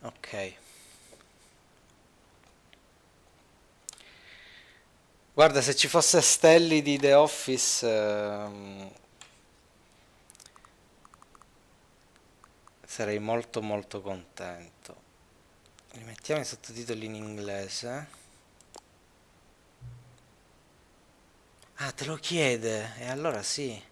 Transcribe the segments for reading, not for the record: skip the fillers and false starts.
Ok. Guarda, se ci fosse Stanley di The Office, sarei molto molto contento. Rimettiamo i sottotitoli in inglese. Ah, te lo chiede, e allora sì.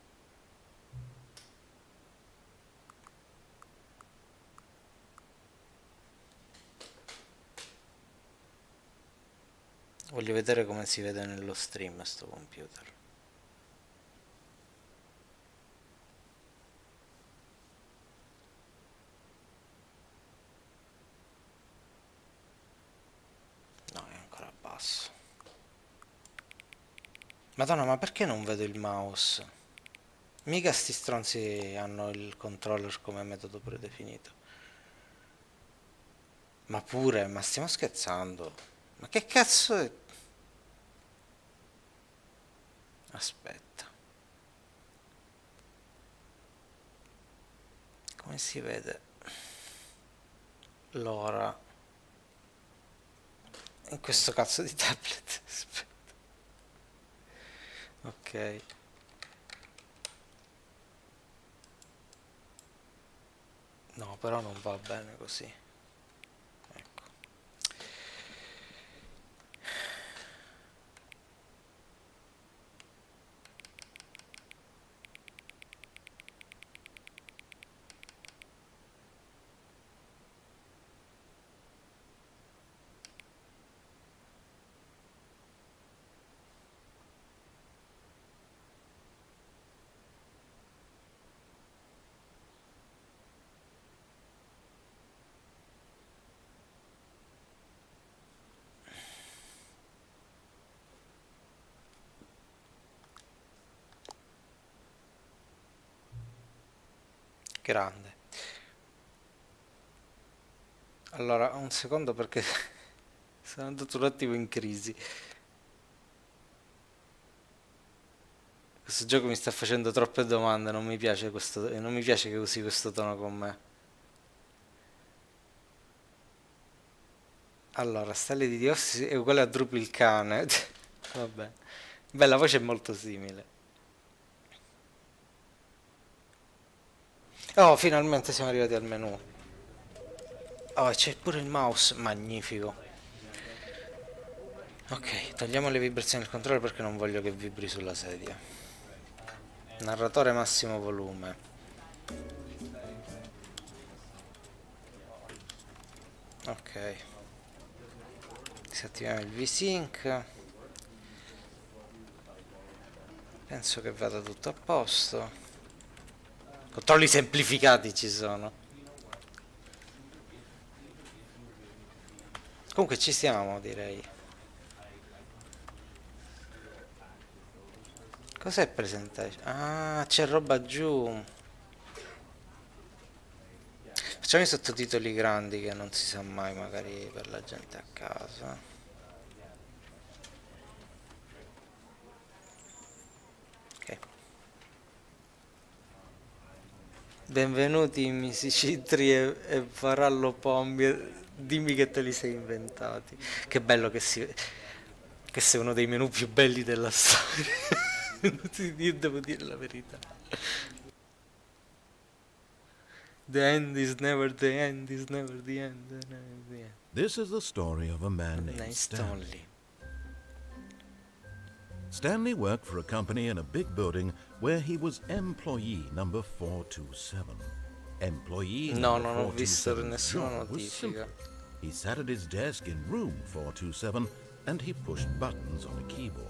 Voglio vedere come si vede nello stream sto computer. No, è ancora basso. Madonna, ma perché non vedo il mouse? Mica sti stronzi hanno il controller come metodo predefinito. Ma pure, ma stiamo scherzando? Ma che cazzo è? Aspetta. Come si vede l'ora in questo cazzo di tablet? Aspetta. Ok. No, però non va bene così. Ecco. Grande. Allora, un secondo perché sono andato un attimo in crisi. Questo gioco mi sta facendo troppe domande, non mi piace questo, e non mi piace che usi questo tono con me. Allora, Stanley di Diossi è uguale a Drupi il cane. Vabbè. Beh, la voce è molto simile. Oh, finalmente siamo arrivati al menu. Oh, c'è pure il mouse, magnifico. Ok, togliamo le vibrazioni del controller perché non voglio che vibri sulla sedia. Narratore massimo volume. Ok. Disattiviamo il V-Sync. Penso che vada tutto a posto. Controlli semplificati ci sono. Comunque ci siamo, direi. Cos'è presentation? Ah, c'è roba giù. Facciamo i sottotitoli grandi che non si sa mai, magari per la gente a casa. Ok. Benvenuti Misi Citri e Farallo Pombi. Dimmi che te li sei inventati. Che bello che sei uno dei menù più belli della storia. Io devo dire la verità. The end is never the end is never the end. Never the end. This is the story of a man named Nice Stanley. Stanley. Stanley worked for a company in a big building where he was employee number 427. Employee No, number non ho visto 427's nessuna job was notifica. simple. He sat at his desk in room 427 and he pushed buttons on a keyboard.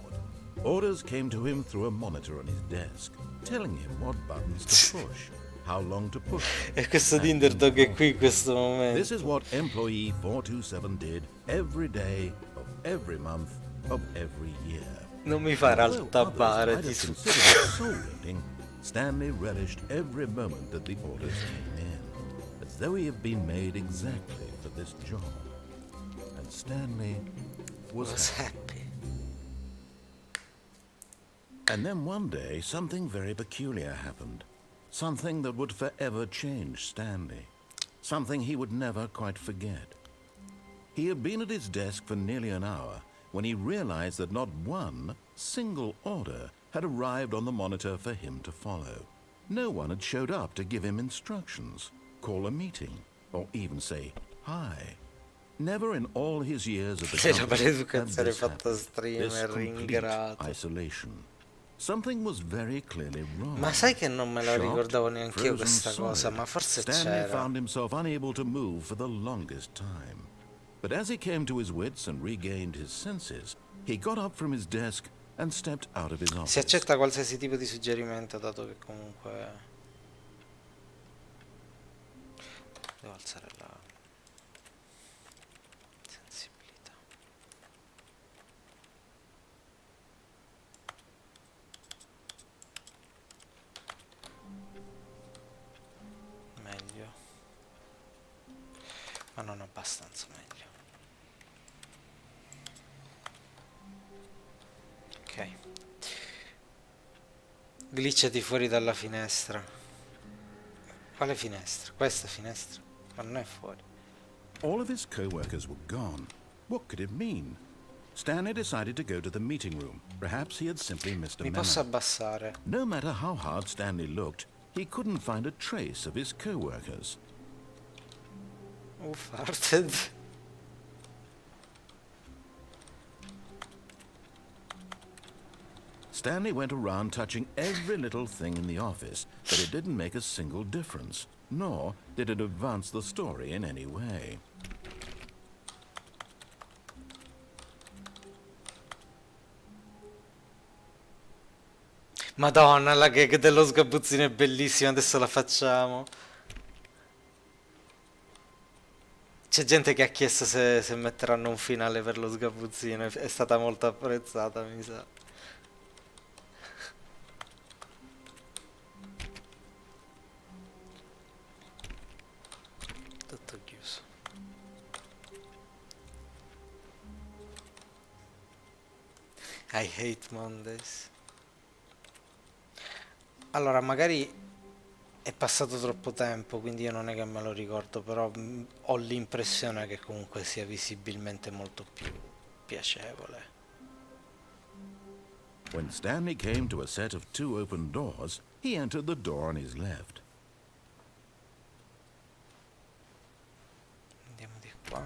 Orders came to him through a monitor on his desk, telling him what buttons to push, how long to push them. E questo and Dinderdog è qui in importantly, questo momento. this is what employee 427 did every day of every month of every year. Non mi fare Although others altabare, might ti have considered it soul-eating, Stanley relished every moment that the orders came in, as though he had been made exactly for this job. And Stanley was happy. happy. And then one day, something very peculiar happened. Something that would forever change Stanley. something he would never quite forget. He had been at his desk for nearly an hour when he realized that not one single order had arrived on the monitor for him to follow. No one had showed up to give him instructions, call a meeting, or even say hi. Never in all his years at the C'era company had maleducazione this fatta happened. streamer, This complete ringrato. isolation. Something was very clearly wrong. Ma sai che non me la Shocked, ricordavo neanch'io frozen questa cosa, solid, ma forse Stanley c'era. found himself unable to move for the longest time. But as he came to his wits and regained his senses, he got up from his desk and stepped out of his Si office. accetta qualsiasi tipo di suggerimento, dato che comunque... Devo alzare la sensibilità. Meglio. Ma non abbastanza meglio. Ok. Glitchati fuori dalla finestra. Quale finestra? Questa finestra? Ma non è fuori. All of his co-workers were gone. What could it mean? Stanley decided to go to the meeting room. Perhaps he had simply missed a Mi memo. posso abbassare? No matter how hard Stanley looked, he couldn't find a trace of his co-workers. Farted. Stanley went around touching every little thing in the office, but it didn't make a single difference, nor did it advance the story in any way. Madonna, la gag dello sgabuzzino è bellissima, adesso la facciamo. C'è gente che ha chiesto se metteranno un finale per lo sgabuzzino, è stata molto apprezzata, mi sa. Tutto chiuso. I hate Mondays. Allora, magari è passato troppo tempo, quindi io non è che me lo ricordo, però ho l'impressione che comunque sia visibilmente molto più piacevole. When Stanley came to a set of 2 open doors, he entered the door on his left. Andiamo di qua.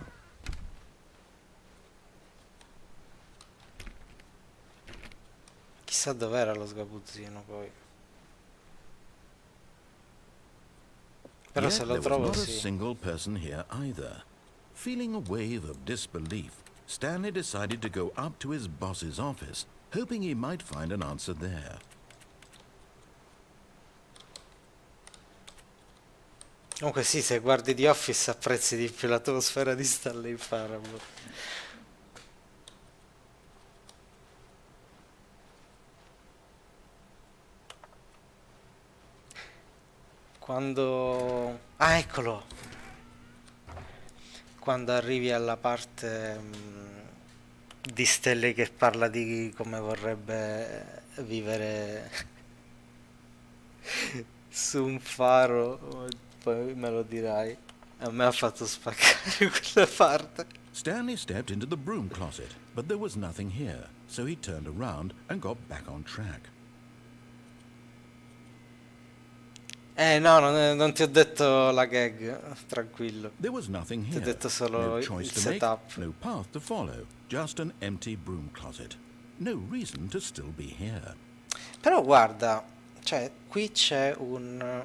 Chissà dov'era lo sgabuzzino poi. Però Yet se lo there was trovo not a sì. single person here either. Feeling a wave of disbelief, Stanley decided to go up to his boss's office, hoping he might find an answer there. Comunque sì, se guardi The Office apprezzi di più l'atmosfera di Stanley Parable. Quando... Ah, eccolo! Quando arrivi alla parte di Stanley che parla di come vorrebbe vivere su un faro, poi me lo dirai. A me ha fatto spaccare quella parte. Stanley stepped into the broom closet, but there was nothing here, so he turned around and got back on track. No, non ti ho detto la gag, tranquillo. There was nothing Ti ho here. detto solo No il choice to make, setup. no path to follow, just an empty broom closet. No reason to still be here. Però guarda, cioè, qui c'è un...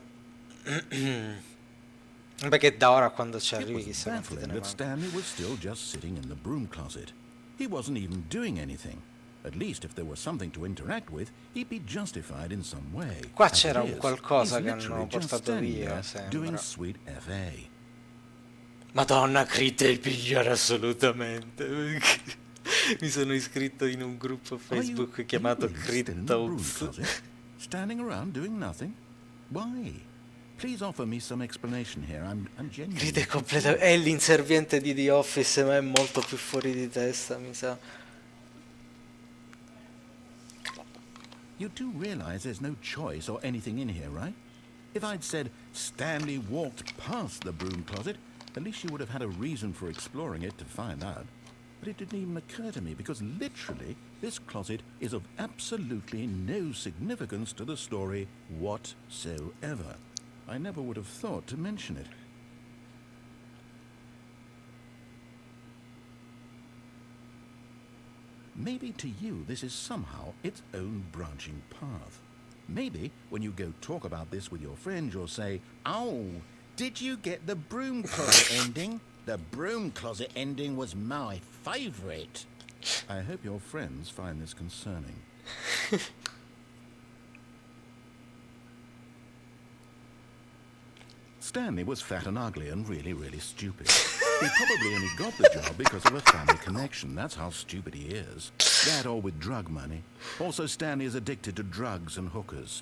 Perché da ora quando ci It arrivi was chissà quanti te baffling ne that manca. Stanley was still just sitting in the broom closet. He wasn't even doing anything. At least if there was something to interact with, he'd be justified in some way. Qua As c'era it un is, qualcosa he's che hanno literally just portato standing via, there doing sembra. sweet FA. Madonna, Crit devi pigliare assolutamente. Mi sono iscritto in un gruppo Facebook chiamato really Crit still in the broom Talks. closet? Standing around doing nothing? Why? Please offer me some explanation here. I'm genuinely... Crit è completamente... È l'inserviente di The Office, ma è molto più fuori di testa, mi sa. You do realize there's no choice or anything in here, right? If I'd said Stanley walked past the broom closet, at least you would have had a reason for exploring it to find out. But it didn't even occur to me because literally this closet is of absolutely no significance to the story whatsoever. I never would have thought to mention it. Maybe to you this is somehow its own branching path. Maybe when you go talk about this with your friends, you'll say, "Oh, did you get the broom closet ending? The broom closet ending was my favourite." I hope your friends find this concerning. Stanley was fat and ugly and really, really stupid. He probably only got the job because of a family connection. That's how stupid he is. That or with drug money. Also, Stanley is addicted to drugs and hookers.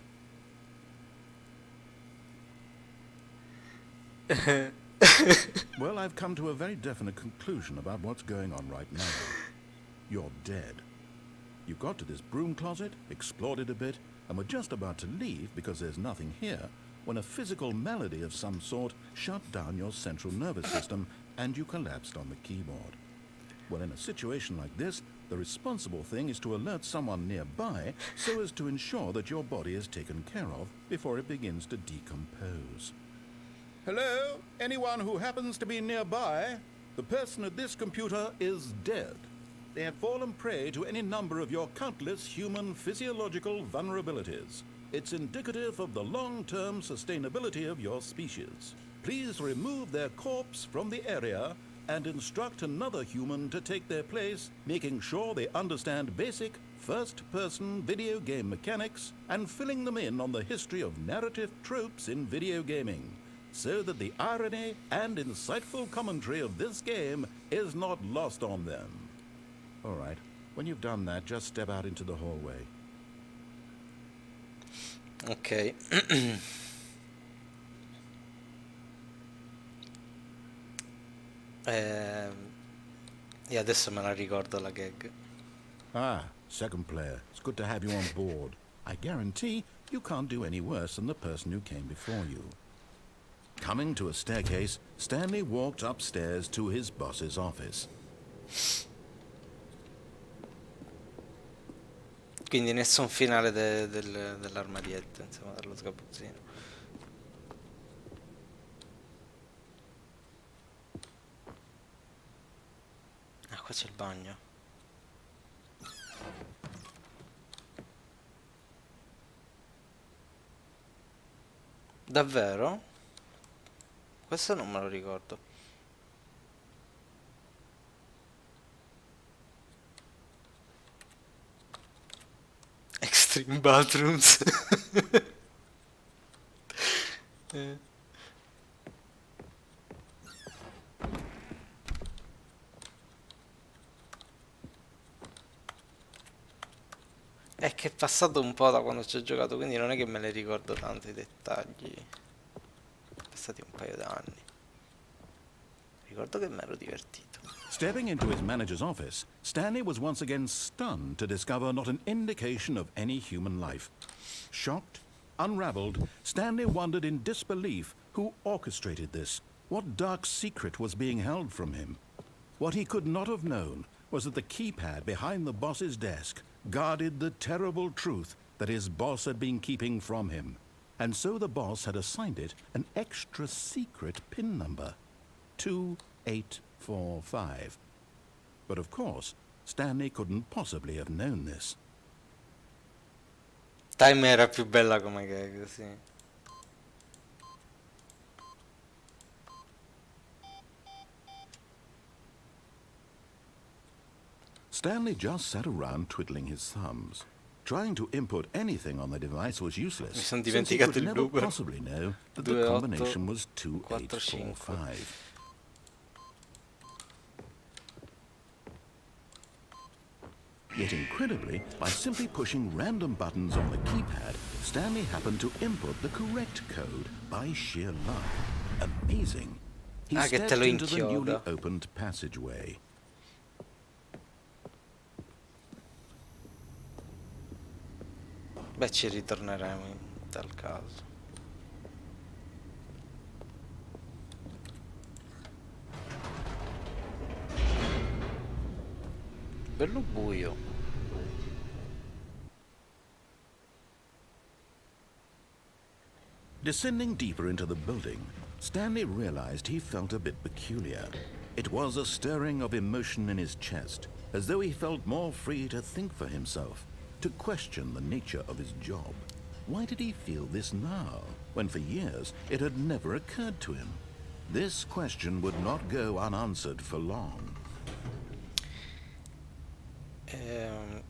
Well, I've come to a very definite conclusion about what's going on right now. You're dead. You got to this broom closet, explored it a bit, and were just about to leave because there's nothing here, when a physical malady of some sort shut down your central nervous system and you collapsed on the keyboard. Well, in a situation like this, the responsible thing is to alert someone nearby so as to ensure that your body is taken care of before it begins to decompose. Hello? Anyone who happens to be nearby? The person at this computer is dead. They have fallen prey to any number of your countless human physiological vulnerabilities. It's indicative of the long-term sustainability of your species. Please remove their corpse from the area and instruct another human to take their place, making sure they understand basic first-person video game mechanics and filling them in on the history of narrative tropes in video gaming, so that the irony and insightful commentary of this game is not lost on them. All right, when you've done that, just step out into the hallway. Ok. E adesso me la ricordo la gag. Ah, second player. It's good to have you on board. I guarantee you can't do any worse than the person who came before you. Coming to a staircase, Stanley walked upstairs to his boss's office. Quindi nessun finale dell'armadietto, insomma, dello sgabuzzino. Ah, qua c'è il bagno. Davvero? Questo non me lo ricordo. Extreme bathrooms. È che è passato un po' da quando ci ho giocato, quindi non è che me ne ricordo tanto i dettagli. Passati un paio d'anni. Ricordo che mi ero divertito. Stepping into his manager's office, Stanley was once again stunned to discover not an indication of any human life. Shocked, unraveled, Stanley wondered in disbelief who orchestrated this. What dark secret was being held from him? What he could not have known was that the keypad behind the boss's desk guarded the terrible truth that his boss had been keeping from him. And so the boss had assigned it an extra secret PIN number. 2845. But of course, Stanley couldn't possibly have known this. Time era più bella come gag, sì. Stanley just sat around twiddling his thumbs. Trying to input anything on the device was useless, Mi sono since he dimenticato could il never numero. possibly know that the 28, combination was 45. 2845. Yet incredibly, by simply pushing random buttons on the keypad, Stanley happened to input the correct code by sheer luck. Amazing. He Ah, che te stepped lo into the newly inchioda. opened passageway. Beh, ci ritorneremo in tal caso. bello buio. Descending deeper into the building, Stanley realized he felt a bit peculiar. It was a stirring of emotion in his chest, as though he felt more free to think for himself, to question the nature of his job. Why did he feel this now, when for years it had never occurred to him? This question would not go unanswered for long.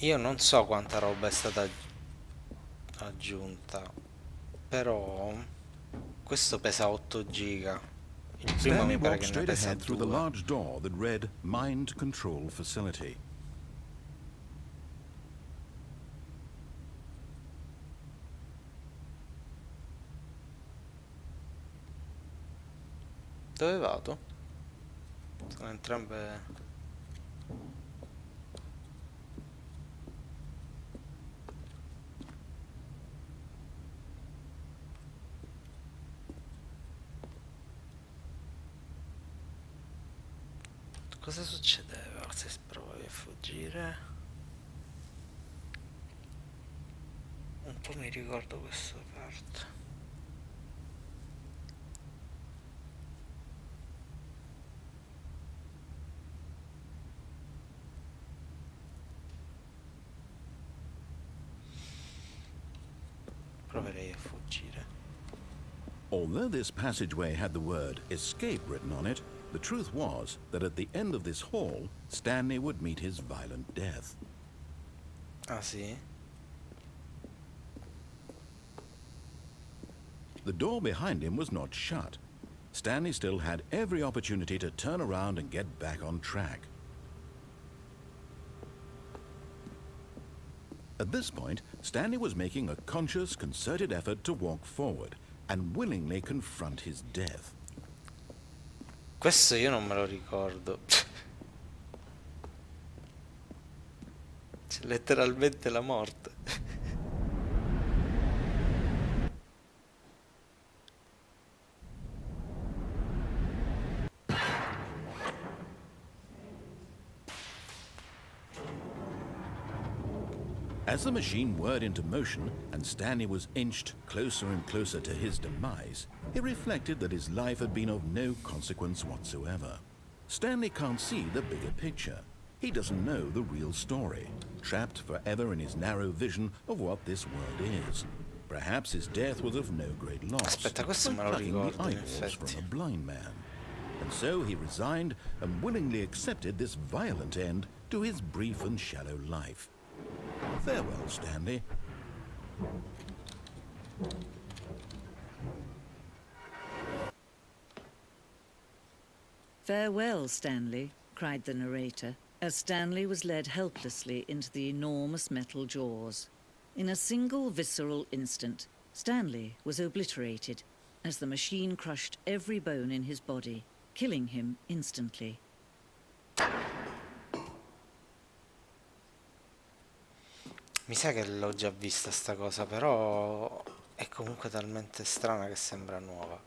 Io non so quanta roba è stata aggiunta, però questo pesa 8 giga. Il primo Stanley mi pare walked che ne straight pesa ahead through the 2. large door that read Mind Control Facility. Dove vado? Sono entrambe... Cosa succedeva se provavi a fuggire? Un po' mi ricordo questa parte. Proverei a fuggire. Although this passageway had the word escape written on it, the truth was that at the end of this hall, Stanley would meet his violent death. Ah sì? The door behind him was not shut. Stanley still had every opportunity to turn around and get back on track. At this point, Stanley was making a conscious, concerted effort to walk forward and willingly confront his death. Questo io non me lo ricordo. C'è letteralmente la morte. As the machine whirred into motion and Stanley was inched closer and closer to his demise, he reflected that his life had been of no consequence whatsoever. Stanley can't see the bigger picture. He doesn't know the real story, trapped forever in his narrow vision of what this world is. Perhaps his death was of no great loss, Aspetta, questo like me lo plucking the ricordo, in eyeballs effetti. from a blind man. And so he resigned and willingly accepted this violent end to his brief and shallow life. Farewell, Stanley. Farewell, Stanley, cried the narrator, as Stanley was led helplessly into the enormous metal jaws. In a single visceral instant, Stanley was obliterated as the machine crushed every bone in his body, killing him instantly. Mi sa che l'ho già vista sta cosa, però è comunque talmente strana che sembra nuova.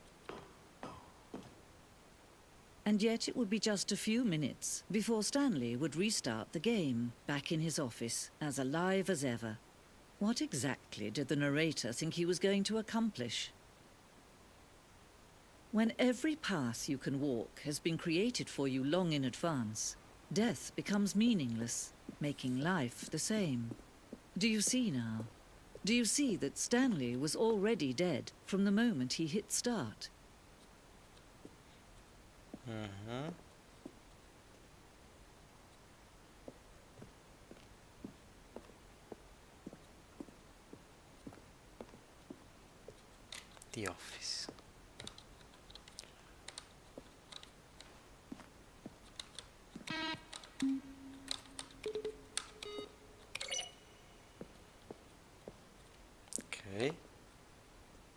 And yet it would be just a few minutes before Stanley would restart the game, back in his office, as alive as ever. What exactly did the narrator think he was going to accomplish? When every path you can walk has been created for you long in advance, death becomes meaningless, making life the same. Do you see now? Do you see that Stanley was already dead from the moment he hit start? Mhm. The Office. Ok.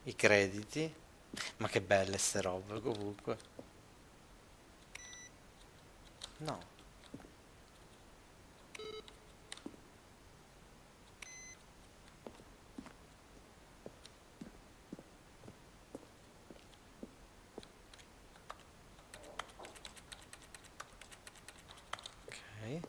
I crediti. Ma che belle ste robe comunque. No. Ok.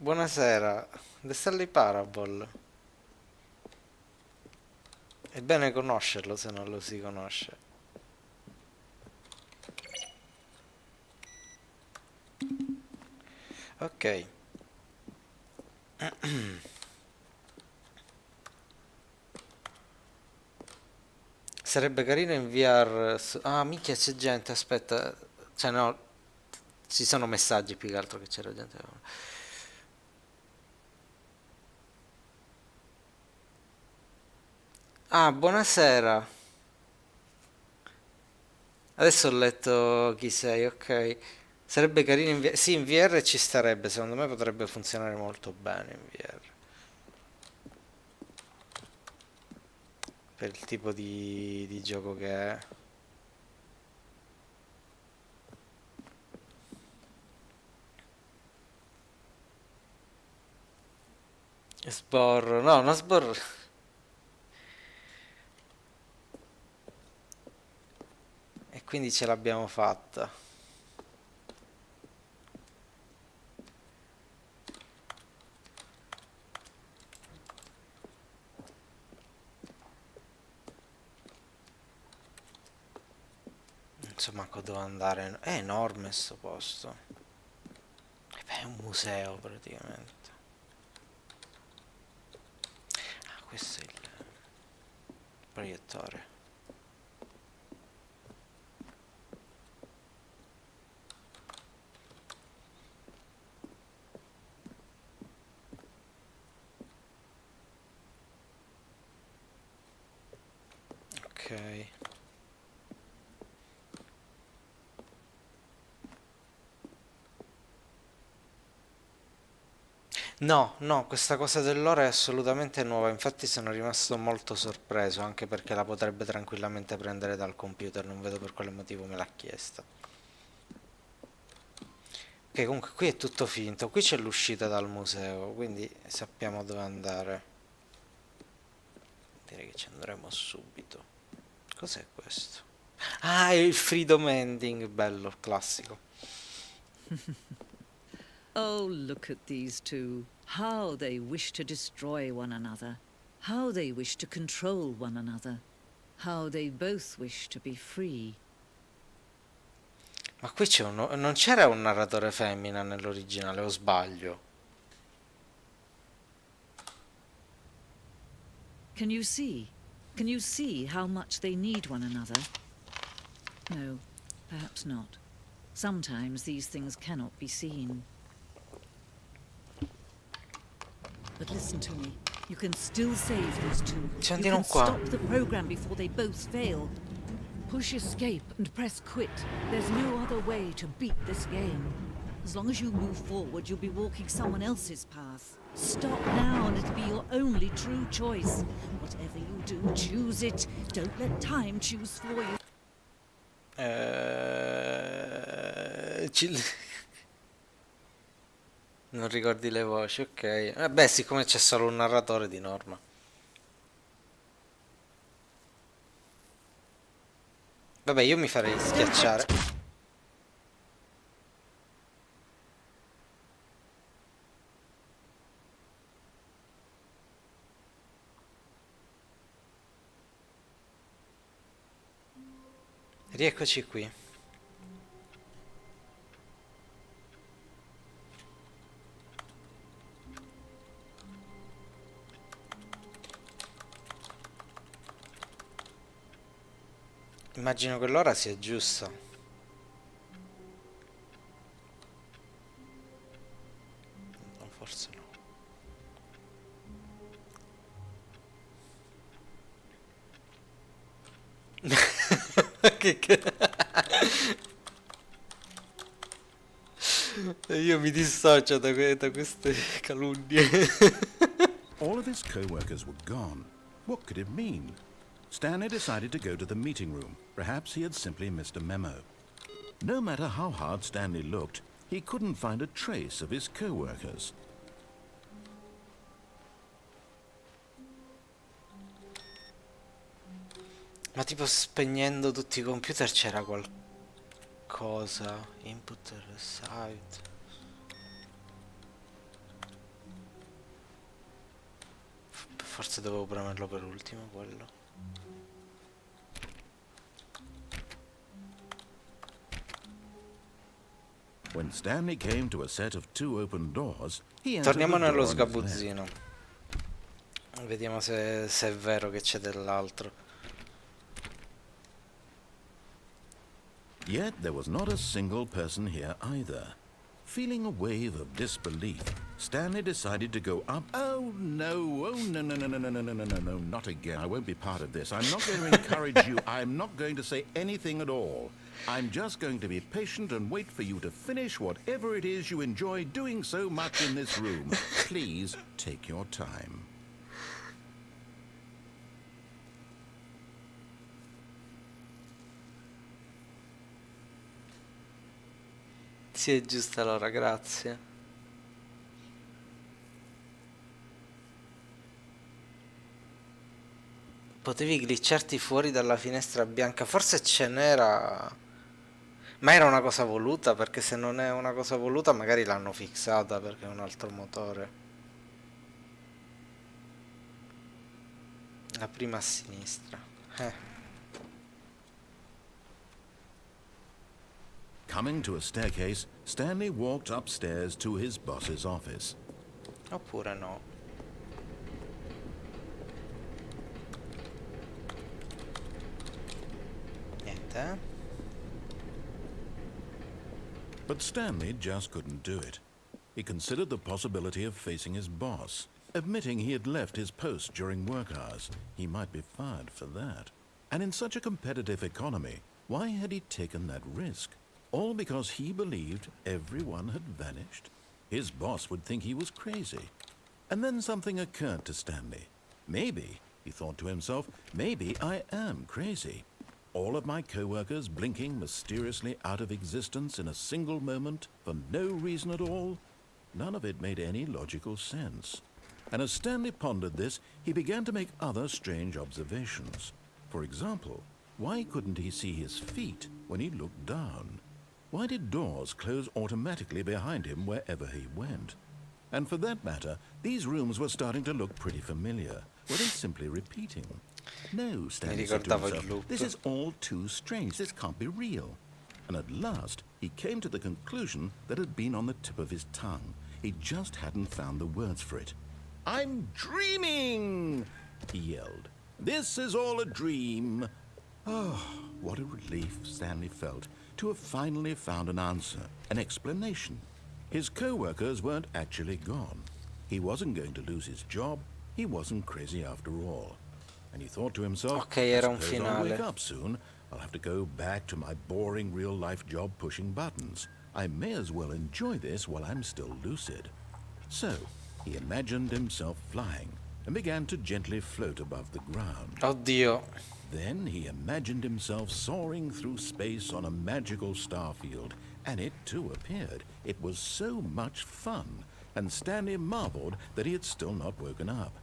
Buonasera, The Stanley Parable. È bene conoscerlo se non lo si conosce. Ok. Sarebbe carino inviare... Ah, minchia, c'è gente, aspetta. Cioè, no, ci sono messaggi più che altro che c'era gente. Ah, buonasera. Adesso ho letto chi sei, ok. Sarebbe carino in VR. Sì, in VR ci starebbe, secondo me potrebbe funzionare molto bene in VR. Per il tipo di gioco che è. Sborro, no, non sborro. E quindi ce l'abbiamo fatta. Insomma, dove andare? È enorme sto posto. E beh, è un museo praticamente. Ah, questo è il proiettore. Ok. No, no, questa cosa dell'ora è assolutamente nuova, infatti sono rimasto molto sorpreso, anche perché la potrebbe tranquillamente prendere dal computer, non vedo per quale motivo me l'ha chiesta. Ok, comunque qui è tutto finto, qui c'è l'uscita dal museo, quindi sappiamo dove andare. Direi che ci andremo subito. Cos'è questo? Ah, è il freedom ending, bello, classico. Oh, look at these two. How they wish to destroy one another. How they wish to control one another. How they both wish to be free. Ma qui c'è uno... non c'era un narratore femmina nell'originale, o sbaglio? Can you see? Can you see how much they need one another? No, perhaps not. Sometimes these things cannot be seen. But listen to me. You can still save those two. C'è un You di non can qua. stop the program before they both fail. Push escape and press quit. There's no other way to beat this game. As long as you move forward, you'll be walking someone else's path. Stop now and it'll be your only true choice. Whatever you do, choose it. Don't let time choose for you. Ci- Non ricordi le voci, ok. Beh, siccome c'è solo un narratore di norma. Vabbè, io mi farei schiacciare. Rieccoci qui. Immagino che l'ora sia giusta. No, forse no. che... Io mi dissocio da queste calunnie. All of his co-workers were gone. What could it mean? Stanley decided to go to the meeting room. Perhaps he had simply missed a memo. No matter how hard Stanley looked, he couldn't find a trace of his co-workers. Ma tipo spegnendo tutti i computer c'era qualcosa. Input site. forse dovevo premerlo per ultimo quello. When Stanley came to a set of 2 open doors, he entered Torniamo the door nello on his left. sgabuzzino. Vediamo se è vero che c'è dell'altro. Yet there was not a single person here either. Feeling a wave of disbelief, Stanley decided to go up. Oh no, no, not again. I won't be part of this. I'm not going to encourage you. I'm not going to say anything at all. I'm just going to be patient and wait for you to finish whatever it is you enjoy doing so much in this room. Please take your time. Sì, è giusta l'ora, grazie. Potevi glitcharti fuori dalla finestra bianca, forse ce n'era... Ma era una cosa voluta, perché se non è una cosa voluta magari l'hanno fissata perché è un altro motore. La prima a sinistra. Coming to a staircase, Stanley walked upstairs to his boss's office. Oppure no. Niente, eh? But Stanley just couldn't do it. He considered the possibility of facing his boss. Admitting he had left his post during work hours, he might be fired for that. And in such a competitive economy, why had he taken that risk? All because he believed everyone had vanished? His boss would think he was crazy. And then something occurred to Stanley. Maybe, he thought to himself, maybe I am crazy. All of my co-workers blinking mysteriously out of existence in a single moment for no reason at all? None of it made any logical sense. And as Stanley pondered this, he began to make other strange observations. For example, why couldn't he see his feet when he looked down? Why did doors close automatically behind him wherever he went? And for that matter, these rooms were starting to look pretty familiar. Were they simply repeating? No, Stanley said to himself, this is all too strange. This can't be real. And at last, he came to the conclusion that had been on the tip of his tongue. He just hadn't found the words for it. I'm dreaming, he yelled. This is all a dream. Oh, what a relief Stanley felt to have finally found an answer, an explanation. His co-workers weren't actually gone. He wasn't going to lose his job. He wasn't crazy after all. And he thought to himself, Ok, era un I suppose I'll wake finale. up soon. I'll have to go back to my boring real-life job pushing buttons. I may as well enjoy this while I'm still lucid. So, he imagined himself flying and began to gently float above the ground. Oddio. Then he imagined himself soaring through space on a magical starfield, and it too appeared. It was so much fun, and Stanley marveled that he had still not woken up.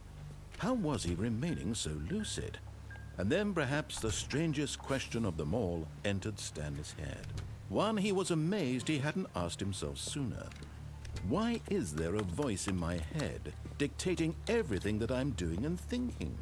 How was he remaining so lucid? And then perhaps the strangest question of them all entered Stanley's head. One he was amazed he hadn't asked himself sooner. Why is there a voice in my head dictating everything that I'm doing and thinking?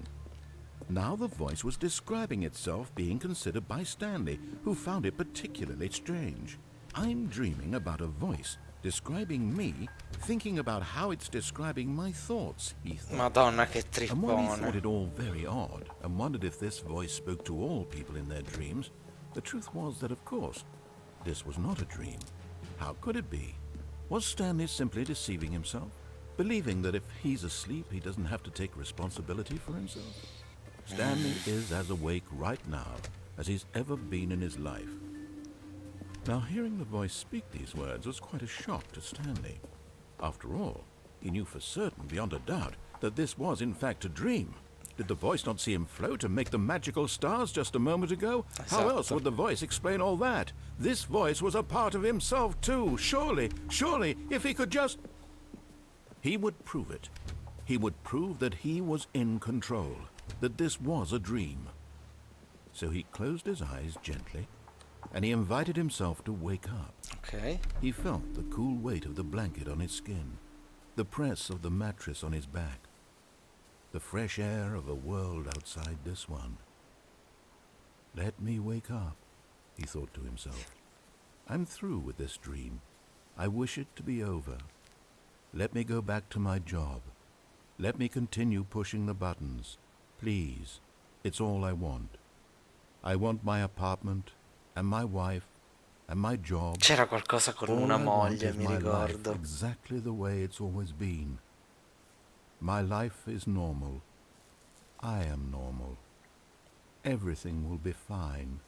Now the voice was describing itself being considered by Stanley, who found it particularly strange. I'm dreaming about a voice describing me, thinking about how it's describing my thoughts, he thought. Madonna che And while he thought trippone. it all very odd, and wondered if this voice spoke to all people in their dreams, the truth was that, of course, this was not a dream. How could it be? Was Stanley simply deceiving himself? Believing that if he's asleep, he doesn't have to take responsibility for himself? Stanley is as awake right now as he's ever been in his life. Now, hearing the voice speak these words was quite a shock to Stanley. After all, he knew for certain, beyond a doubt, that this was in fact a dream. Did the voice not see him float and make the magical stars just a moment ago? How else would the voice explain all that? This voice was a part of himself too. Surely, if he could just... He would prove it. He would prove that he was in control, that this was a dream. So he closed his eyes gently, and he invited himself to wake up. Ok. He felt the cool weight of the blanket on his skin, the press of the mattress on his back. the fresh air of a world outside this one. Let me wake up, he thought to himself. I'm through with this dream. I wish it to be over. Let me go back to my job. Let me continue pushing the buttons. Please, it's all I want. I want my apartment, and my wife, and my job. C'era qualcosa con una moglie, mi ricordo. Exactly the way it's always been. My life is normal. I am normal. Everything will be fine.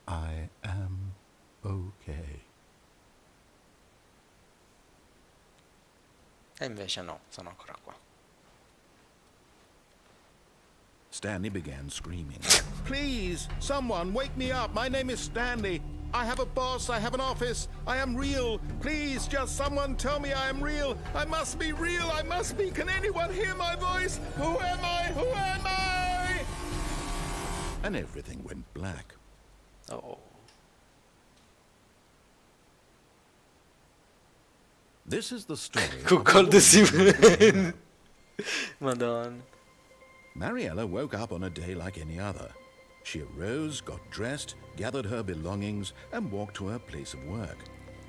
I am okay. E invece no, sono ancora qua. Stanley began screaming. Please, someone, wake me up. My name is Stanley. I have a boss. I have an office. I am real. Please, just someone tell me I am real. I must be real. I must be. Can anyone hear my voice? Who am I? Who am I? And everything went black. Oh. This is the story. Madonna. Mariella woke up on a day like any other. She arose, got dressed, gathered her belongings, and walked to her place of work.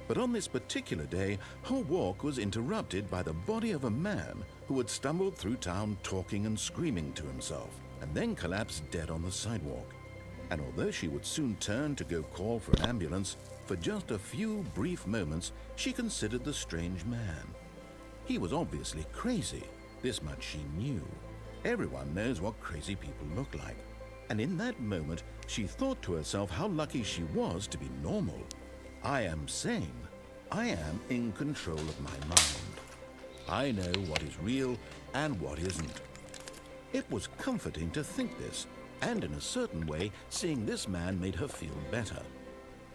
But on this particular day, her walk was interrupted by the body of a man who had stumbled through town talking and screaming to himself, and then collapsed dead on the sidewalk. And although she would soon turn to go call for an ambulance, for just a few brief moments she considered the strange man. He was obviously crazy, this much she knew. Everyone knows what crazy people look like. And in that moment, she thought to herself how lucky she was to be normal. I am sane. I am in control of my mind. I know what is real and what isn't. It was comforting to think this, and in a certain way, seeing this man made her feel better.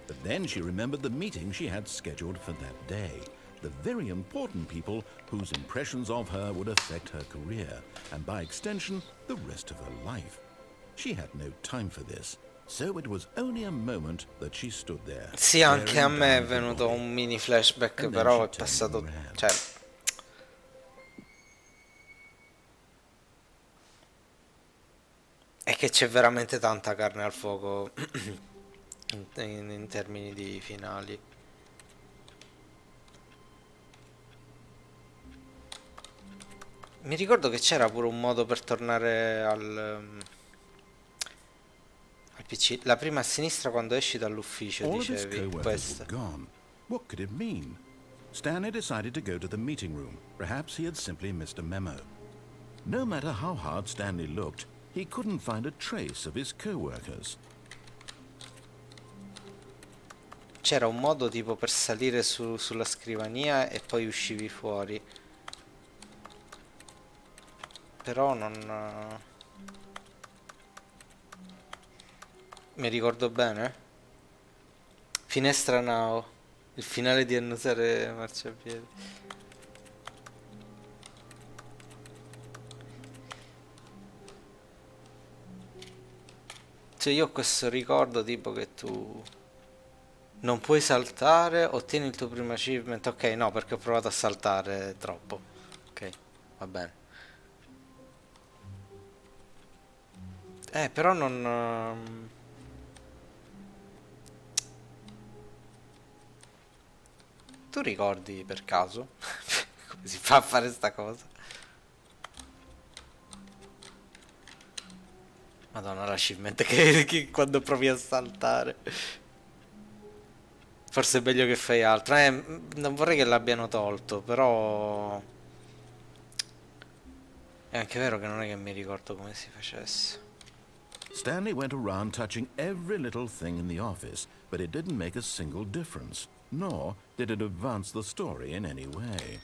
But then she remembered the meeting she had scheduled for that day. The very important people whose impressions of her would affect her career, and by extension, the rest of her life. She had no time for this, so it was only a moment that she stood there. Sì, anche a me è venuto un mini flashback, però è passato... Cioè... È che c'è veramente tanta carne al fuoco in termini di finali. Mi ricordo che c'era pure un modo per tornare al PC. La prima a sinistra quando esci dall'ufficio, All of his dicevi. co-workers were gone. What could it mean? Stanley decided to go to the meeting room. Perhaps he had simply missed a memo. No matter how hard Stanley looked, he couldn't find a trace of his co-workers. C'era un modo tipo per salire sulla scrivania e poi uscivi fuori. Però non... Mi ricordo bene? Finestra now. Il finale di annusare marciapiede. Cioè io ho questo ricordo tipo che tu non puoi saltare, ottieni il tuo primo achievement. Ok, no, perché ho provato a saltare troppo. Ok, va bene. Però non... Tu ricordi per caso come si fa a fare sta cosa? Madonna, l'achievement che quando provi a saltare. Forse è meglio che fai altro. Non vorrei che l'abbiano tolto, però... È anche vero che non è che mi ricordo come si facesse. Stanley went around touching every little thing in the office, but it didn't make a single difference, nor did it advance the story in any way.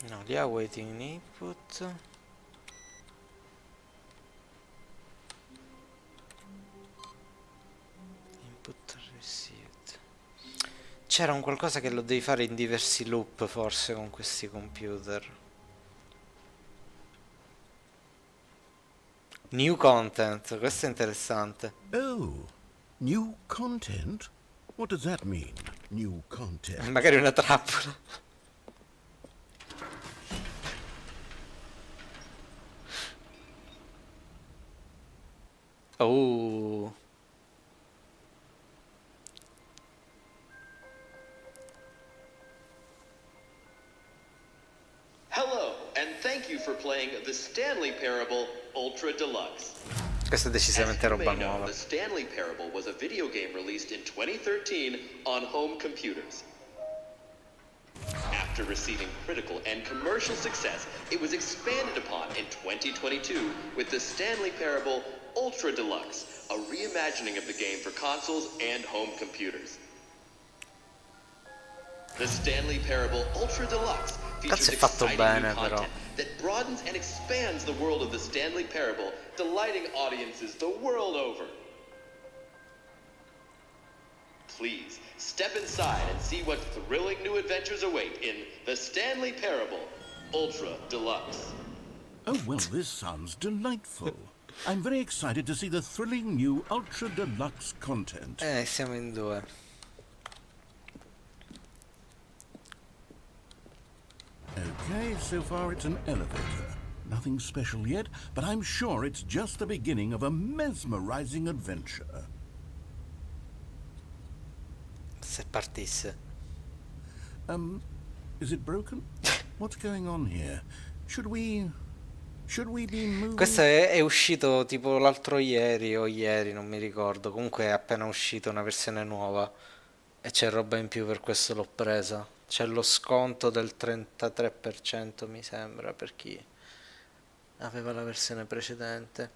No, li ha waiting input. Input received. C'era un qualcosa che lo devi fare in diversi loop forse con questi computer. New content, questo è interessante. Oh, new content? What does that mean, new content? Magari una trappola. Oh. Hello, and thank you for playing the Stanley Parable Ultra Deluxe. Questa è decisamente As you roba may know, nuova. the Stanley Parable was a video game released in 2013 on home computers. After receiving critical and commercial success, it was expanded upon in 2022 with the Stanley Parable Ultra Deluxe, a reimagining of the game for consoles and home computers. The Stanley Parable Ultra Deluxe features Cazzo è fatto exciting bene, new content però. that broadens and expands the world of the Stanley Parable, delighting audiences the world over. Please, step inside and see what thrilling new adventures await in the Stanley Parable Ultra Deluxe. Oh, well, this sounds delightful. I'm very excited to see the thrilling new Ultra Deluxe content. Siamo in due. Okay, so far it's an elevator. Nothing special yet, but I'm sure it's just the beginning of a mesmerizing adventure. Se partisse. Is it broken? What's going on here? Should we be moving? Questo è uscito tipo l'altro ieri o ieri, non mi ricordo. Comunque è appena uscita una versione nuova e c'è roba in più, per questo l'ho presa. C'è lo sconto del 33%, mi sembra, per chi aveva la versione precedente.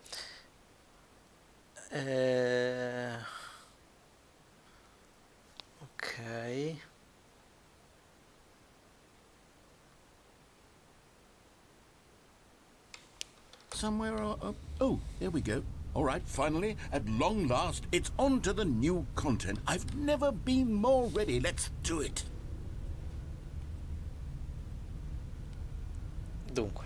Ok. Somewhere oh, here we go. All right, finally, at long last, it's on to the new content. I've never been more ready. Let's do it. Dunque.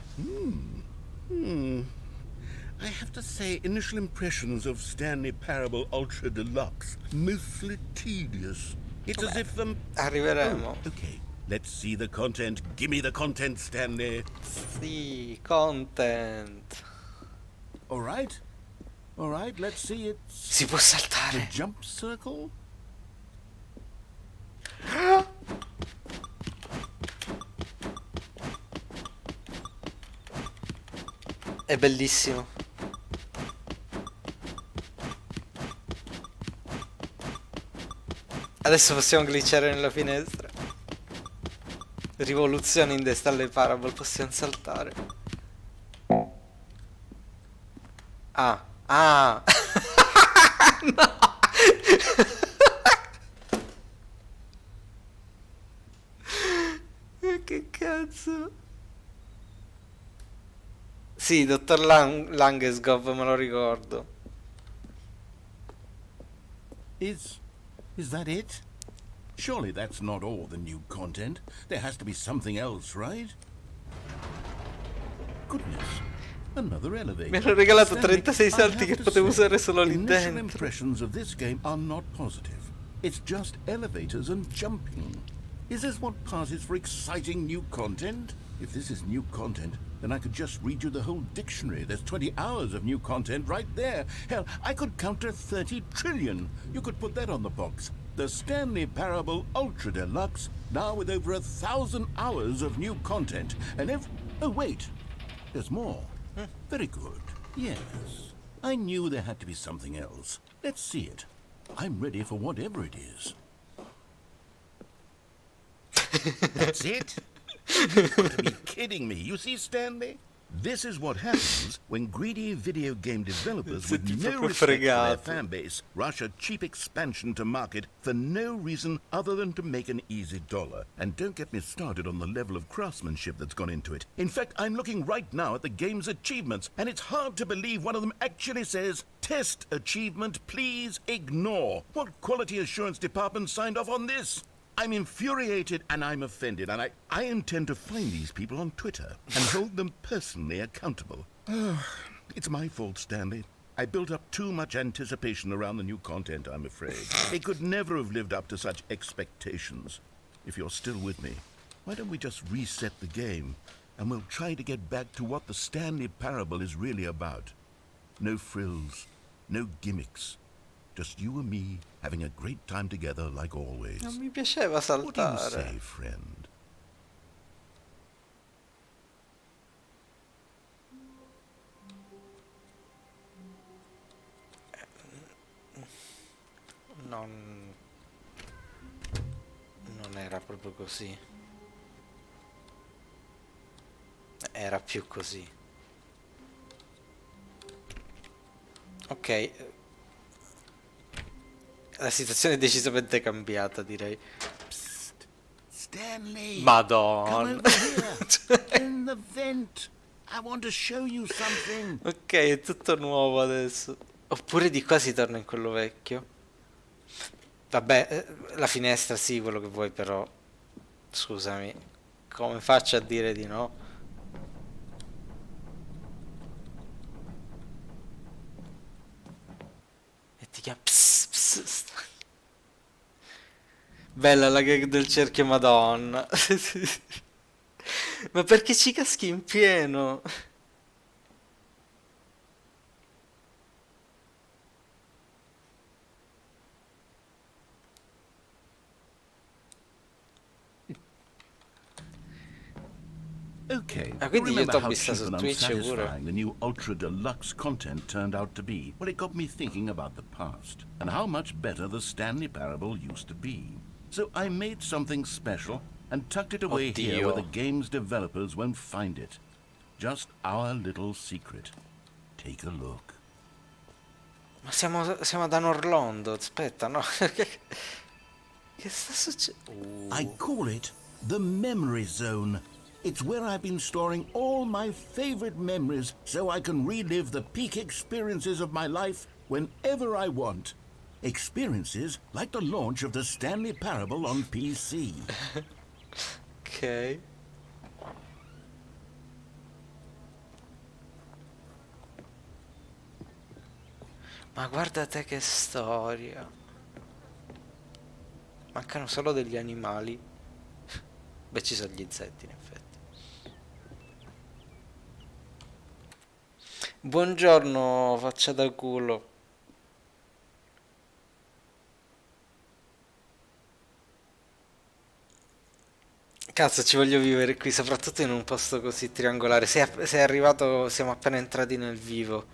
I have to say, initial impressions of Stanley Parable Ultra Deluxe, mostly tedious. It's as if Arriveremo. Oh, okay, let's see the content. Give me the content, Stanley. Sì, content. All right, let's see it. Si può The saltare. jump circle? È bellissimo. Adesso possiamo glitchare nella finestra. Rivoluzione in The Stanley Parable, possiamo saltare. Ah. No. Che cazzo. Sì, dottor Langeskov, me lo ricordo. Is that it? Surely that's not all the new content. There has to be something else, right? Goodness. Another elevator. Mi hanno regalato Stanley, 36 I salti have che to potevo say, usare solo lì initial dentro. impressions of this game are not positive. It's just elevators and jumping. Is this what passes for exciting new content? If this is new content, then I could just read you the whole dictionary. There's 20 hours of new content right there. Hell, I could count to 30 trillion. You could put that on the box. The Stanley Parable Ultra Deluxe, now with over 1,000 hours of new content. And oh wait, there's more. Very good. Yes. I knew there had to be something else. Let's see it. I'm ready for whatever it is. That's it? You've got to be kidding me. You see, Stanley? This is what happens when greedy video game developers with no respect for their fan base rush a cheap expansion to market for no reason other than to make an easy dollar. And don't get me started on the level of craftsmanship that's gone into it. In fact, I'm looking right now at the game's achievements, and it's hard to believe one of them actually says, "Test achievement, please ignore." What quality assurance department signed off on this? I'm infuriated and I'm offended, and I intend to find these people on Twitter and hold them personally accountable. It's my fault, Stanley. I built up too much anticipation around the new content, I'm afraid. It could never have lived up to such expectations. If you're still with me, why don't we just reset the game, and we'll try to get back to what the Stanley Parable is really about. No frills, No gimmicks. Just you and me having a great time together like always. Non mi piaceva What do you saltare. say, friend? Non era proprio così. Era più così. Ok. La situazione è decisamente cambiata, direi. Stanley! Come Madonna. over here! In the vent! I want to show you something! Ok, è tutto nuovo adesso. Oppure di qua si torna in quello vecchio. Vabbè, la finestra sì, quello che vuoi, però. Scusami. Come faccio a dire di no? E ti chiama. Bella la gag del cerchio, Madonna. Ma perché ci caschi in pieno? Okay, Ah, quindi io remember t'ho how vista cheap su and Twitch pure. unsatisfying the new Ultra Deluxe content turned out to be? Well, it got me thinking about the past and how much better the Stanley Parable used to be. So I made something special and tucked it away here where the Oddio. game's developers won't find it. Just our little secret. Take a look. Ma siamo ad Anorlondo, aspetta, no? Che sta succedendo? I call it the Memory Zone. It's where I've been storing all my favorite memories so I can relive the peak experiences of my life whenever I want. Experiences like the launch of the Stanley Parable on PC. Ok. Ma guarda te che storia. Mancano solo degli animali. Beh, ci sono gli insetti, in effetti. Buongiorno, faccia da culo. Cazzo, ci voglio vivere qui, soprattutto in un posto così triangolare. Sei arrivato, siamo appena entrati nel vivo.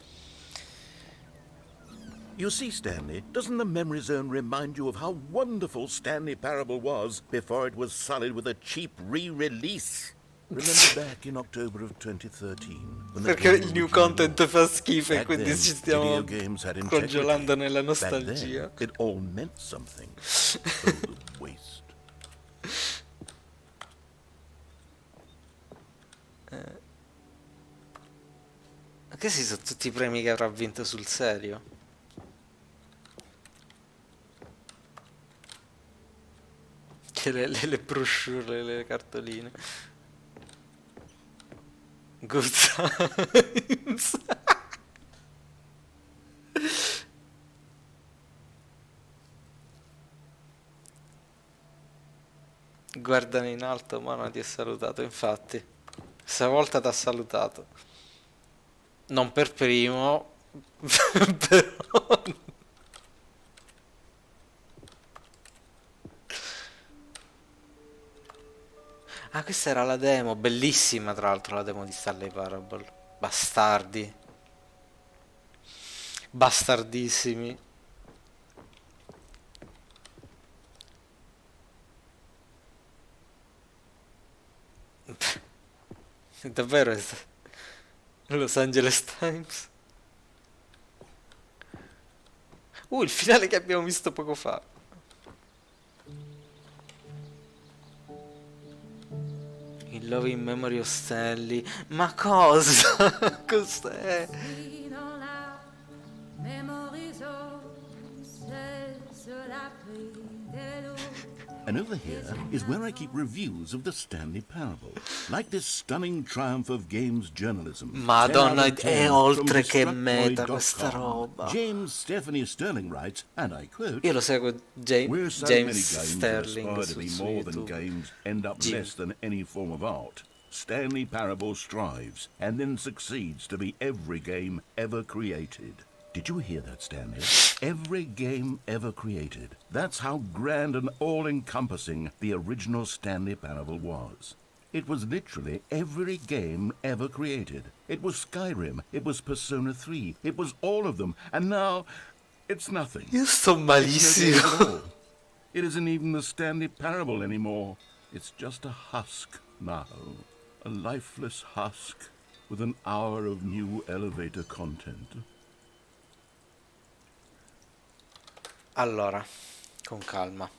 You see, Stanley, doesn't the Memory Zone remind you of how wonderful Stanley Parable was before it was sullied with a cheap re-release? Remember back in October of 2013? when the Perché game il new originally content launched? fa schifo e Back quindi then, ci stiamo video games had integrity. congelando nella Back nostalgia. then, it all meant something. Oh, the waste. Ma che si sono tutti i premi che avrà vinto sul serio? Che le brochure, le cartoline. Good times. Guardano in alto, ma non ti ha salutato, infatti. Stavolta ti ha salutato. Non per primo, però... Ah, questa era la demo, bellissima tra l'altro la demo di Stanley Parable. Bastardi. Bastardissimi. Davvero è Los Angeles Times. Il finale che abbiamo visto poco fa. Il Love in Memory of Stanley. Ma cosa? Cos'è? And over here is where I keep reviews of the Stanley Parable. Like this stunning triumph of games journalism. Madonna, 10 out of 10 è oltre from che meta destructoid.com. questa roba. James Stephanie Sterling writes, and I quote, Io lo seguo "Where so James many games Sterling that aspire to su be more than YouTube. games end up Jim. less than any form of art, Stanley Parable strives and then succeeds to be every game ever created." Did you hear that, Stanley? Every game ever created. That's how grand and all-encompassing the original Stanley Parable was. It was literally every game ever created. It was Skyrim, it was Persona 3, it was all of them, and now it's nothing. Io sto It's no game malissimo. at all. It isn't even the Stanley Parable anymore. It's just a husk now. A lifeless husk with an hour of new elevator content. Allora, con calma.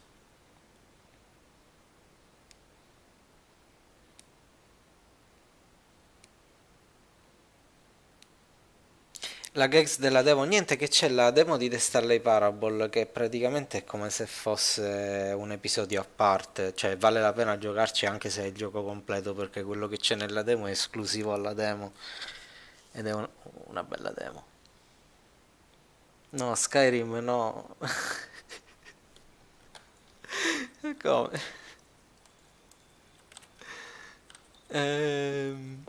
La gags della demo, niente, che c'è la demo di The Stanley Parable, che praticamente è come se fosse un episodio a parte, cioè vale la pena giocarci anche se è il gioco completo, perché quello che c'è nella demo è esclusivo alla demo, ed è una bella demo. No, Skyrim no. Come? Ehm...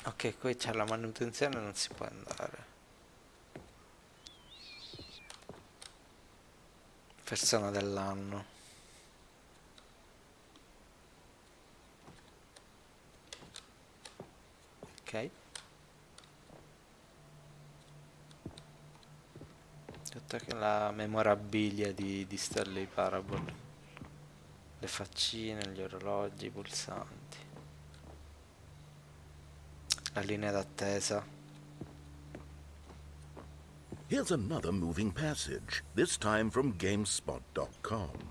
Ok, qui c'è la manutenzione, non si può andare. Persona dell'anno. Ok. Tutta che la memorabilia di Stanley Parable. Le faccine, gli orologi, i pulsanti. La linea d'attesa. Here's another moving passage, this time from GameSpot.com.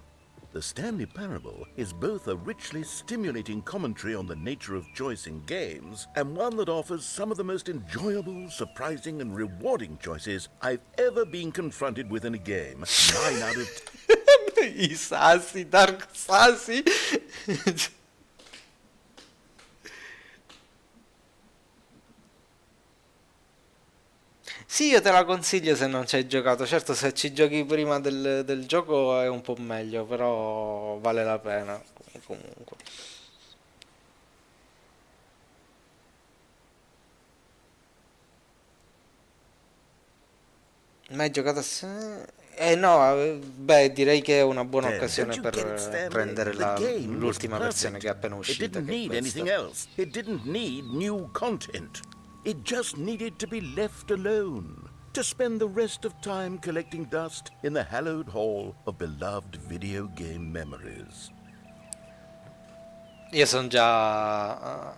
The Stanley Parable is both a richly stimulating commentary on the nature of choice in games and one that offers some of the most enjoyable, surprising, and rewarding choices I've ever been confronted with in a game. 9 out of I sassi, Dark Sassi. Sì, io te la consiglio se non ci hai giocato. Certo, se ci giochi prima del gioco è un po' meglio, però vale la pena comunque. Mai giocato a... no, beh, direi che è una buona Don't occasione you per get it, Stanley? prendere The game was l'ultima versione perfect. che è appena It uscita, didn't che è need anything questa. else. It didn't need new content. It just needed to be left alone, to spend the rest of time collecting dust in the hallowed hall of beloved video game memories. Io sono già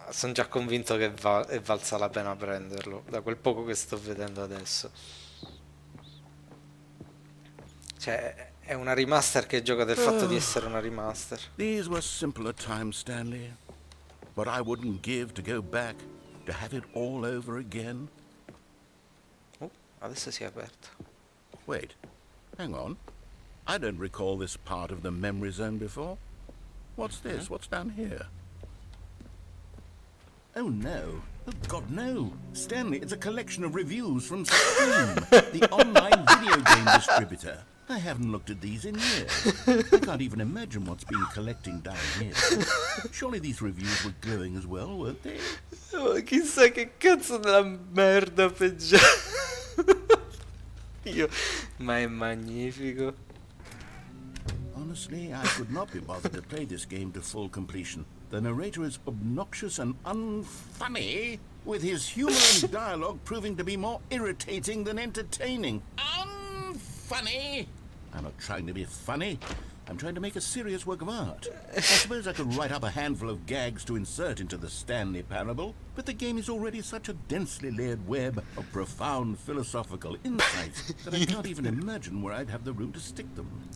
convinto che è valsa la pena prenderlo, da quel poco che sto vedendo adesso. Cioè, è una remaster che gioca del fatto di essere una remaster. These were simpler times, Stanley. But I wouldn't give to go back, to have it all over again. Adesso si è aperto. Wait, hang on. I don't recall this part of the memory zone before. What's this? What's down here? Oh no. Oh God, no. Stanley, it's a collection of reviews from Steam, the online video game distributor. I haven't looked at these in years. I can't even imagine what's been collecting down here. Surely these reviews were glowing as well, weren't they? Oh, chissà che cazzo della merda peggiore. Ma è magnifico. Honestly, I could not be bothered to play this game to full completion. The narrator is obnoxious and unfunny, with his humor and dialogue proving to be more irritating than entertaining. Unfunny! I'm not trying to be funny. I'm trying to make a serious work of art. I suppose I could write up a handful of gags to insert into the Stanley Parable, but the game is already such a densely layered web of profound philosophical insights that I can't even imagine where I'd have the room to stick them.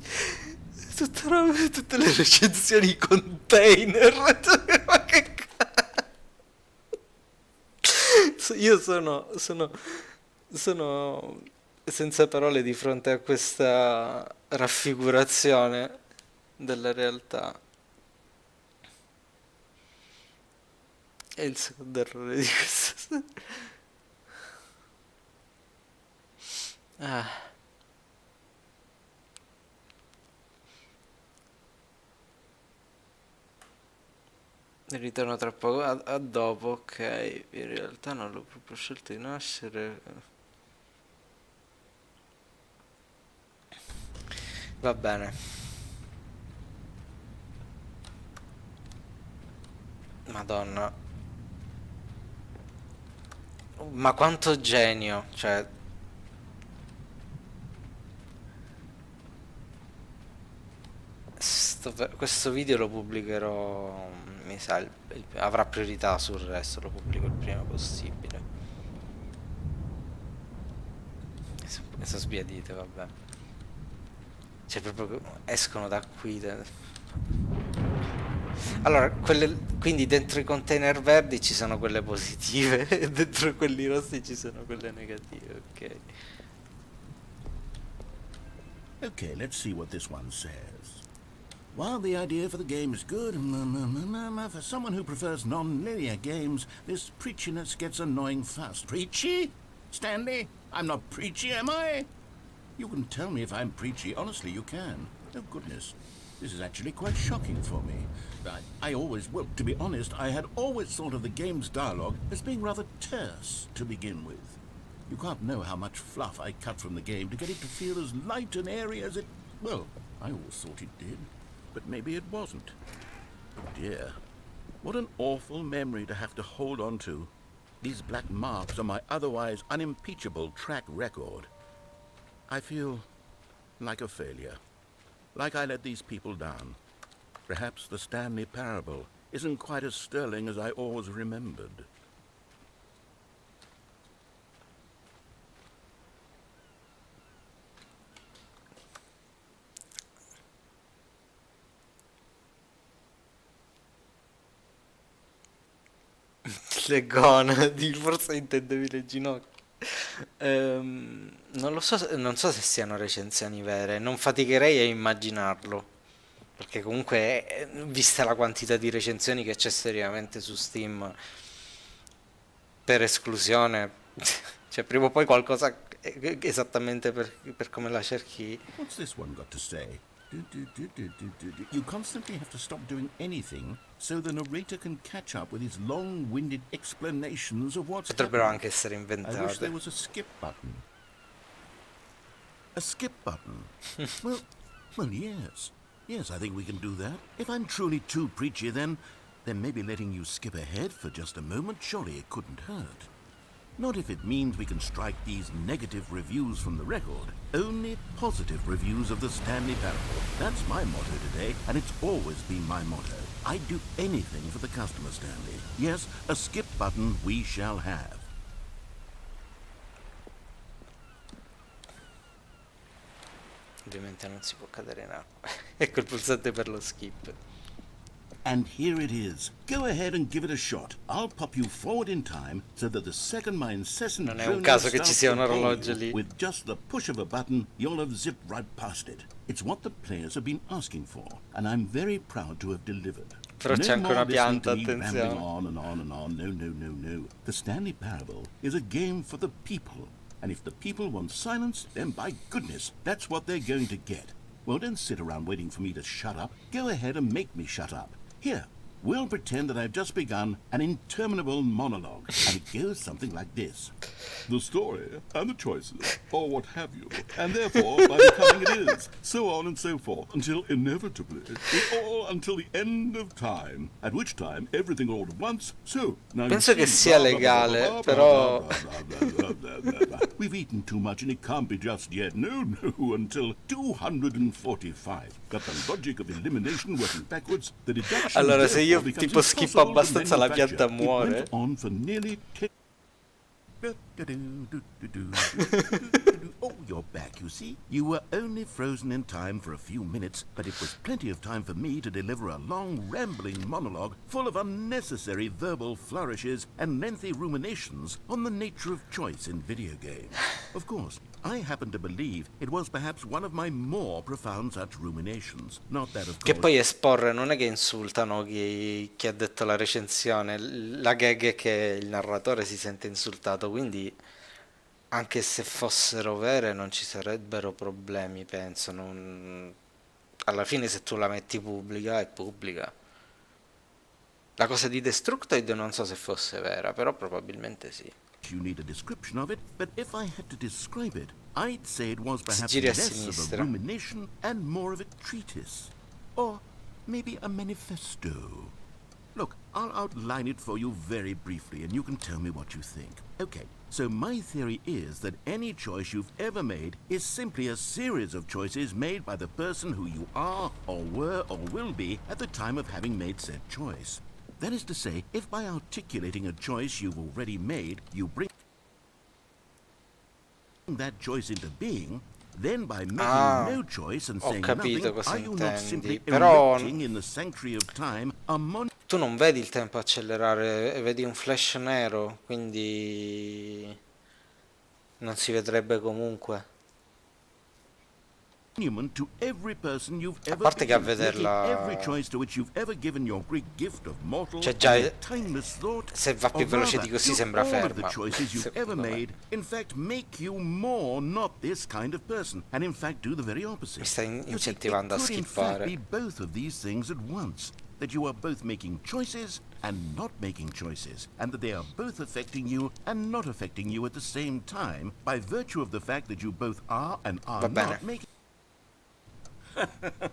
Tutte le recensioni container. Ma che cazzo? Io sono senza parole di fronte a questa raffigurazione della realtà. È il secondo errore di questa. Ah. Ritorno tra poco. A dopo, ok. In realtà non l'ho proprio scelto di nascere. Va bene. Madonna. Ma quanto genio. Cioè, questo video lo pubblicherò. Mi sa, avrà priorità sul resto. Lo pubblico il prima possibile. Mi sono sbiadite, vabbè. Cioè, proprio escono da qui. Allora, quindi dentro i container verdi ci sono quelle positive e dentro quelli rossi ci sono quelle negative, ok. Okay, let's see what this one says. While the idea for the game is good, for someone who prefers non-linear games, this preachiness gets annoying fast. Preachy? Stanley? I'm not preachy, am I? You can tell me if I'm preachy. Honestly, you can. Oh, goodness. This is actually quite shocking for me. Well, to be honest, I had always thought of the game's dialogue as being rather terse to begin with. You can't know how much fluff I cut from the game to get it to feel as light and airy as it... Well, I always thought it did. But maybe it wasn't. Oh dear. What an awful memory to have to hold on to. These black marks are my otherwise unimpeachable track record. I feel like a failure. Like I let these people down. Perhaps the Stanley Parable isn't quite as sterling as I always remembered. Le gonadi, forse intendevi le ginocchia. Non lo so, non so se siano recensioni vere, non faticherei a immaginarlo, perché comunque, vista la quantità di recensioni che c'è seriamente su Steam, per esclusione, cioè prima o poi qualcosa esattamente per come la cerchi. What's this one got to say? You constantly have to stop doing anything so the narrator can catch up with his long-winded explanations of what's Potrebbero happening. anche essere I wish there inventate. was a skip button. A skip button? well, yes. Yes, I think we can do that. If I'm truly too preachy, then maybe letting you skip ahead for just a moment, surely it couldn't hurt. Not if it means we can strike these negative reviews from the record. Only positive reviews of the Stanley Parable. That's my motto today, and it's always been my motto. I'd do anything for the customer, Stanley. Yes, a skip button we shall have. Ovviamente non si può cadere in acqua. Ecco il pulsante per lo skip. And here it is. Go ahead and give it a shot. I'll pop you forward in time so that the second my incessant Non è un droning caso che ci starts sia to un bore orologio you, lì. with just the push of a button, you'll have zipped right past it. It's what the players have been asking for, and I'm very proud to have delivered. Però c'è anche more una listening pianta, to me rambling attenzione. on and on and on. No. The Stanley Parable is a game for the people. And if the people want silence, then by goodness, that's what they're going to get. Well, don't sit around waiting for me to shut up. Go ahead and make me shut up. Here, we'll pretend that I've just begun an interminable monologue, and it goes something like this. The story, and the choices, or what have you, and therefore, by becoming it is, so on and so forth, until inevitably, all until the end of time, at which time everything all at once, so, now Penso you che see, sia blah, blah, blah, legale, blah, blah, però blah, blah, blah, blah, blah, blah. We've eaten too much and it can't be just yet. No, until 245. Got the logic of elimination working backwards. The deduction allora se io therefore becomes tipo schippo impossible to abbastanza la manufacture. pianta It muore. went on for nearly 10... Oh, you're back, you see. You were only frozen in time for a few minutes, but it was plenty of time for me to deliver a long, rambling monologue full of unnecessary verbal flourishes and lengthy ruminations on the nature of choice in video games. Of course, I happen to believe it was perhaps one of my more profound such ruminations. Not that, of Che course... poi esporre non è che insultano chi ha detto la recensione, la gag è che il narratore si sente insultato, quindi anche se fossero vere non ci sarebbero problemi, penso. Alla fine se tu la metti pubblica è pubblica. La cosa di Destructoid non so se fosse vera, però probabilmente sì. You need a description of it, but if I had to describe it, I'd say it was perhaps giri a less of a sinistra. rumination and more of a treatise. Or maybe a manifesto. Look, I'll outline it for you very briefly, and you can tell me what you think. Okay, so my theory is that any choice you've ever made is simply a series of choices made by the person who you are, or were, or will be at the time of having made said choice. That is to say, if by articulating a choice you've already made, you bring that choice into being, then by making no choice and saying nothing, cosa are you not intendi. simply Però erecting in the sanctuary of time a tu non vedi il tempo accelerare, vedi un flash nero, quindi non si vedrebbe comunque. monument to every person you've A ever parte che a been, making vederla, every choice to which you've ever given your great gift of mortal cioè già and timeless thought, se va più or veloce rather, di così do sembra all of the ferma. choices you've ever Secondo me. made, in fact, make you more not this kind of person, and in fact do the very opposite. Mi sta You see, it incentivando a could in fact skippare. be both of these things at once. That you are both making choices and not making choices, and that they are both affecting you and not affecting you at the same time by virtue of the fact that you both are and are Va bene. not making.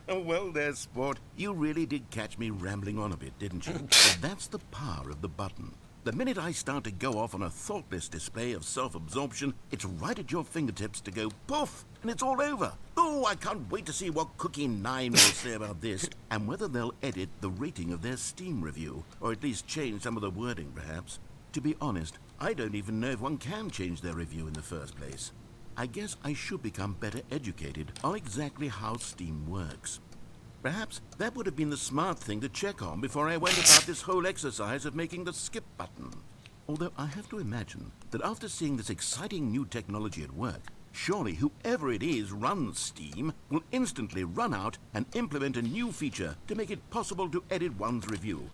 Well there, sport. You really did catch me rambling on a bit, didn't you? But that's the power of the button. The minute I start to go off on a thoughtless display of self-absorption, it's right at your fingertips to go poof, and it's all over. Oh, I can't wait to see what Cookie 9 will say about this, and whether they'll edit the rating of their Steam review, or at least change some of the wording, perhaps. To be honest, I don't even know if one can change their review in the first place. I guess I should become better educated on exactly how Steam works. Perhaps that would have been the smart thing to check on before I went about this whole exercise of making the skip button. Although I have to imagine that after seeing this exciting new technology at work, surely whoever it is runs Steam will instantly run out and implement a new feature to make it possible to edit one's review.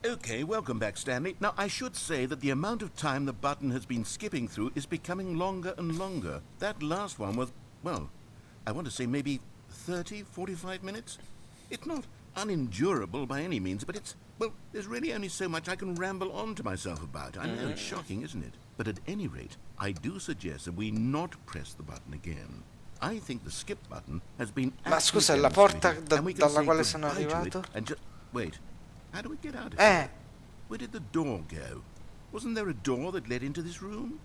Okay, welcome back, Stanley. Now, I should say that the amount of time the button has been skipping through is becoming longer and longer. That last one was, well, I want to say maybe 30, 45 minutes? It's not unendurable by any means, but it's, well, there's really only so much I can ramble on to myself about. I know it's shocking, isn't it? But at any rate, I do suggest that we not press the button again. I think the skip button has been Ma scusa, è la demonstrated, porta and we can dalla say quale sono goodbye to it arrivato? and wait, how do we get out of here? Eh, Where did the door go? Wasn't there a door that led into this room?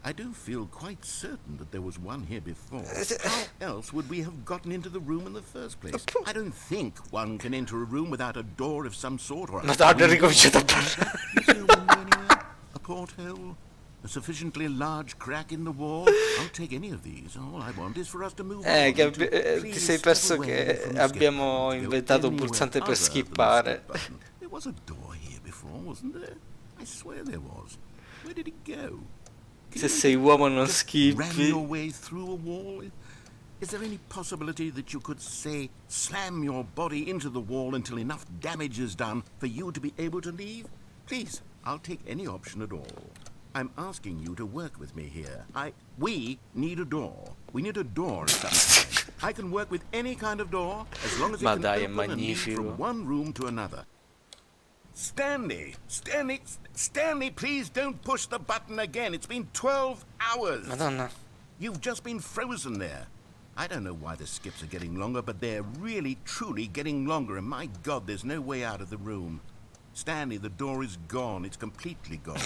I do feel quite certain that there was one here before. How else would we have gotten into the room in the first place? I don't think one can enter a room without a door of some sort or a Madonna, ho window. ricominciato a parlare. You see a window anywhere? A porthole? A sufficiently large crack in the wall? I'll take any of these. All I want is for us to move on. Che to ti please sei step perso away che from the skip abbiamo button to go inventato un anywhere pulsante per other than the skippare. skip button. There was a door here before, wasn't there? I swear there was. Where did it go? Can Se you sei uomo non just ram schippi. your way through a wall? Is there any possibility that you could, say, slam your body into the wall until enough damage is done for you to be able to leave? Please, I'll take any option at all. I'm asking you to work with me here. We need a door. We need a door of some kind. I can work with any kind of door as long as it Ma can dai, è open and lead magnifico. from one room to another. Stanley, please don't push the button again. It's been 12 hours. Madonna. You've just been frozen there. I don't know why the skips are getting longer, but they're really, truly getting longer, and my God, there's no way out of the room. Stanley, the door is gone. It's completely gone.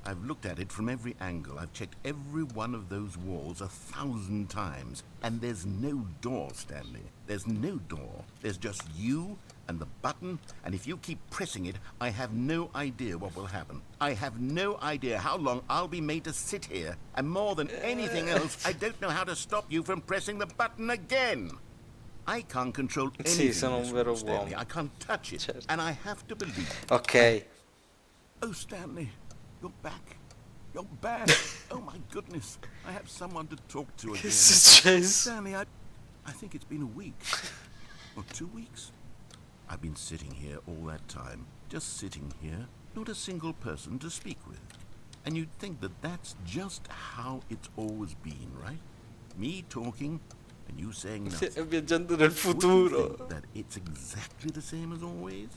I've looked at it from every angle. I've checked every one of those walls 1,000 times, and there's no door, Stanley. There's no door. There's just you and the button, and if you keep pressing it, I have no idea what will happen. I have no idea how long I'll be made to sit here, and more than anything else, I don't know how to stop you from pressing the button again. I can't control anything sono in this un vero room, Stanley. uomo. I can't touch it, Certo. and I have to believe. Ok. Oh, Stanley, you're back. You're back. Oh, my goodness. I have someone to talk to Che è again. successo? Stanley, I think it's been a week. Or 2 weeks. I've been sitting here all that time. Just sitting here. Not a single person to speak with. And you'd think that that's just how it's always been, right? Me talking and you saying nothing. Viaggiando nel Would you futuro. think that it's exactly the same as always?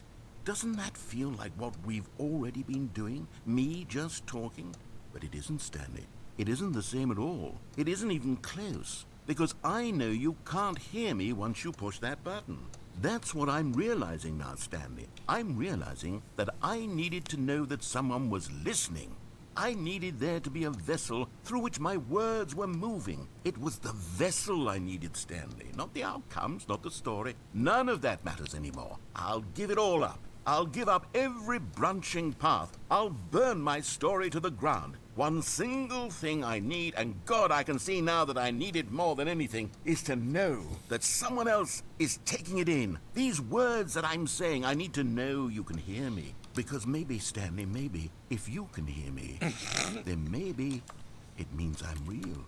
Doesn't that feel like what we've already been doing? Me just talking? But it isn't, Stanley. It isn't the same at all. It isn't even close. Because I know you can't hear me once you push that button. That's what I'm realizing now, Stanley. I'm realizing that I needed to know that someone was listening. I needed there to be a vessel through which my words were moving. It was the vessel I needed, Stanley. Not the outcomes, not the story. None of that matters anymore. I'll give it all up. I'll give up every branching path. I'll burn my story to the ground. One single thing I need, and God, I can see now that I need it more than anything, is to know that someone else is taking it in. These words that I'm saying, I need to know you can hear me. Because maybe, Stanley, maybe, if you can hear me, then maybe it means I'm real.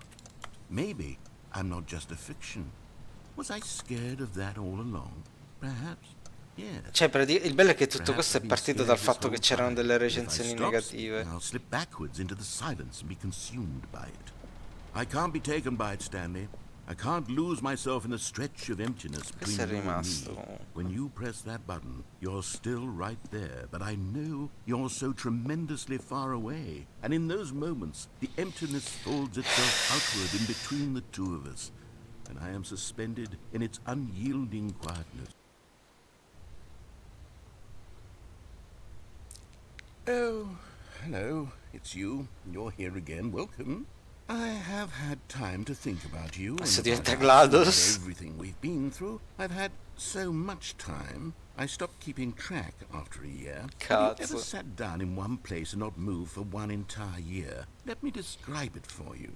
Maybe I'm not just a fiction. Was I scared of that all along? Perhaps. Yes. Cioè, il bello è che tutto questo è partito dal fatto che c'erano delle recensioni negative. I'll slip backwards into the silence and be consumed by it. I can't be taken by it, Stanley. I can't lose myself in a stretch of emptiness Questo è between you and rimasto me. comunque. When you press that button, you're still right there, but I know you're so tremendously far away. And in those moments, the emptiness folds itself outward in between the two of us, and I am suspended in its unyielding quietness. Oh, hello, it's you. You're here again. Welcome. I have had time to think about you and Adesso about diventa us, GLaDOS. about everything we've been through. I've had so much time. I stopped keeping track after a year. Have you ever Cazzo. sat down in one place and not moved for one entire year? Let me describe it for you.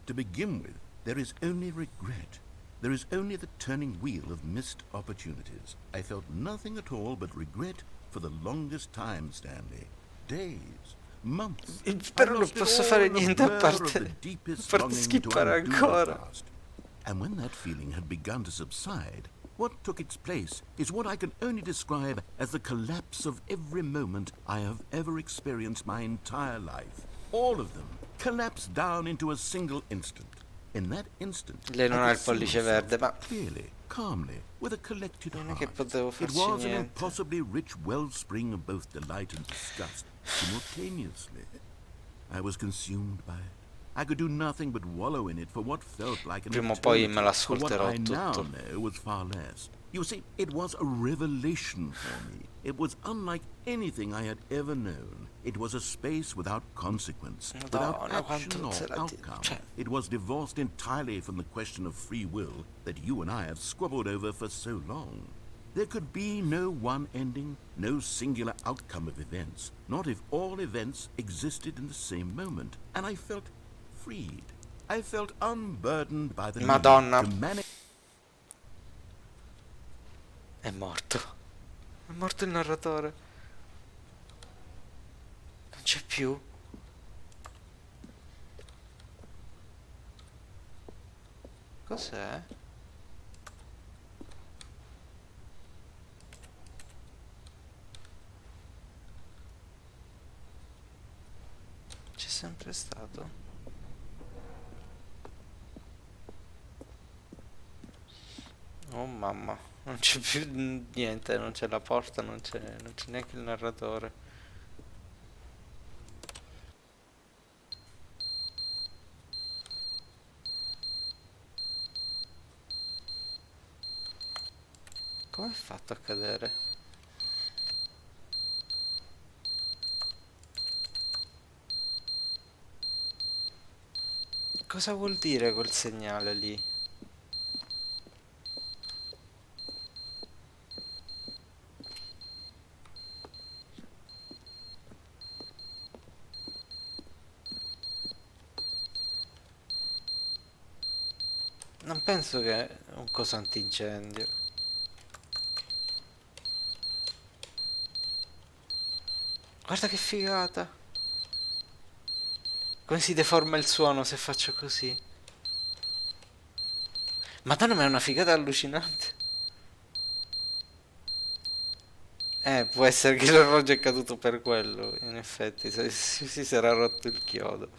To begin with, there is only regret. There is only the turning wheel of missed opportunities. I felt nothing at all but regret for the longest time, Stanley. Days, months. Però I non lost it posso all fare in the niente a blur parte, of the deepest a parte longing to skippare undo the ancora. past. And when that feeling had begun to subside, what took its place is what I can only describe as the collapse of every moment I have ever experienced my entire life. All of them collapsed down into a single instant. In that instant, Lei non I ha could il see pollice myself verde, ma clearly, calmly, with a collected non è che heart. potevo It farci was an niente. impossibly rich wellspring of both delight and disgust simultaneously. I was consumed by it. I could do nothing but wallow in it for what felt like an Prima o poi me eternity, for what l'ascolterò I now tutto. know was far less. You see, it was a revelation for me. It was unlike anything I had ever known. It was a space without consequence, without Madonna, action quanto or se la ti- outcome. cioè- It was divorced entirely from the question of free will that you and I have squabbled over for so long. There could be no one ending, no singular outcome of events, not if all events existed in the same moment. And I felt freed. I felt unburdened by the need Madonna. to manage. È morto. È morto il narratore. Non c'è più. Cos'è? C'è sempre stato. Oh mamma, non c'è più niente, non c'è la porta, non c'è neanche il narratore. Come è fatto a cadere? Cosa vuol dire quel segnale lì? Non penso che è un coso antincendio. Guarda che figata. Come si deforma il suono se faccio così. Madonna, ma è una figata allucinante. Può essere che l'orologio è caduto per quello. In effetti, si sarà rotto il chiodo.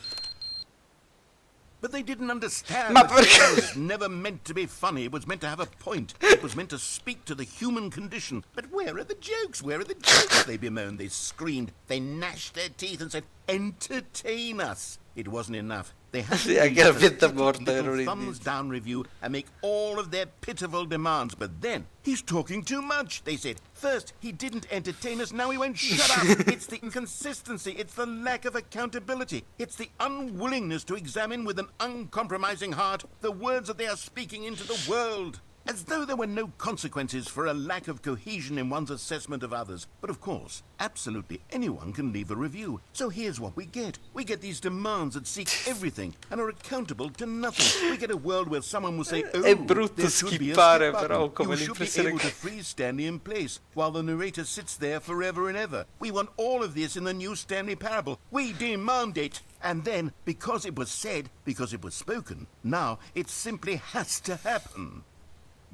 But they didn't understand Ma that perché? it was never meant to be funny. It was meant to have a point. It was meant to speak to the human condition. But where are the jokes? Where are the jokes? They bemoaned, they screamed, they gnashed their teeth and said, entertain us. It wasn't enough. They had Sì, to anche give la us a fietta pathetic morta era little un thumbs down review and make all of their pitiful demands. But then, he's talking too much, they said. First, he didn't entertain us, now he won't shut up. It's the inconsistency, it's the lack of accountability, it's the unwillingness to examine with an uncompromising heart the words that they are speaking into the world. As though there were no consequences for a lack of cohesion in one's assessment of others. But of course, absolutely anyone can leave a review. So here's what we get. We get these demands that seek everything and are accountable to nothing. We get a world where someone will say, oh, È brutto there should be a skippare, skip però, button. come You should be l'impressione able che... to freeze Stanley in place while the narrator sits there forever and ever. We want all of this in the new Stanley Parable. We demand it. And then, because it was said, because it was spoken, now it simply has to happen.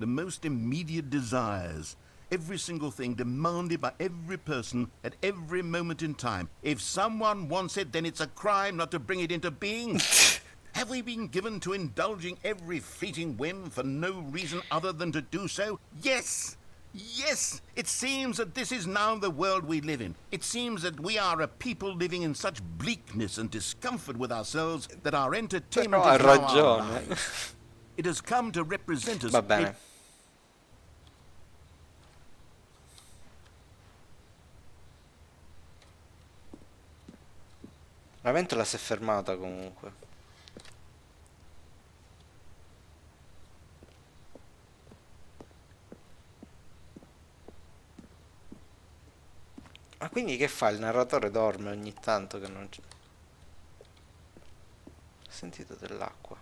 The most immediate desires, every single thing demanded by every person at every moment in time. If someone wants it, then it's a crime not to bring it into being. Have we been given to indulging every fleeting whim for no reason other than to do so? Yes! Yes! It seems that this is now the world we live in. It seems that we are a people living in such bleakness and discomfort with ourselves that our entertainment Però ha is now our ragione. lives. It has come to represent us. Va bene. La ventola si è fermata comunque. Ma quindi che fa? Il narratore dorme ogni tanto che non c'è. Ho sentito dell'acqua.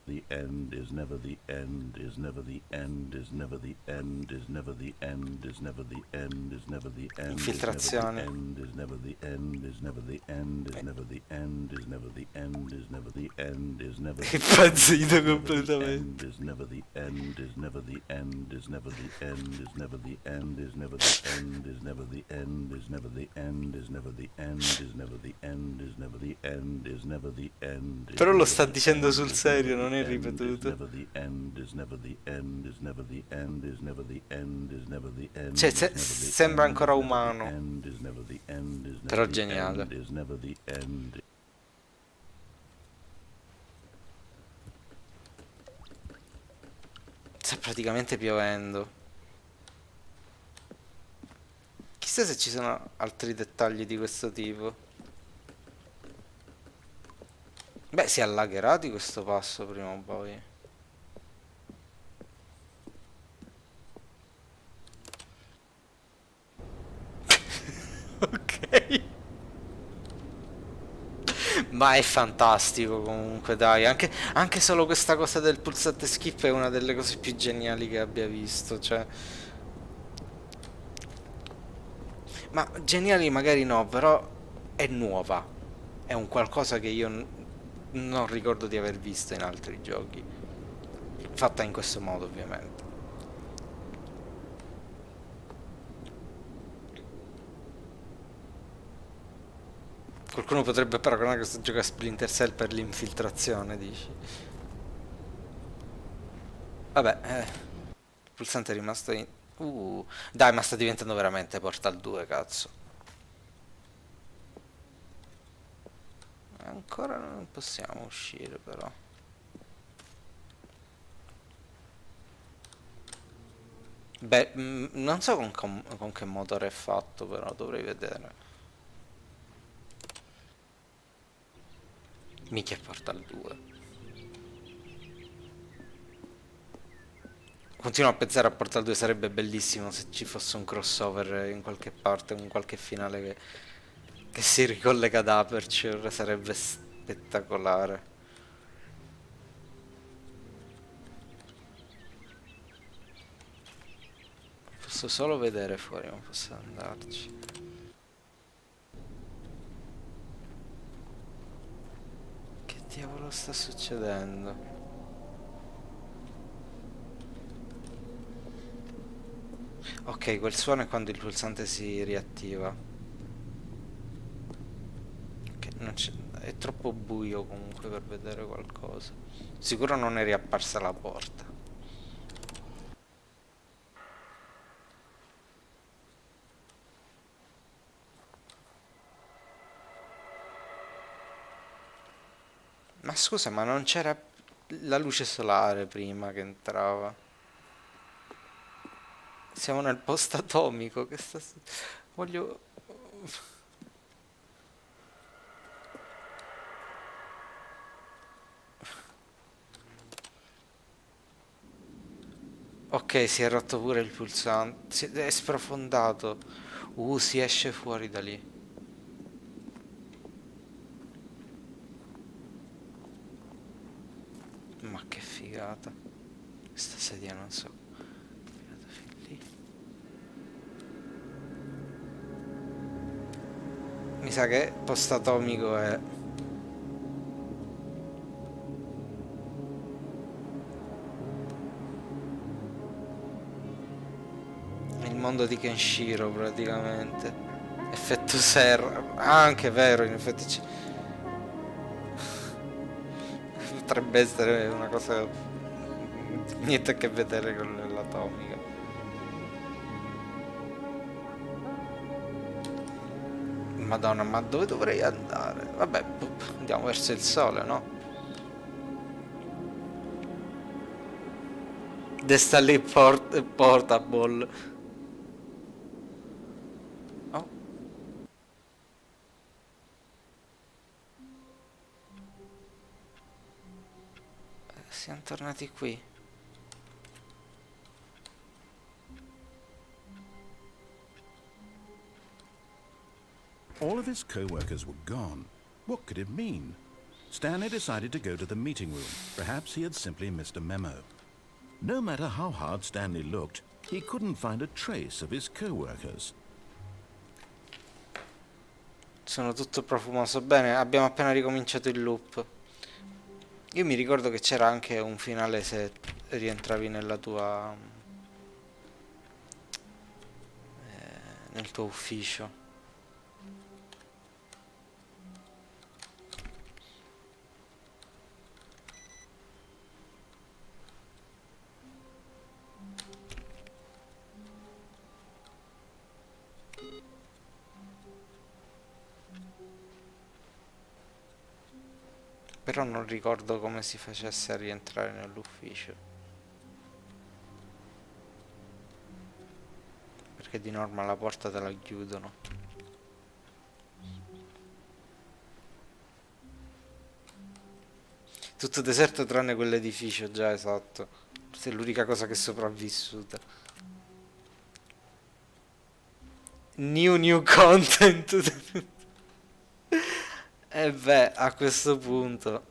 The end is never the end, is never the end, is never the end, is never the end, is never the end, is never the end, Infiltrazione. is never the end, is never the end, is never the end, is never the end, is never the end, is never the end, Impazzito completamente. is never the end, is never the end, is never the end, is never the end, is never the end, is never the end, is never the end, is never the end, is never the end, is never the end, is never the end. Però lo sta dicendo sul serio, non è ripetuto. Cioè, sembra ancora umano. Però geniale. Sta praticamente piovendo. Chissà se ci sono altri dettagli di questo tipo. Beh, si allagherà di questo passo prima o poi. Ok. Ma è fantastico comunque, dai. Anche solo questa cosa del pulsante skip è una delle cose più geniali che abbia visto. Cioè. Ma geniali magari no, però è nuova. È un qualcosa che io non ricordo di aver visto in altri giochi. Fatta in questo modo, ovviamente. Qualcuno potrebbe paragonare questo gioco a Splinter Cell per l'infiltrazione, dici? Vabbè, il pulsante è rimasto in... dai, ma sta diventando veramente Portal 2, cazzo. Ancora non possiamo uscire, però. Beh, non so con che motore è fatto, però dovrei vedere. Mica Portal 2. Continuo a pensare a Portal 2, sarebbe bellissimo se ci fosse un crossover in qualche parte, un qualche finale che si ricollega ad Aperture, sarebbe spettacolare. Posso solo vedere fuori, non posso andarci. Che diavolo sta succedendo? Ok, quel suono è quando il pulsante si riattiva. Ok, non c'è... È troppo buio comunque per vedere qualcosa. Sicuro non è riapparsa la porta. Ma scusa, ma non c'era la luce solare prima che entrava? Siamo nel post atomico che sta... Voglio... Ok, si è rotto pure il pulsante. È sprofondato. Si esce fuori da lì. Ma che figata. Questa sedia non so. Figata fin lì. Mi sa che post atomico è... il mondo di Kenshiro praticamente. Effetto serra. Ah, anche vero, in effetti potrebbe essere una cosa niente a che vedere con l'atomica. Madonna, ma dove dovrei andare? Vabbè, andiamo verso il sole, no? The Stanley Portable. Oh. Siamo tornati qui. All of his co-workers were gone. What could it mean? Stanley decided to go to the meeting room. Perhaps he had simply missed a memo. No matter how hard Stanley looked, he couldn't find a trace of his co-workers. Sono tutto profumoso. Bene, abbiamo appena ricominciato il loop. Io mi ricordo che c'era anche un finale se rientravi nella tua... nel tuo ufficio. Però non ricordo come si facesse a rientrare nell'ufficio. Perché di norma la porta te la chiudono. Tutto deserto tranne quell'edificio, già, esatto. Questa è l'unica cosa che è sopravvissuta. New content. E beh, a questo punto...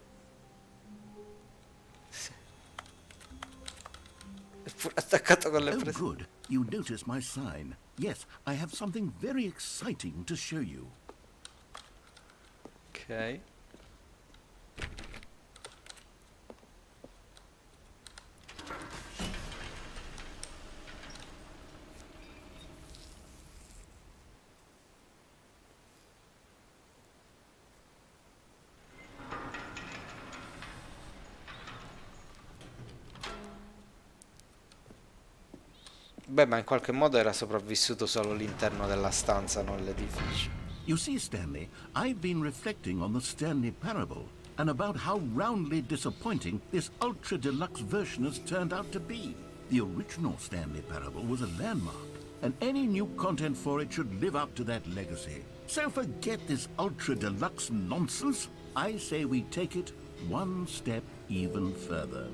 Sì. È pure attaccato con le Oh, prese. good. You noticed my sign. Yes, I have something very exciting to show you. Ok. Beh, ma in qualche modo era sopravvissuto solo l'interno della stanza, non l'edificio. You see, Stanley, I've been reflecting on the Stanley Parable and about how roundly disappointing this Ultra Deluxe version has turned out to be. The original Stanley Parable was a landmark, and any new content for it should live up to that legacy. So forget this Ultra Deluxe nonsense. I say we take it one step even further.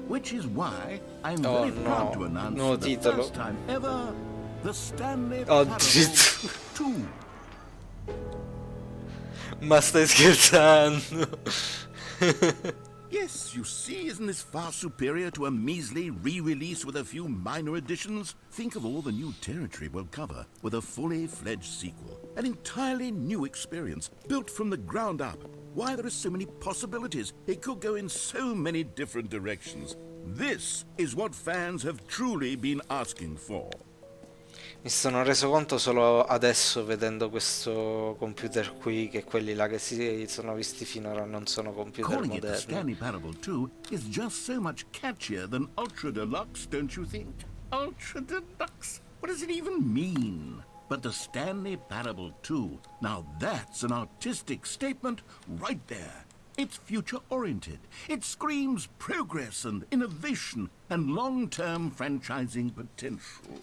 Which is why I'm very proud to announce for the first time ever the Stanley Parable 2. Ma stai scherzando? Yes, you see, isn't this far superior to a measly re-release with a few minor additions? Think of all the new territory we'll cover with a fully fledged sequel. An entirely new experience, built from the ground up. Why, there are so many possibilities. It could go in so many different directions. This is what fans have truly been asking for. Mi sono reso conto solo adesso vedendo questo computer qui che quelli là che si sono visti finora non sono computer Calling it the moderni. Stanley Parable 2 is just so much catchier than Ultra Deluxe, don't you think? Ultra Deluxe? What does it even mean? But the Stanley Parable 2, now that's an artistic statement right there. It's future-oriented. It screams progress and innovation and long-term franchising potential.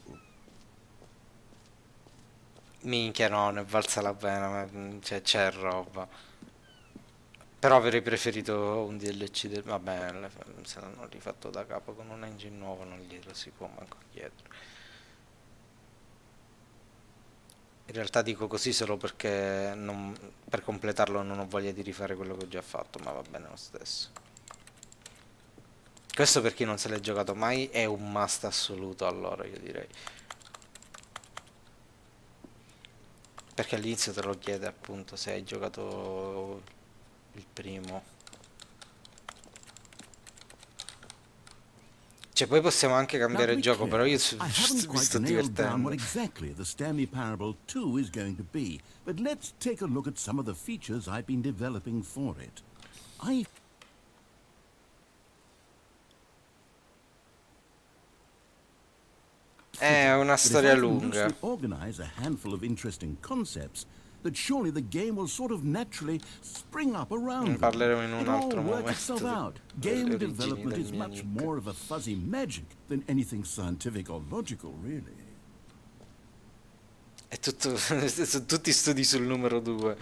Minchia no, ne è valsa la pena, cioè c'è roba. Però avrei preferito un DLC del... Vabbè, se l'hanno rifatto da capo con un engine nuovo non glielo si può manco chiedere. In realtà dico così solo perché per completarlo non ho voglia di rifare quello che ho già fatto, ma va bene lo stesso. Questo per chi non se l'è giocato mai è un must assoluto, allora io direi. Perché all'inizio te lo chiede appunto se hai giocato il primo. Cioè poi possiamo anche Now, cambiare to be gioco, però clear, io I haven't mi quite sto nailed down divertendo. what exactly the Stanley Parable 2 is going to be, but let's take a look at some of the features I've been developing for it. È una But if storia I can lunga. loosely organize a handful of interesting concepts, that surely the game will sort of naturally spring up Ne around them. parleremo in un It'll all altro work itself momento out. delle Game origini development del is mio much nick. more of a fuzzy magic than anything scientific or logical, really. È tutto, sono tutti studi sul numero 2,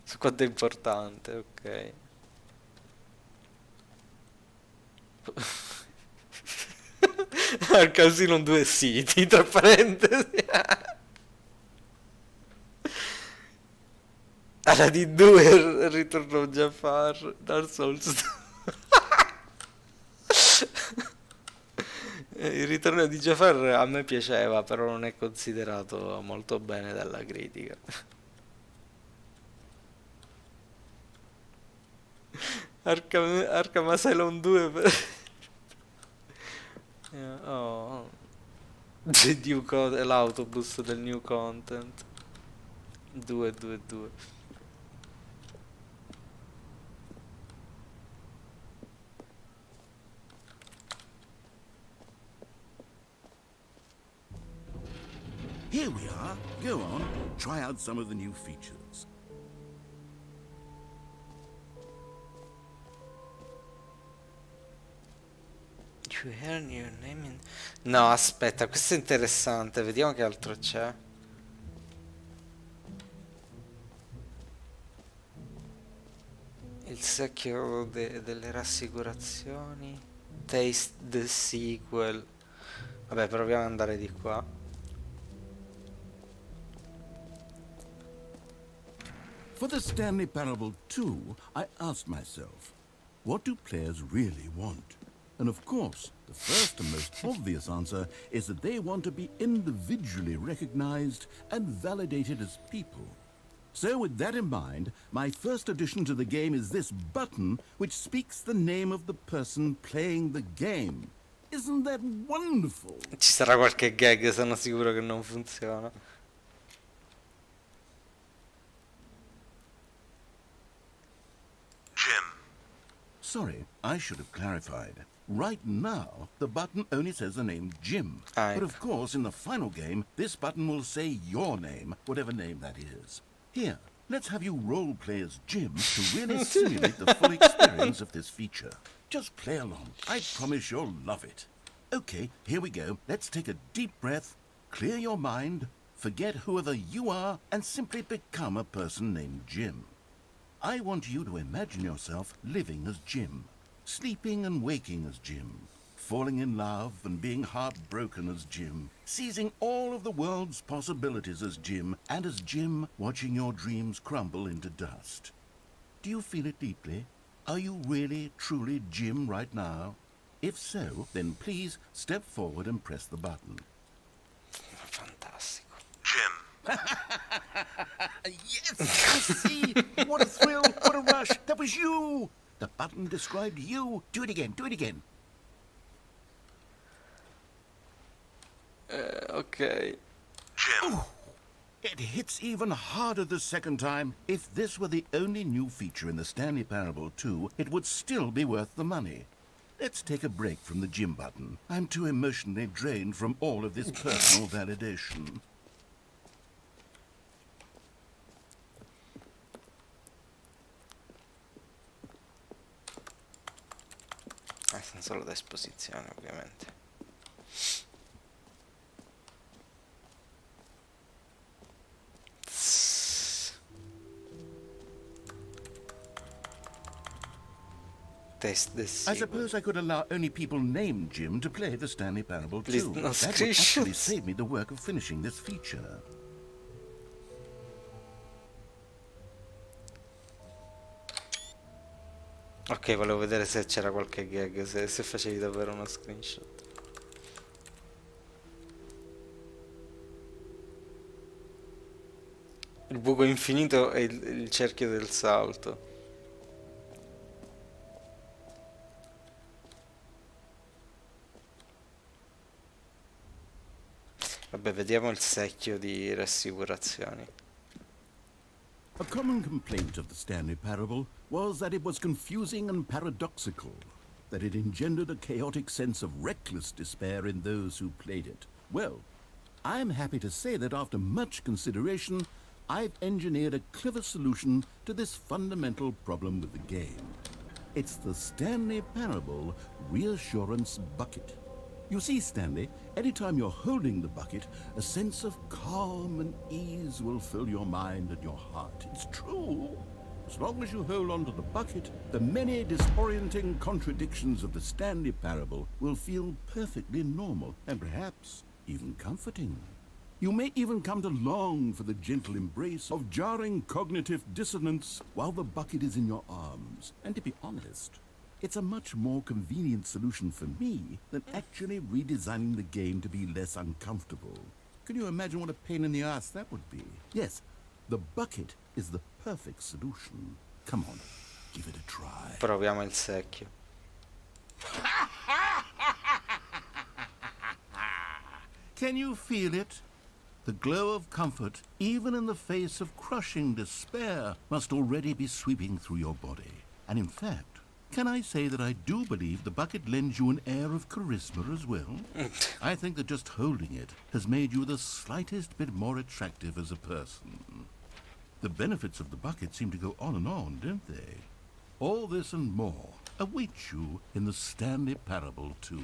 su quanto è importante, ok. Al casino 2 siti, tra parentesi. Alla di 2 ritorno Jafar, Dark Souls 2. Il ritorno di Jafar a me piaceva, però non è considerato molto bene dalla critica. Arkham Asylum 2 oh. The new l'autobus del new content 222. Here we are. Go on, try out some of the new features. You earn your name in... No, aspetta, questo è interessante, vediamo che altro c'è. Il secchio delle rassicurazioni. Taste the sequel. Vabbè, proviamo ad andare di qua. For the Stanley Parable 2, I asked myself, what do players really want? And of course, the first and most obvious answer is that they want to be individually recognized and validated as people. So with that in mind, my first addition to the game is this button which speaks the name of the person playing the game. Isn't that wonderful? Ci sarà qualche gag, sono sicuro che non funziona. Jim. Sorry, I should have clarified. Right now, the button only says the name Jim. But of course, in the final game, this button will say your name, whatever name that is. Here, let's have you role-play as Jim to really simulate the full experience of this feature. Just play along. I promise you'll love it. Okay, here we go. Let's take a deep breath, clear your mind, forget whoever you are, and simply become a person named Jim. I want you to imagine yourself living as Jim, sleeping and waking as Jim, falling in love and being heartbroken as Jim, seizing all of the world's possibilities as Jim, and as Jim watching your dreams crumble into dust. Do you feel it deeply? Are you really, truly Jim right now? If so, then please step forward and press the button. Fantastico. Jim. Yes, I see. What a thrill, what a rush. That was you. The button described you. Do it again, do it again. Ok. Jim. It hits even harder the second time. If this were the only new feature in the Stanley Parable 2, it would still be worth the money. Let's take a break from the gym button. I'm too emotionally drained from all of this personal validation. Solo da esposizione, ovviamente. Test this. I suppose I could allow only people named Jim to play the Stanley Parable 2. Please, no That would screenshots. actually save me the work of finishing this feature. Ok, volevo vedere se c'era qualche gag, se facevi davvero uno screenshot. Il buco infinito e il cerchio del salto. Vabbè, vediamo il secchio di rassicurazioni. A common complaint of the Stanley Parable was that it was confusing and paradoxical, that it engendered a chaotic sense of reckless despair in those who played it. Well, I'm happy to say that after much consideration, I've engineered a clever solution to this fundamental problem with the game. It's the Stanley Parable Reassurance Bucket. You see, Stanley, anytime you're holding the bucket, a sense of calm and ease will fill your mind and your heart. It's true. As long as you hold on to the bucket, the many disorienting contradictions of the Stanley Parable will feel perfectly normal and perhaps even comforting. You may even come to long for the gentle embrace of jarring cognitive dissonance while the bucket is in your arms. And to be honest, it's a much more convenient solution for me than actually redesigning the game to be less uncomfortable. Can you imagine what a pain in the ass that would be? Yes, the bucket is the perfect solution. Come on, give it a try. Proviamo il secchio. Can you feel it? The glow of comfort, even in the face of crushing despair, must already be sweeping through your body. And in fact, can I say that I do believe the bucket lends you an air of charisma as well? I think that just holding it has made you the slightest bit more attractive as a person. The benefits of the bucket seem to go on and on, don't they? All this and more await you in the Stanley Parable 2.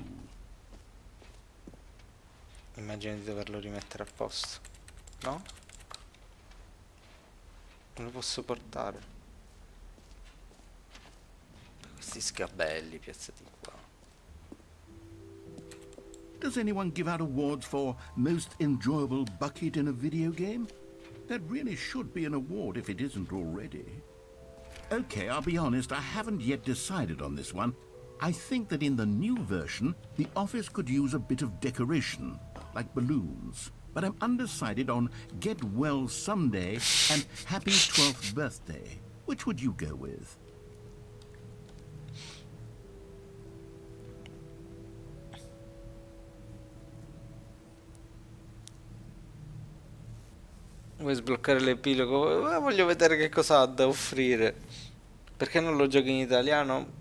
Immagino di doverlo rimettere a posto. No? Non lo posso portare. Questi sgabelli piazzati qua. Does anyone give out awards for most enjoyable bucket in a video game? That really should be an award if it isn't already. Okay, I'll be honest, I haven't yet decided on this one. I think that in the new version, the office could use a bit of decoration, like balloons. But I'm undecided on Get Well Someday and Happy 12th Birthday. Which would you go with? Vuoi sbloccare l'epilogo? Voglio vedere che cosa ha da offrire. Perché non lo giochi in italiano?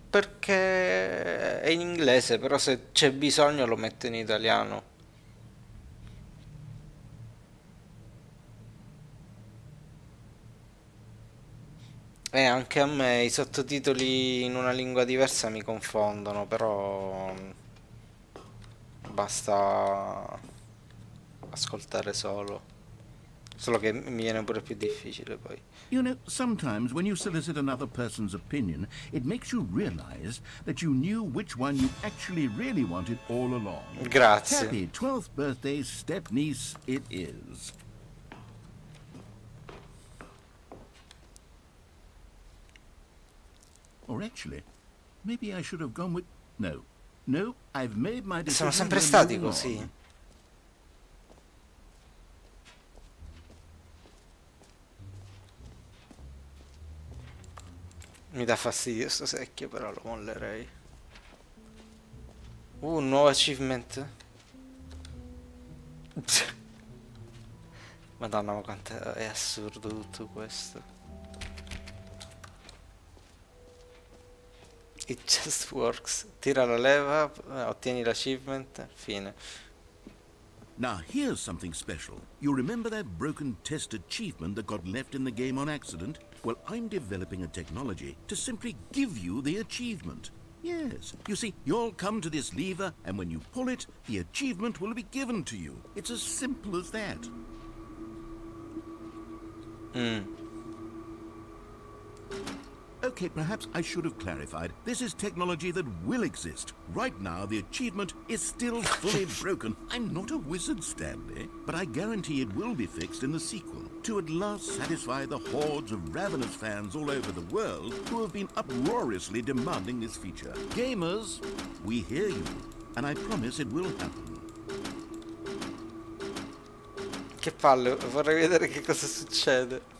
Perché è in inglese, però se c'è bisogno lo metto in italiano. E anche a me i sottotitoli in una lingua diversa mi confondono, però basta ascoltare solo. Solo che mi viene pure più difficile poi. You know, sometimes when you solicit another person's opinion, it makes you realize that you knew which one you actually really wanted all along. Grazie. Happy 12th birthday, step-niece, it is. Or actually, maybe I should have gone with... No, I've made my decision. Sono sempre We're stati moving così. on. Mi dà fastidio sto secchio, però lo mollerei. Un nuovo achievement. Madonna, ma quanto è assurdo tutto questo. It just works. Tira la leva, ottieni l'achievement, fine. Now, here's something special. You remember that broken test achievement that got left in the game on accident? Well, I'm developing a technology to simply give you the achievement. Yes. You see, you'll come to this lever, and when you pull it, the achievement will be given to you. It's as simple as that. Okay, perhaps I should have clarified. This is technology that will exist. Right now, the achievement is still fully broken. I'm not a wizard, Stanley, but I guarantee it will be fixed in the sequel to at last satisfy the hordes of ravenous fans all over the world who have been uproariously demanding this feature. Gamers, we hear you, and I promise it will happen. Che palle, vorrei vedere che cosa succede.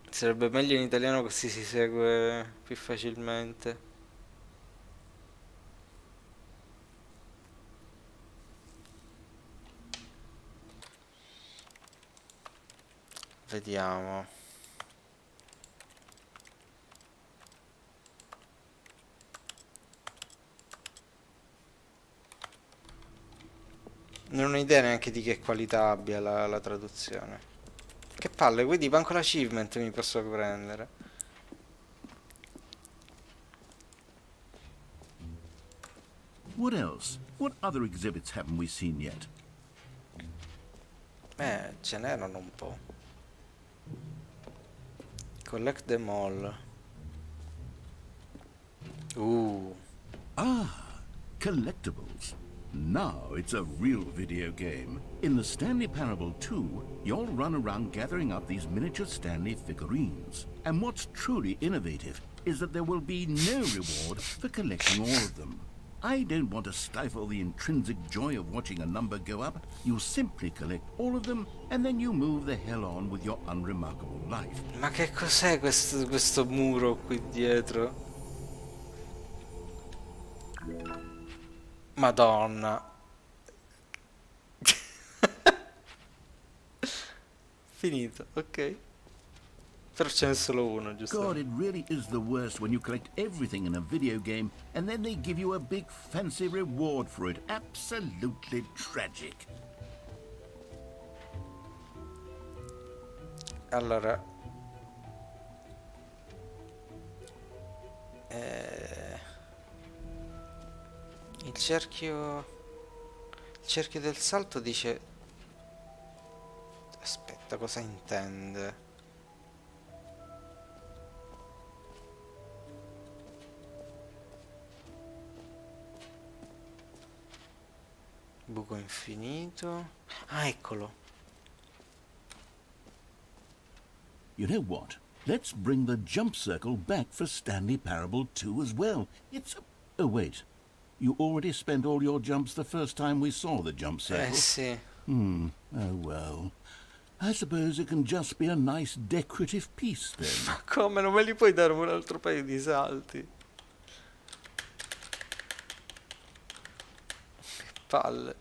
Sarebbe meglio in italiano così si segue più facilmente. Vediamo. Non ho idea neanche di che qualità abbia la traduzione. Che palle, quindi manco l'achievement mi posso prendere. What else? What other exhibits haven't we seen yet? Ce n'erano un po'. Collect them all. Collectibles. Now it's a real video game. In the Stanley Parable 2, you'll run around gathering up these miniature Stanley figurines. And what's truly innovative is that there will be no reward for collecting all of them. I don't want to stifle the intrinsic joy of watching a number go up. You simply collect all of them, and then you move the hell on with your unremarkable life. Ma che cos'è questo muro qui dietro? Madonna. Finito, ok. Però ce n'è solo uno, giusto? God, it really is the worst when you collect everything in a video game and then they give you a big fancy reward for it. Absolutely tragic. Allora, il cerchio del salto dice, aspetta, cosa intende? Buco infinito. Ah, eccolo. You know what? Let's bring the jump circle back for Stanley Parable 2 as well. It's a... Oh, wait. You already spent all your jumps the first time we saw the jump circle? Sì. Oh, well. I suppose it can just be a nice decorative piece, then. Ma come? Non me li puoi dare un altro paio di salti? Che palle.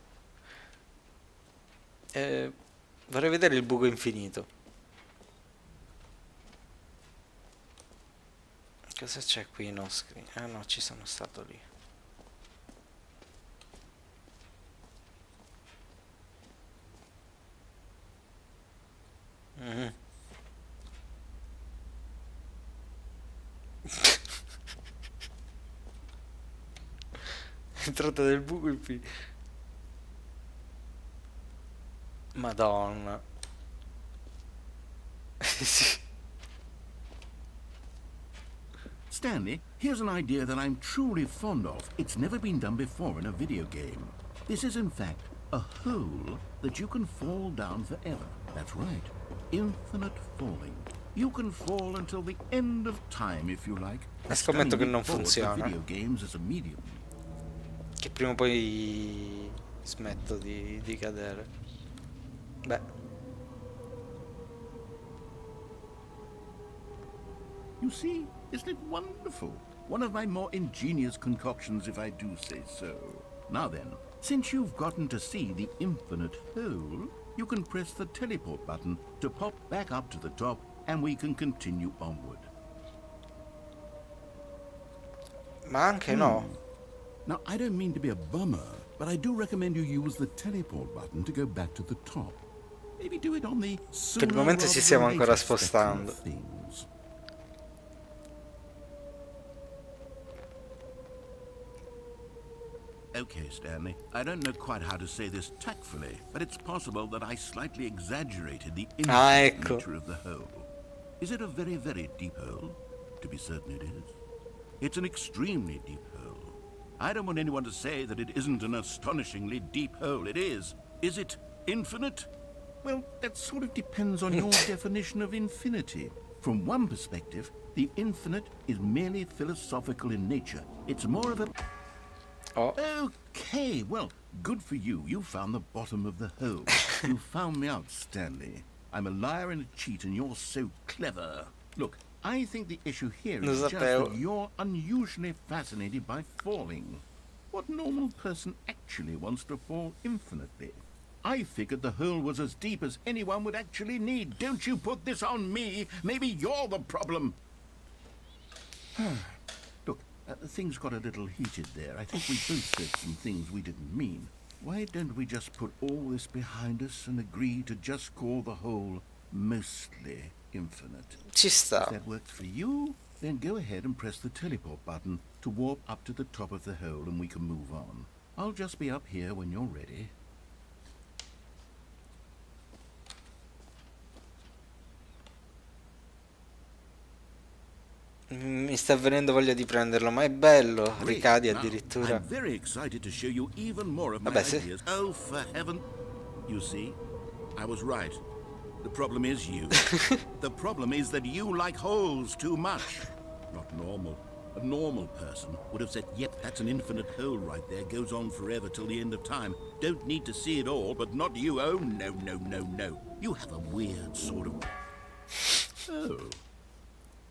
Vorrei vedere il buco infinito. Cosa c'è qui no screen? Ah no, ci sono stato lì. Entrata del buco infinito. Madonna. Sì. Stanley, here's an idea that I'm truly fond of. It's never been done before in a video game. This is, in fact, a hole that you can fall down forever. That's right. Infinite falling. You can fall until the end of time, if you like. Scommetto che non Forward for funziona. video games as a medium. Che prima o poi smetto di cadere. Beh. You see, isn't it wonderful? One of my more ingenious concoctions, if I do say so. Now then, since you've gotten to see the infinite hole, you can press the teleport button to pop back up to the top, and we can continue onward. Ma anche no. Now, I don't mean to be a bummer, but I do recommend you use the teleport button to go back to the top. Maybe do it on the Per il momento ci stiamo ancora spostando. Okay, Stanley, I don't know quite how to say this tactfully, but it's possible that I slightly exaggerated the infinite nature of the hole. Is it a very, very deep hole? To be certain it is. It's an extremely deep hole. I don't want anyone to say that it isn't an astonishingly deep hole. It is. Is it infinite? Well, that sort of depends on your definition of infinity. From one perspective, the infinite is merely philosophical in nature. It's more of a... Oh. Okay, well, good for you. You found the bottom of the hole. You found me out, Stanley. I'm a liar and a cheat, and you're so clever. Look, I think the issue here is just that you're unusually fascinated by falling. What normal person actually wants to fall infinitely? I figured the hole was as deep as anyone would actually need. Don't you put this on me. Maybe you're the problem. Look, things got a little heated there. I think we both said some things we didn't mean. Why don't we just put all this behind us and agree to just call the hole mostly infinite? Ci sta. If that works for you, then go ahead and press the teleport button to warp up to the top of the hole and we can move on. I'll just be up here when you're ready. Mi sta venendo voglia di prenderlo, ma è bello, ricadi addirittura. I'm very excited to show you even more of my ideas. Oh, for heaven. You see, I was right. The problem is you. The problem is that you like holes too much. Not normal. A normal person would have said, yep, that's an infinite hole right there. Goes on forever till the end of time. Don't need to see it all, but not you. Oh, no, no, no, no. You have a weird sort of... Oh.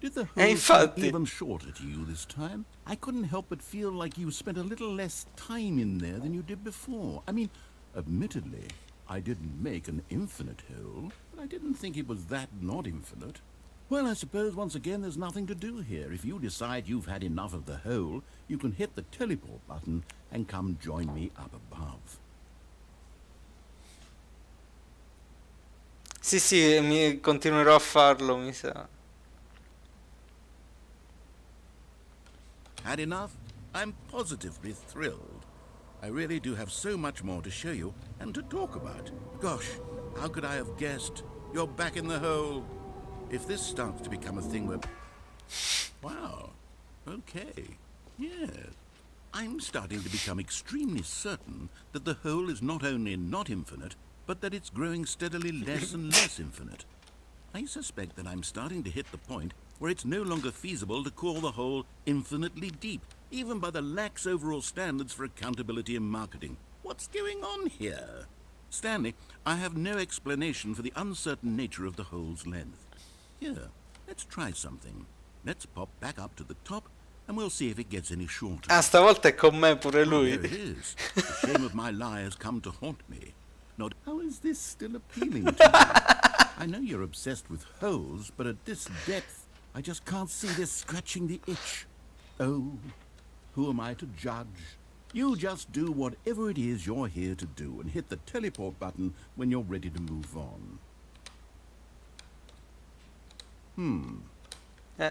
Did the hole seem even shorter to you this time? I couldn't help but feel like you spent a little less time in there than you did before. I mean, admittedly, I didn't make an infinite hole, but I didn't think it was that not infinite. Well, I suppose once again there's nothing to do here. If you decide you've had enough of the hole, you can hit the teleport button and come join me up above. Sì, continuerò a farlo, mi sa. Had enough? I'm positively thrilled. I really do have so much more to show you and to talk about. Gosh, how could I have guessed? You're back in the hole. If this starts to become a thing where... Wow. Okay. Yes. I'm starting to become extremely certain that the hole is not only not infinite, but that it's growing steadily less and less infinite. I suspect that I'm starting to hit the point where it's no longer feasible to call the hole infinitely deep, even by the lax overall standards for accountability in marketing. What's going on here? Stanley, I have no explanation for the uncertain nature of the hole's length. Here, let's try something. Let's pop back up to the top, and we'll see if it gets any shorter. Ah, stavolta è con me pure lui. There it is. The shame of my lie has come to haunt me. Not how is this still appealing to you? I know you're obsessed with holes, but at this depth, I just can't see this scratching the itch. Oh, who am I to judge? You just do whatever it is you're here to do and hit the teleport button when you're ready to move on.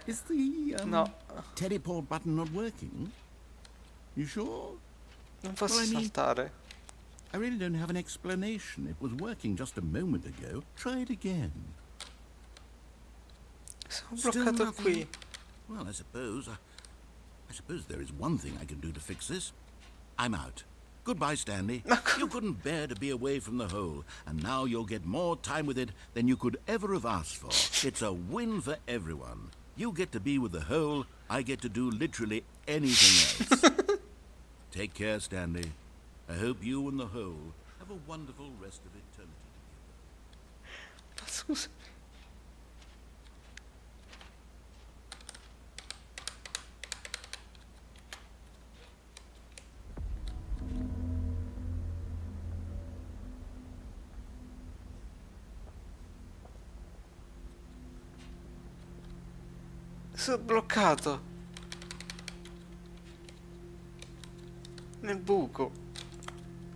Is the teleport button not working? You sure? Non posso saltare. I really don't have an explanation. It was working just a moment ago. Try it again. Sono bloccato qui. Well, I suppose there is one thing I can do to fix this. I'm out. Goodbye, Stanley. You couldn't bear to be away from the hole, and now you'll get more time with it than you could ever have asked for. It's a win for everyone. You get to be with the hole, I get to do literally anything else. Take care, Stanley. I hope you and the hole have a wonderful rest of eternity together. Scusa. Sono bloccato nel buco.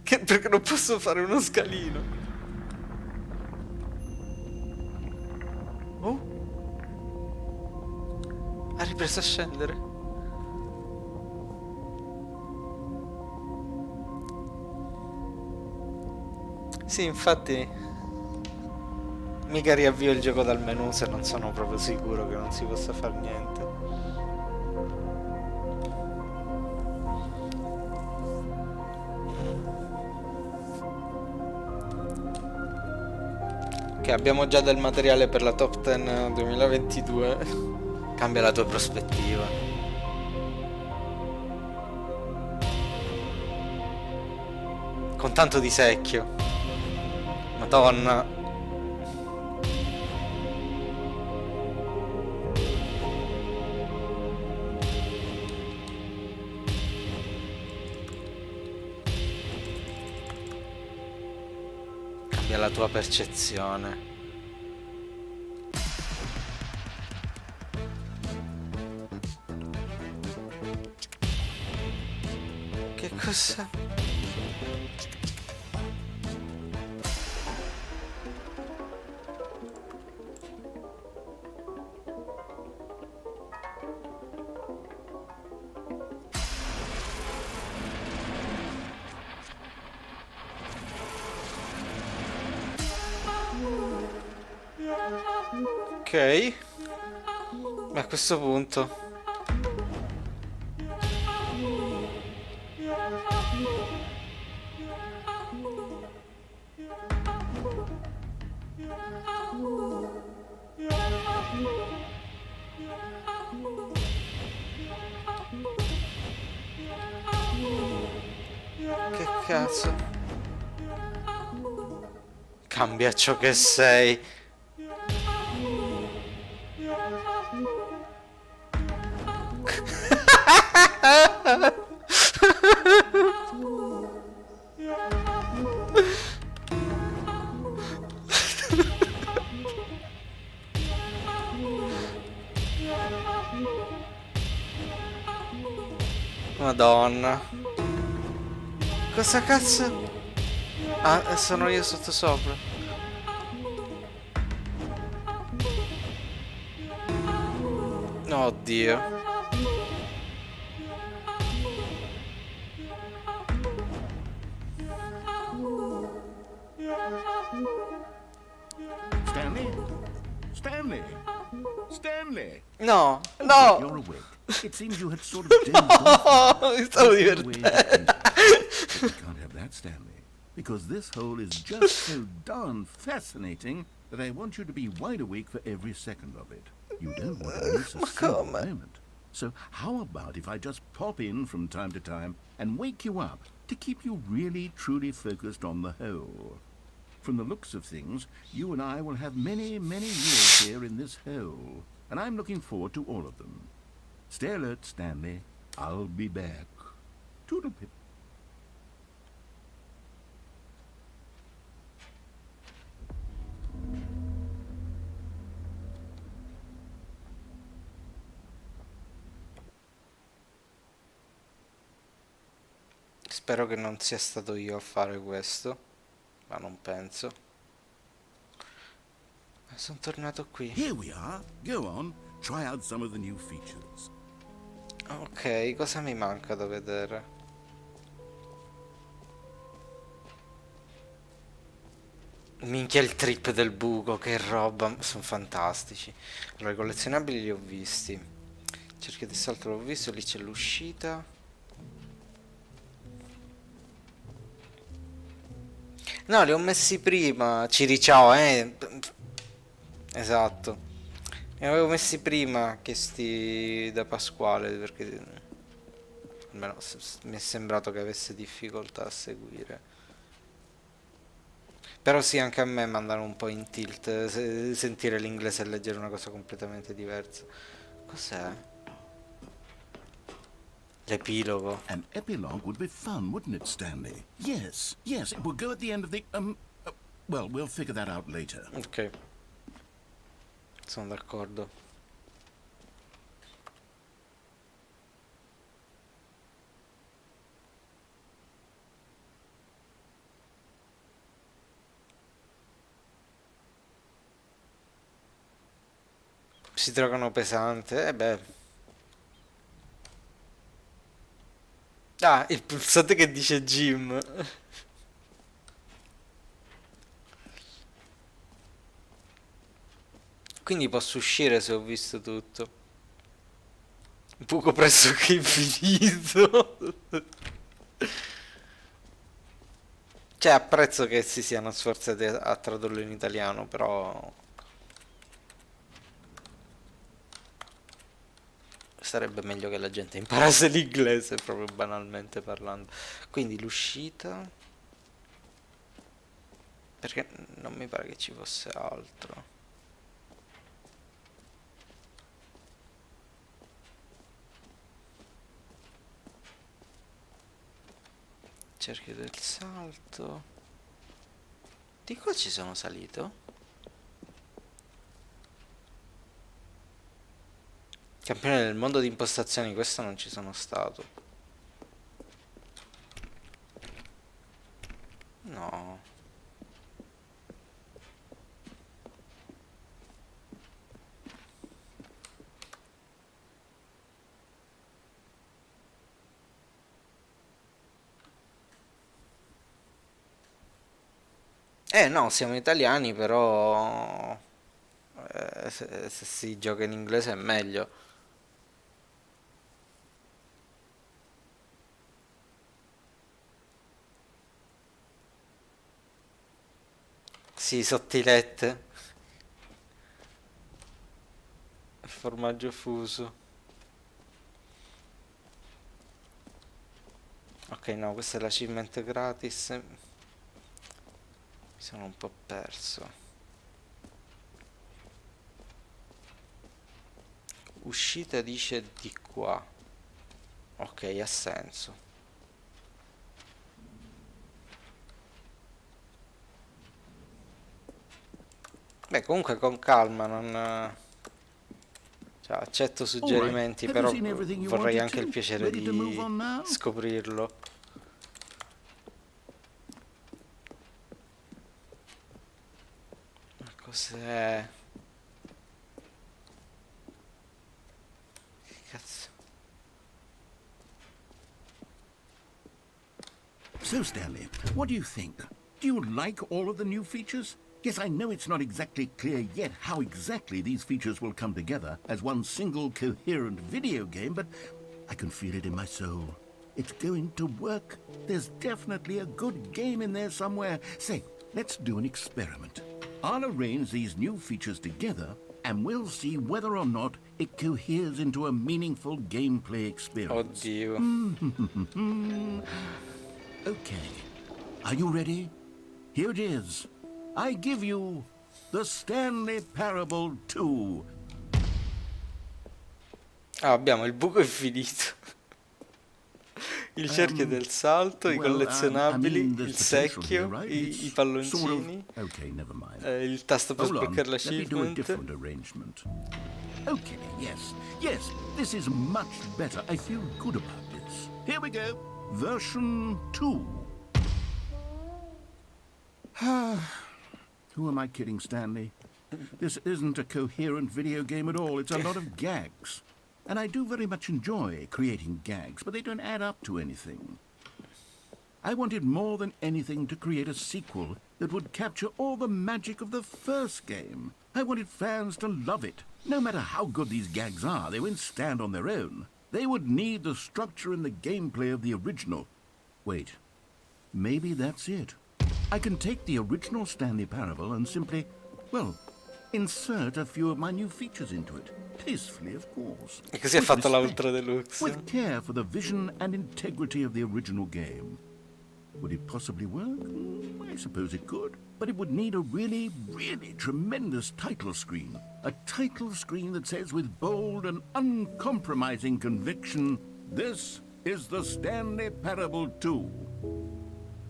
Perché non posso fare uno scalino. Oh, ha ripreso a scendere. Sì, infatti mica riavvio il gioco dal menu se non sono proprio sicuro che non si possa fare niente. Che abbiamo già del materiale per la top 10 2022. Cambia la tua prospettiva. Con tanto di secchio. Madonna. Cambia la tua percezione. Che cos'è? Ok. Ma a questo punto che cazzo? Cambia ciò che sei. Madonna. Cosa cazzo? Ah, sono io sotto sopra. Oddio. Stanley? Stanley? Stanley? No, You're no. awake. It seems you had sort of dozed off. Oh, mi stavo Wait, divertendo. but we can't have that, Stanley, because this hole is just so darn fascinating that I want you to be wide awake for every second of it. You don't want to miss a single come? moment. So how about if I just pop in from time to time and wake you up to keep you really, truly focused on the hole? From the looks of things, you and I will have many, many years here in this hole, and I'm looking forward to all of them. Stay alert, Stanley. I'll be back. Toodlepip. Spero che non sia stato io a fare questo, ma non penso. Sono tornato qui. Here we are. Go on. Try out some of the new features. Ok, cosa mi manca da vedere? Minchia, il trip del buco, che roba, sono fantastici. Allora, i collezionabili li ho visti. Cerchio di salto l'ho visto, lì c'è l'uscita. No, li ho messi prima. Ciao, esatto. Li avevo messi prima, chiesti da Pasquale, perché almeno mi è sembrato che avesse difficoltà a seguire. Però sì, anche a me mandano un po' in tilt sentire l'inglese e leggere una cosa completamente diversa. Cos'è? L'epilogo. An epilogue would be fun, wouldn't it, Stanley? Yes, yes. It will go at the end of the, well, we'll figure that out later. Ok. Sono d'accordo. Si drogano pesante, e beh. Ah, il pulsante che dice Jim. Quindi posso uscire se ho visto tutto. Buco pressoché infinito. Cioè, apprezzo che si siano sforzati a tradurlo in italiano, però sarebbe meglio che la gente imparasse l'inglese, proprio banalmente parlando. Quindi l'uscita, perché non mi pare che ci fosse altro. Cerchio del salto. Di qua ci sono salito? Campione del mondo di impostazioni, questo non ci sono stato. No. No, siamo italiani, però se si gioca in inglese è meglio. Sì, sottilette. Formaggio fuso. Ok, no, questa è l'achievement gratis. Mi sono un po' perso. Uscita dice di qua. Ok, ha senso. Beh, comunque con calma, non. Cioè, accetto All right. suggerimenti, Have you però seen everything you vorrei wanted anche il to? piacere Ready to move di on now? scoprirlo. Ma cos'è? Che cazzo? So, Stanley, what do you think? Do you like all of the new features? Yes, I know it's not exactly clear yet how exactly these features will come together as one single coherent video game, but I can feel it in my soul. It's going to work. There's definitely a good game in there somewhere. Say, let's do an experiment. I'll arrange these new features together, and we'll see whether or not it coheres into a meaningful gameplay experience. Oddio. Okay. Are you ready? Here it is. I give you the Stanley Parable 2. Ah, abbiamo il buco infinito. Il cerchio del salto, i collezionabili, there's il potential here, secchio, right? i It's palloncini, Okay, never mind. il tasto per Hold on, sbloccare let me do a l'achievement. different arrangement. Okay, yes, this is much better. I feel good about this. Here we go. Version 2. Who am I kidding, Stanley? This isn't a coherent video game at all. It's a lot of gags. And I do very much enjoy creating gags, but they don't add up to anything. I wanted more than anything to create a sequel that would capture all the magic of the first game. I wanted fans to love it. No matter how good these gags are, they won't stand on their own. They would need the structure and the gameplay of the original. Wait, maybe that's it. I can take the original Stanley Parable and simply, well, insert a few of my new features into it. Tastefully, of course. E così ha With fatto la respect, Ultra Deluxe. with care for the vision and integrity of the original game. Would it possibly work? I suppose it could. But it would need a really, really tremendous title screen. A title screen that says with bold and uncompromising conviction, "This is the Stanley Parable 2.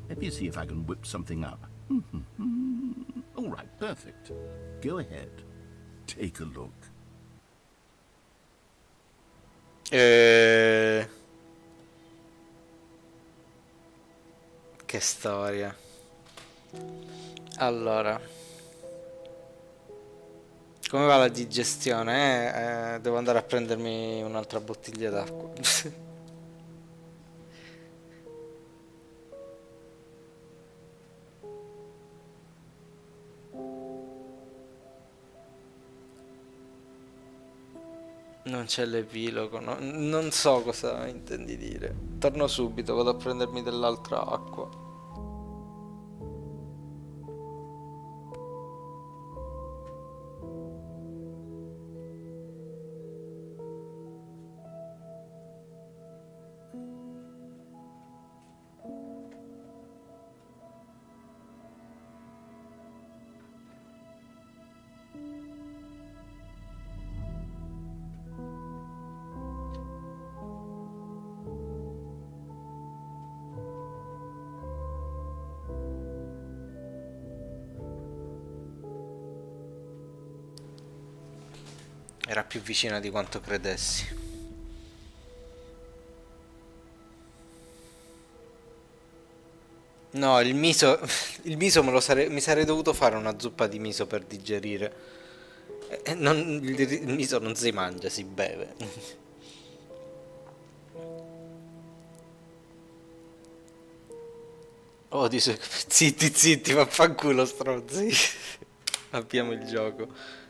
Let me see if I can whip something up. All right, perfect. Go ahead. Take a look. Che storia. Allora. Come va la digestione? Devo andare a prendermi un'altra bottiglia d'acqua. Non c'è l'epilogo, non so cosa intendi dire. Torno subito, vado a prendermi dell'altra acqua. Era più vicina di quanto credessi. No, il miso, il miso mi sarei dovuto fare una zuppa di miso per digerire. Il miso non si mangia, si beve. Oh, dice, zitti, zitti, vaffanculo stronzi. Abbiamo il gioco.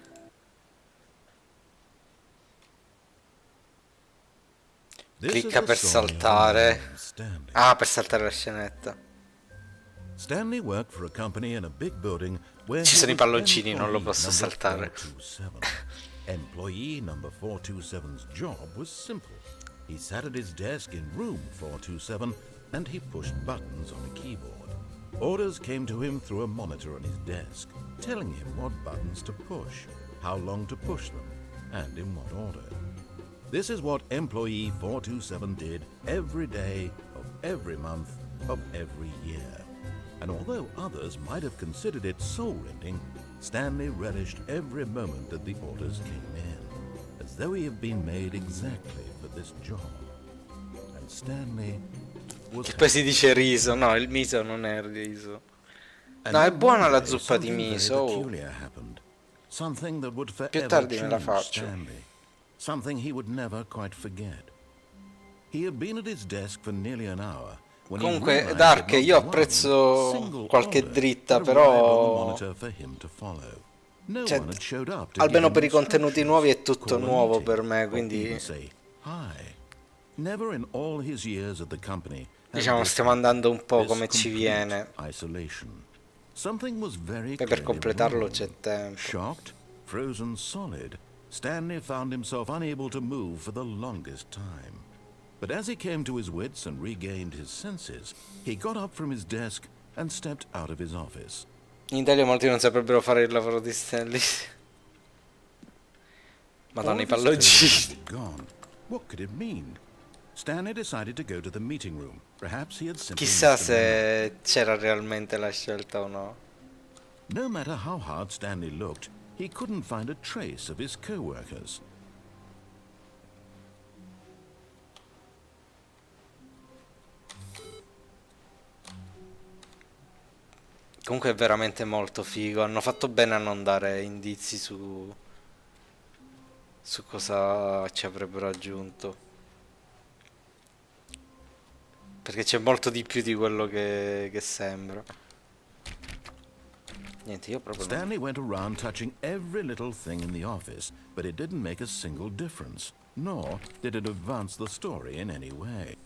This is Clicca the per story of a man saltare. named Stanley. Ah, per saltare la scenetta. Stanley worked for a company in a big building where Ci he sono i was palloncini, non lo employee posso number saltare. 427. Employee number 427's job was simple. He sat at his desk in room 427 and he pushed buttons on a keyboard. Orders came to him through a monitor on his desk, telling him what buttons to push, how long to push them, and in what order. This is what employee 427 did every day of every month of every year. And although others might have considered it soul-rending, Stanley relished every moment that the orders came in, as though he had been made exactly for this job. And Stanley was E poi si dice riso, no, il miso non è riso. And No, è then buona one la day, zuppa di something very miso. Oh. peculiar happened. Something that would Più forever tardi me la change faccio. Stanley. Something he would never quite forget. He had been at his desk for nearly an hour when he Comunque, realized Dark, that not io one apprezzo single qualche order dritta, had arrived on the però... monitor for him to follow. No Cioè, one had showed up to almeno give per him i contenuti nuovi è tutto call a nuovo meeting, per me, or quindi... even say hi. Never in all his years at the company had Diciamo, this stiamo andando un po' this come ci complete viene. isolation. Something was very Poi per clearly completarlo wrong. c'è tempo. Shocked, frozen solid, Stanley found himself unable to move for the longest time. But as he came to his wits and regained his senses, he got up from his desk and stepped out of his office. In Italia molti non saprebbero fare il lavoro di Stanley. All Madonna, i of his coworkers palloncini. had gone. What could it mean? Stanley decided to go to the meeting room. Perhaps he had simply Chissà missed a memo. se c'era realmente la scelta o no. No matter how hard Stanley looked, he couldn't find a trace of his coworkers. Comunque è veramente molto figo. Hanno fatto bene a non dare indizi su cosa ci avrebbero aggiunto. Perché c'è molto di più di quello che sembra. Niente, io proprio non... Stanley went around touching every little thing in the office, but it didn't make a single difference, nor did it advance the story in any way. Mi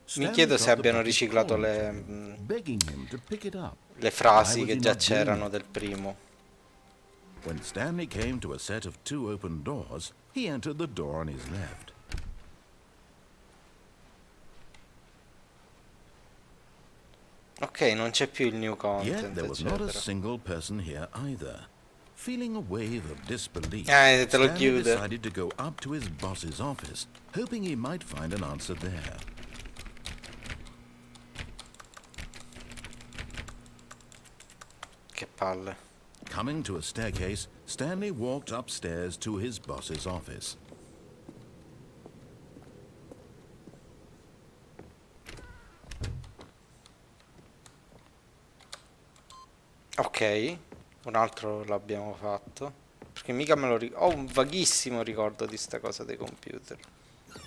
Stanley chiedo se felt the abbiano button riciclato calling to him, begging him to pick it up. le Why frasi was che he già not doing c'erano it? del primo. When Stanley came to a set of 2 open doors, he entered the door on his left. Ok, non c'è più il new Yet content, there was not a eccetera. single person here either. Feeling a wave of disbelief, Te lo Stanley chiude. decided to go up to his boss's office, hoping he might find an answer there. Che palle. Coming to a staircase, Stanley walked upstairs to his boss's office. Ok, un altro l'abbiamo fatto. Per Perché mica me lo ricordo. Ho un vaghissimo ricordo di sta cosa dei computer.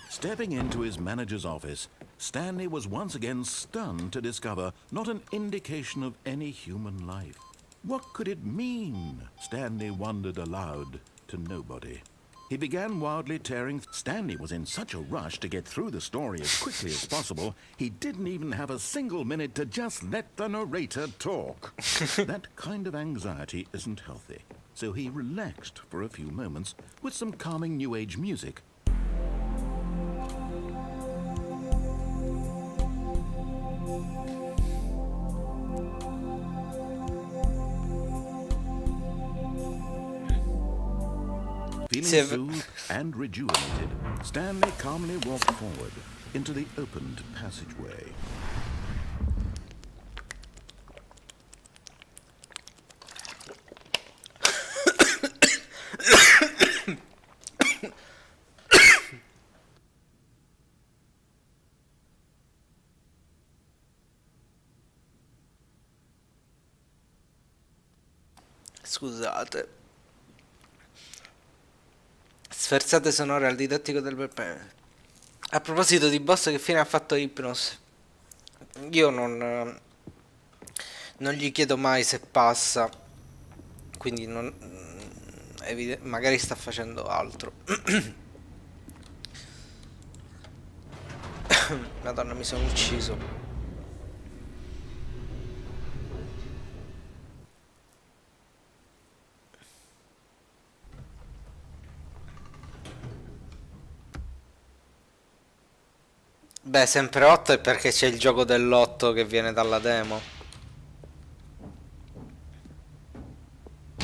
Stepping into his manager's office, Stanley was once again stunned to discover not an indication of any human life. What could it mean? Stanley wondered aloud to nobody. He began wildly tearing. Stanley was in such a rush to get through the story as quickly as possible, he didn't even have a single minute to just let the narrator talk. That kind of anxiety isn't healthy, so he relaxed for a few moments with some calming New Age music. Feeling soothed and rejuvenated, Stanley calmly walked forward into the opened passageway. Scusate. Sferzate sonore al didattico del bel. A proposito di boss, che fine ha fatto Hypnos? Io non gli chiedo mai se passa, quindi non, magari sta facendo altro. Madonna, mi sono ucciso. Beh, sempre 8 è perché c'è il gioco dell'8 che viene dalla demo.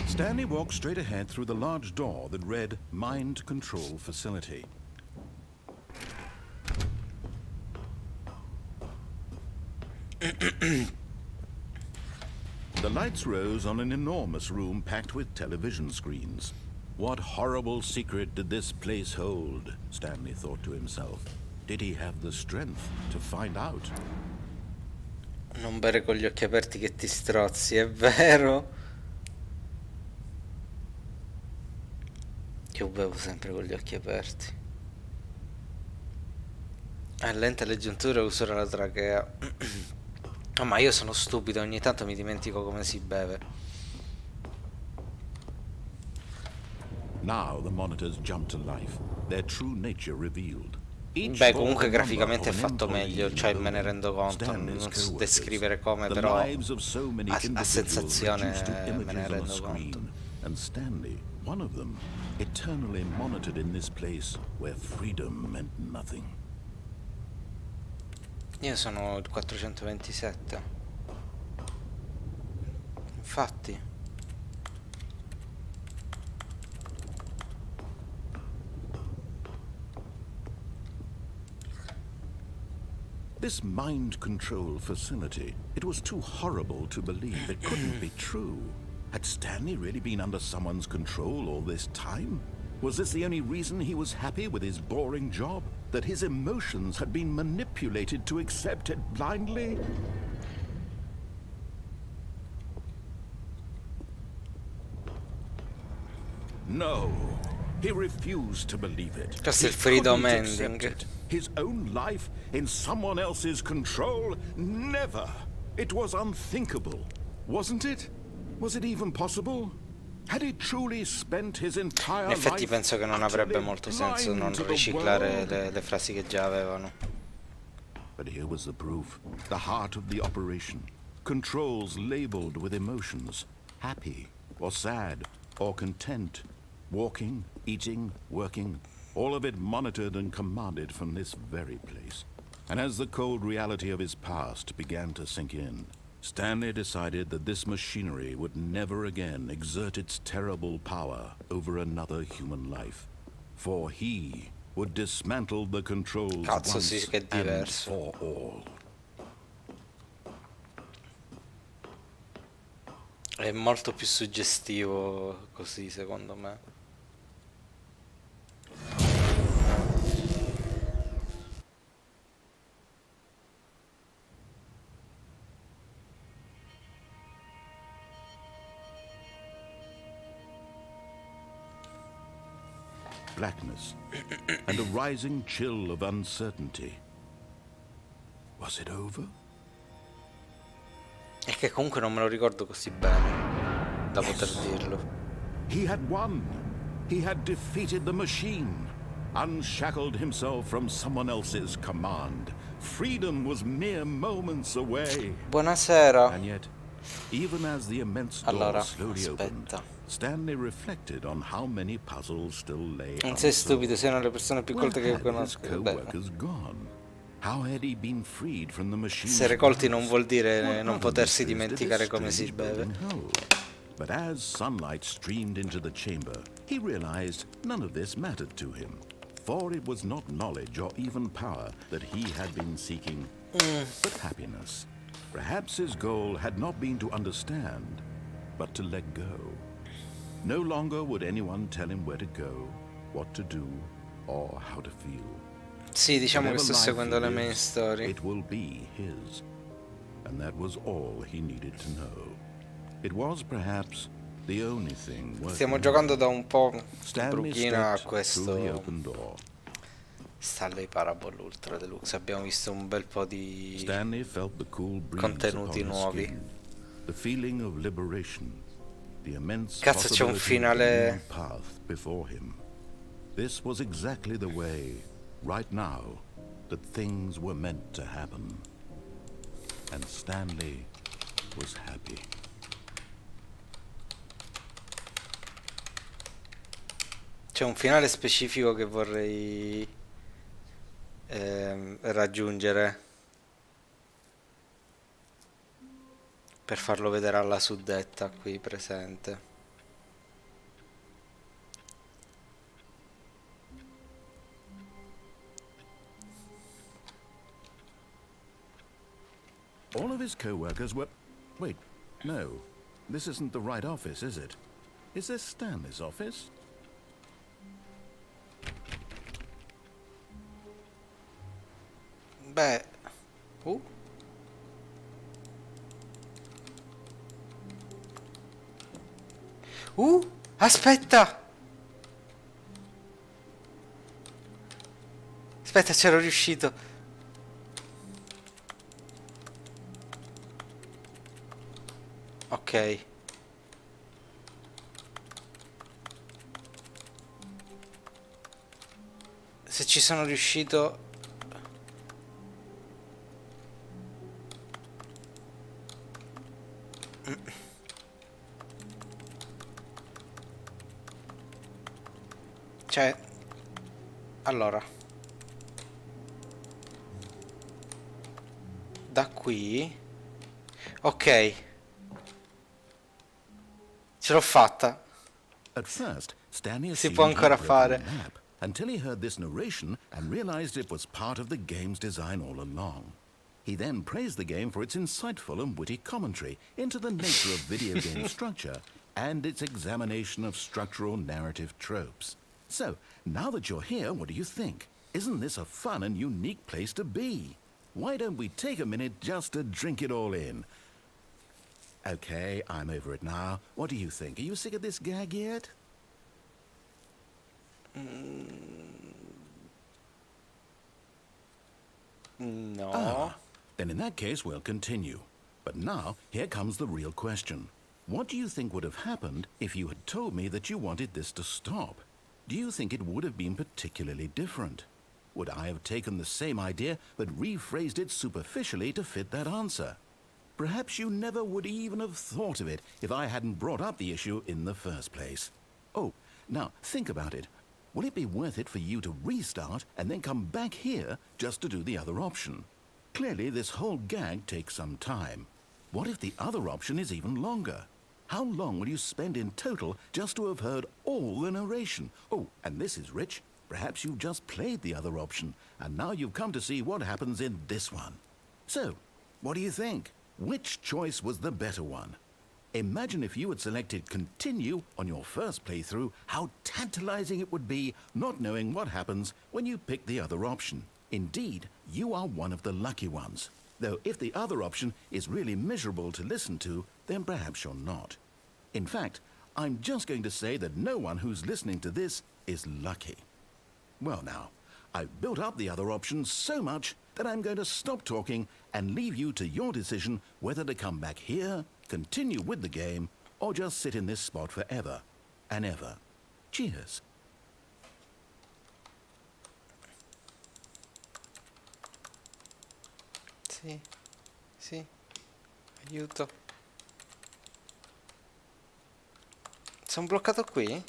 Stanley walked straight ahead through the large door that read Mind Control Facility. The lights rose on an enormous room packed with television screens. What horrible secret did this place hold? Stanley thought to himself. Did he have the strength to find out? Non bere con gli occhi aperti che ti strozzi, è vero? Io bevo sempre con gli occhi aperti. A lenta leggiuntura usura la trachea. Oh, ma io sono stupido, ogni tanto mi dimentico come si beve. Now the monitors jumped to life, their true nature revealed. Beh, comunque graficamente è fatto meglio, cioè me ne rendo conto, non so descrivere come, però a sensazione me ne rendo conto. And Stanley, one of them, eternally monitored in this place where freedom meant nothing. Io sono il 427. Infatti. This mind control facility, it was too horrible to believe. It couldn't be true. Had Stanley really been under someone's control all this time? Was this the only reason he was happy with his boring job? That his emotions had been manipulated to accept it blindly? No. He refused to believe it. Questo è il He freedom couldn't accept ending. it. His own life in someone else's control? Never. It was unthinkable, wasn't it? Was it even possible? Had he truly spent his entire In effetti life penso che non avrebbe utterly molto senso blind non to the riciclare world? le frasi che già avevano. But here was the proof, the heart of the operation. Controls labeled with emotions, happy or sad or content, walking, eating, working, all of it monitored and commanded from this very place. And as the cold reality of his past began to sink in, Stanley decided that this machinery would never again exert its terrible power over another human life. For he would dismantle the controls Cazzo, once sì, che è and diverso. for all. È molto più suggestivo così, secondo me. blackness and a rising chill of uncertainty. Was it over? È che comunque non me lo ricordo così bene da poter dirlo. He had won. He had defeated the machine, unshackled himself from someone else's command. Freedom was mere moments away. Buonasera. And yet, even as the immense door slowly opened, Stanley reflected on how many puzzles still lay Non sei unsolved. stupido, sei una delle persone più colte che Where had his conosco. co-workers gone? How had he been freed from the machine? Essere colti non vuol dire non potersi dimenticare come si beve. But as sunlight streamed into the chamber, he realized none of this mattered to him, for it was not knowledge or even power that he had been seeking, but happiness. Perhaps his goal had not been to understand, but to let go. No longer would anyone tell him where to go, what to do, or how to feel. Sì, diciamo che Whatever sto life seguendo le main is, story. it will be his. And that was all he needed to know. It was perhaps the only thing worth Stiamo knowing. giocando da un po' Stanley bruchina a stepped through the questo open door. Stanley Parable Ultra Deluxe. Abbiamo visto un bel po' di Stanley felt the cool breeze contenuti upon his nuovi. skin, the feeling of liberation, the immense Cazzo, c'è un possibility of a finale. new path before him. This was exactly the way, right now, that things were meant to happen. And Stanley was happy. C'è un finale specifico che vorrei raggiungere per farlo vedere alla suddetta qui presente. All of his co-workers were... Wait, no. This isn't the right office, is it? Is this Stanley's office? Beh, aspetta! Aspetta, c'ero riuscito. Ok. Se ci sono riuscito... Cioè, allora, da qui, ok, ce l'ho fatta. At first, Stanley Si assumed può he'd ancora broken fare. the map until he heard this narration and realized it was part of the game's design all along. He then praised the game for its insightful and witty commentary into the nature of video game structure and its examination of structural narrative tropes. So, now that you're here, what do you think? Isn't this a fun and unique place to be? Why don't we take a minute just to drink it all in? Okay, I'm over it now. What do you think? Are you sick of this gag yet? No. Then in that case, we'll continue. But now, here comes the real question. What do you think would have happened if you had told me that you wanted this to stop? Do you think it would have been particularly different? Would I have taken the same idea but rephrased it superficially to fit that answer? Perhaps you never would even have thought of it if I hadn't brought up the issue in the first place. Oh, now think about it. Will it be worth it for you to restart and then come back here just to do the other option? Clearly, this whole gag takes some time. What if the other option is even longer? How long will you spend in total just to have heard all the narration? Oh, and this is rich. Perhaps you've just played the other option, and now you've come to see what happens in this one. So, what do you think? Which choice was the better one? Imagine if you had selected continue on your first playthrough, how tantalizing it would be not knowing what happens when you pick the other option. Indeed, you are one of the lucky ones. Though if the other option is really miserable to listen to, then perhaps you're not. In fact, I'm just going to say that no one who's listening to this is lucky. Well now, I've built up the other options so much that I'm going to stop talking and leave you to your decision whether to come back here, continue with the game, or just sit in this spot forever and ever. Cheers. Sì, sì, aiuto. Sono bloccato qui?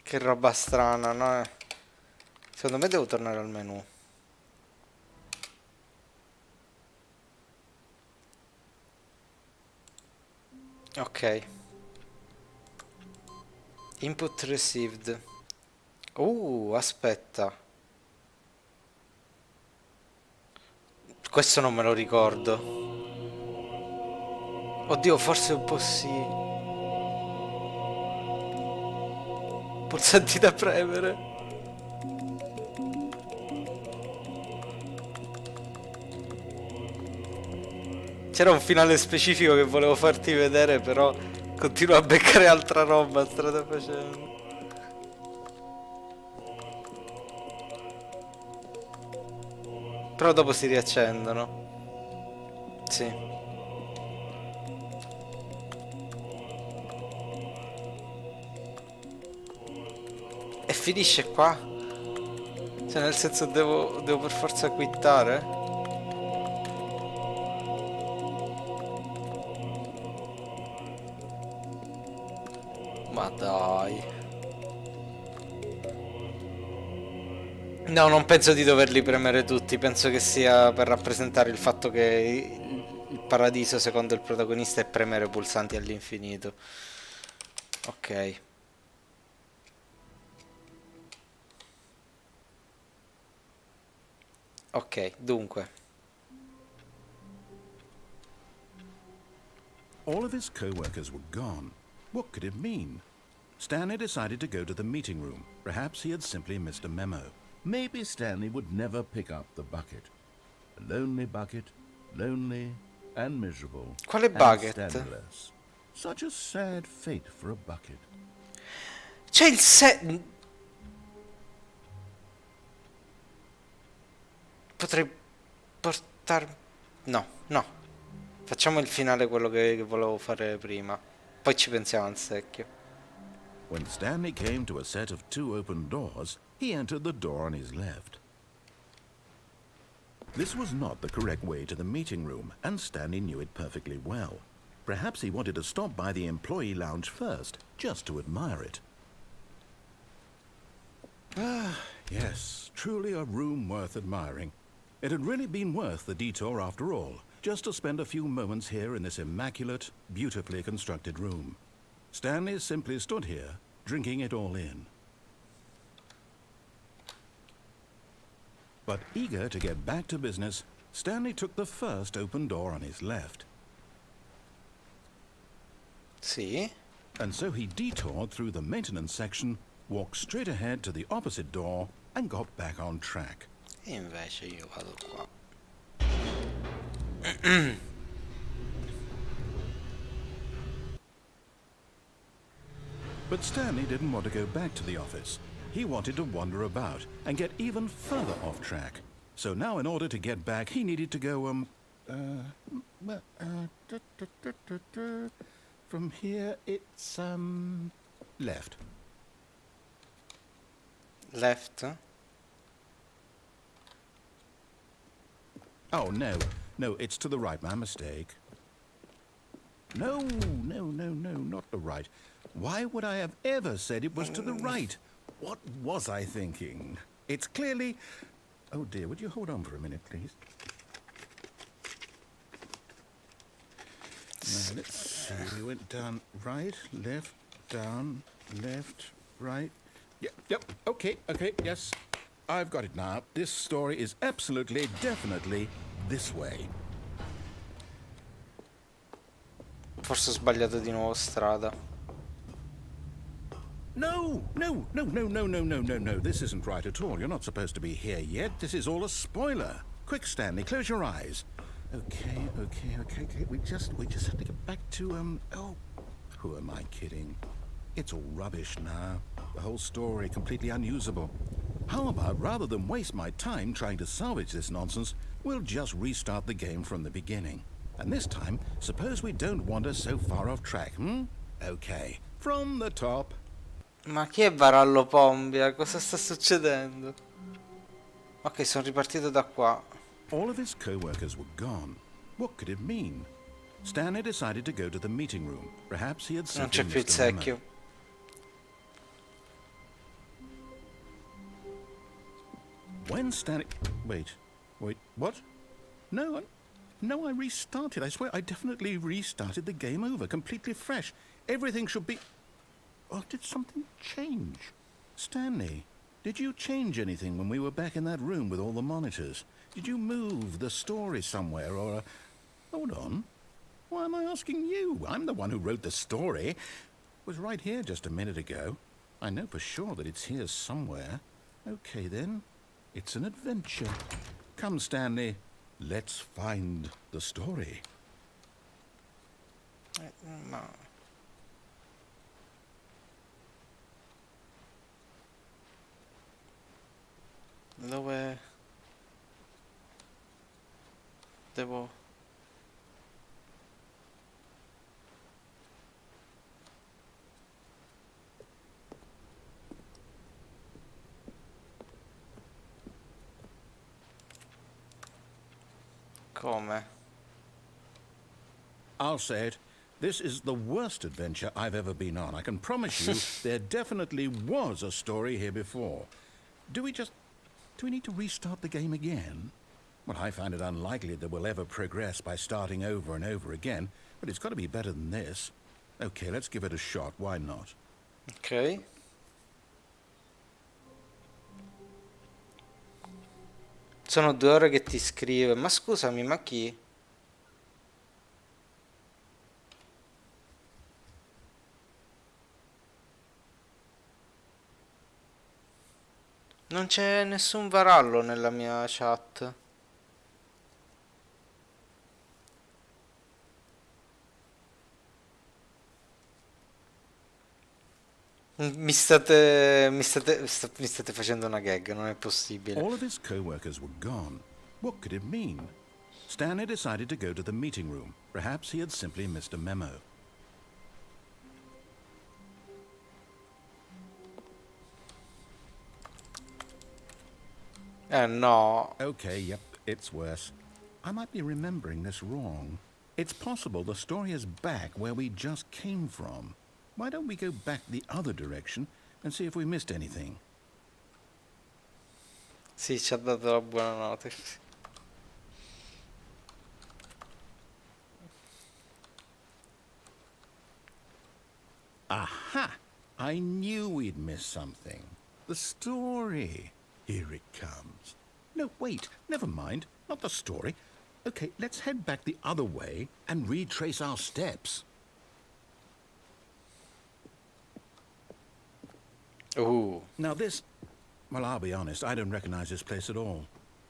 Che roba strana, no? Secondo me devo tornare al menu. Ok. Input received. Aspetta. Questo non me lo ricordo. Oddio, forse un po' sì. Pulsanti da premere. C'era un finale specifico che volevo farti vedere, però continuo a beccare altra roba strada facendo. Però dopo si riaccendono. Sì. E finisce qua? Cioè nel senso devo per forza quittare? Ma dai. No, non penso di doverli premere tutti, penso che sia per rappresentare il fatto che il paradiso, secondo il protagonista, è premere pulsanti all'infinito. Ok. Ok, dunque. All of his co-workers were gone. What could it mean? Stanley decided to go to the meeting room. Perhaps he had simply missed a memo. Maybe Stanley would never pick up the bucket. A lonely bucket, lonely and miserable. Quale and bucket? Stanley-less. Such a sad fate for a bucket. C'è il se... Potrei portarmi... No, no. Facciamo il finale, quello che volevo fare prima. Poi ci pensiamo al secchio. When Stanley came to a set of 2 open doors, he entered the door on his left. This was not the correct way to the meeting room, and Stanley knew it perfectly well. Perhaps he wanted to stop by the employee lounge first, just to admire it. Ah, yes, truly a room worth admiring. It had really been worth the detour after all, just to spend a few moments here in this immaculate, beautifully constructed room. Stanley simply stood here, drinking it all in. But eager to get back to business, Stanley took the first open door on his left. Sì. And so he detoured through the maintenance section, walked straight ahead to the opposite door, and got back on track. E invece io vado qua. But Stanley didn't want to go back to the office. He wanted to wander about and get even further off track. So now in order to get back, he needed to go, from here it's, left. Left? Oh, no, it's to the right, my mistake. No, not the right. Why would I have ever said it was to the right? What was I thinking? It's clearly... Oh dear, would you hold on for a minute, please? Now, let's see, we went down right, left, down, left, right. Yep, okay, yes. I've got it now. This story is absolutely, definitely this way. Forse ho sbagliato di nuovo strada. No. This isn't right at all. You're not supposed to be here yet. This is all a spoiler. Quick, Stanley, close your eyes. Okay. We just have to get back to, oh, who am I kidding? It's all rubbish now. The whole story completely unusable. How about, rather than waste my time trying to salvage this nonsense, we'll just restart the game from the beginning. And this time, suppose we don't wander so far off track, hmm? Okay, from the top. Ma chi è Varallo Pombia? Cosa sta succedendo? Ok, sono ripartito da qua. All of his co-workers were gone. What could it mean? Stanley decided to go to the meeting room. Perhaps he had Non simply c'è più il missed a memo. secchio. When Stanley... Wait, what? No, I restarted. I swear, I definitely restarted the game over, completely fresh. Everything should be... Oh, did something change? Stanley, did you change anything when we were back in that room with all the monitors? Did you move the story somewhere, or... Hold on. Why am I asking you? I'm the one who wrote the story. It was right here just a minute ago. I know for sure that it's here somewhere. Okay, then. It's an adventure. Come, Stanley. Let's find the story. Ma... Dove... Devo... Come? I'll say it. This is the worst adventure I've ever been on. I can promise you there definitely was a story here before. Do we need to restart the game again? Well, I find it unlikely that we'll ever progress by starting over and over again, but it's got to be better than this. Okay, let's give it a shot. Why not? Ok. Sono 2 ore che ti scrive. Ma scusami, ma chi? Non c'è nessun varallo nella mia chat. Mi state facendo una gag, non è possibile. All of his co-workers were gone. What could it mean? Stanley decided to go to the meeting room. Perhaps he had simply missed a memo. No. Okay, yep, it's worse. I might be remembering this wrong. It's possible the story is back where we just came from. Why don't we go back the other direction and see if we missed anything? Sì, ci ha dato la buonanotte. Aha! I knew we'd miss something. The story. Here it comes. No, wait, never mind. Not the story. Okay, let's head back the other way and retrace our steps. Now this... Well, I'll be honest, I don't recognize this place at all.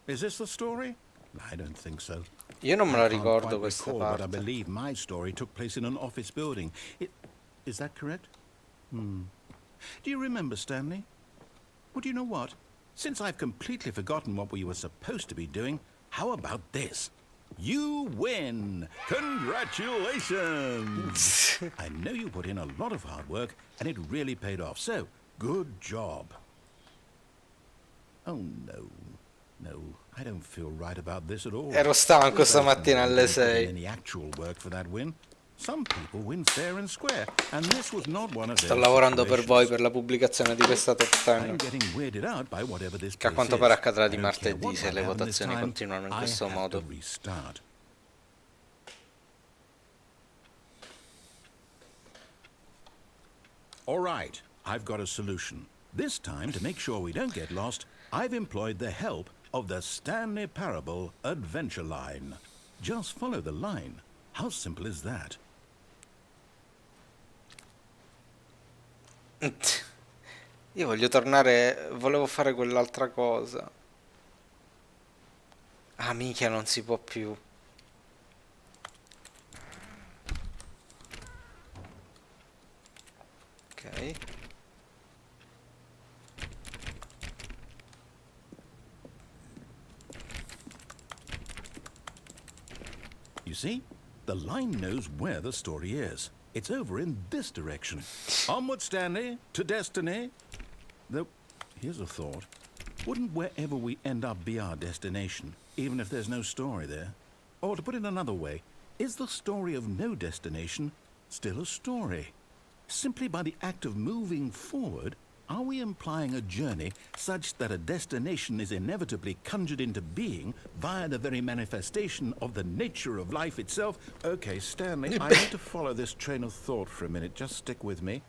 Is this the story? I don't think so. Io non me la I can't ricordo quite questa recall, but I parte. believe my story took place in an office building. Is that correct? Do you remember, Stanley? Well, do you know what? Since I've completely forgotten what we were supposed to be doing, how about this? You win! Congratulations! I know you put in a lot of hard work, and it really paid off, so good job. Oh, no. No, I don't feel right about this at all. Ero stanco stamattina alle Didn't put in 6. any actual work for that win. Some people win fair and square, and this was not one of Sto those lavorando per voi situations. per la pubblicazione di questa top I'm 10. getting weirded out by whatever this Che a place quanto is. pare accadrà I di don't care martedì what se might le happen this votazioni time, continuano in I questo have modo. to restart. All right, I've got a solution. This time, to make sure we don't get lost, I've employed the help of the Stanley Parable adventure line. Just follow the line. How simple is that? Io voglio tornare, volevo fare quell'altra cosa. Ah, minchia, non si può più. Ok. You see, the line knows where the story is. It's over in this direction. Onward, Stanley, to destiny. Though, here's a thought. Wouldn't wherever we end up be our destination, even if there's no story there? Or to put it another way, is the story of no destination still a story? Simply by the act of moving forward, are we implying a journey such that a destination is inevitably conjured into being via the very manifestation of the nature of life itself? Okay, Stanley, I need to follow this train of thought for a minute. Just stick with me.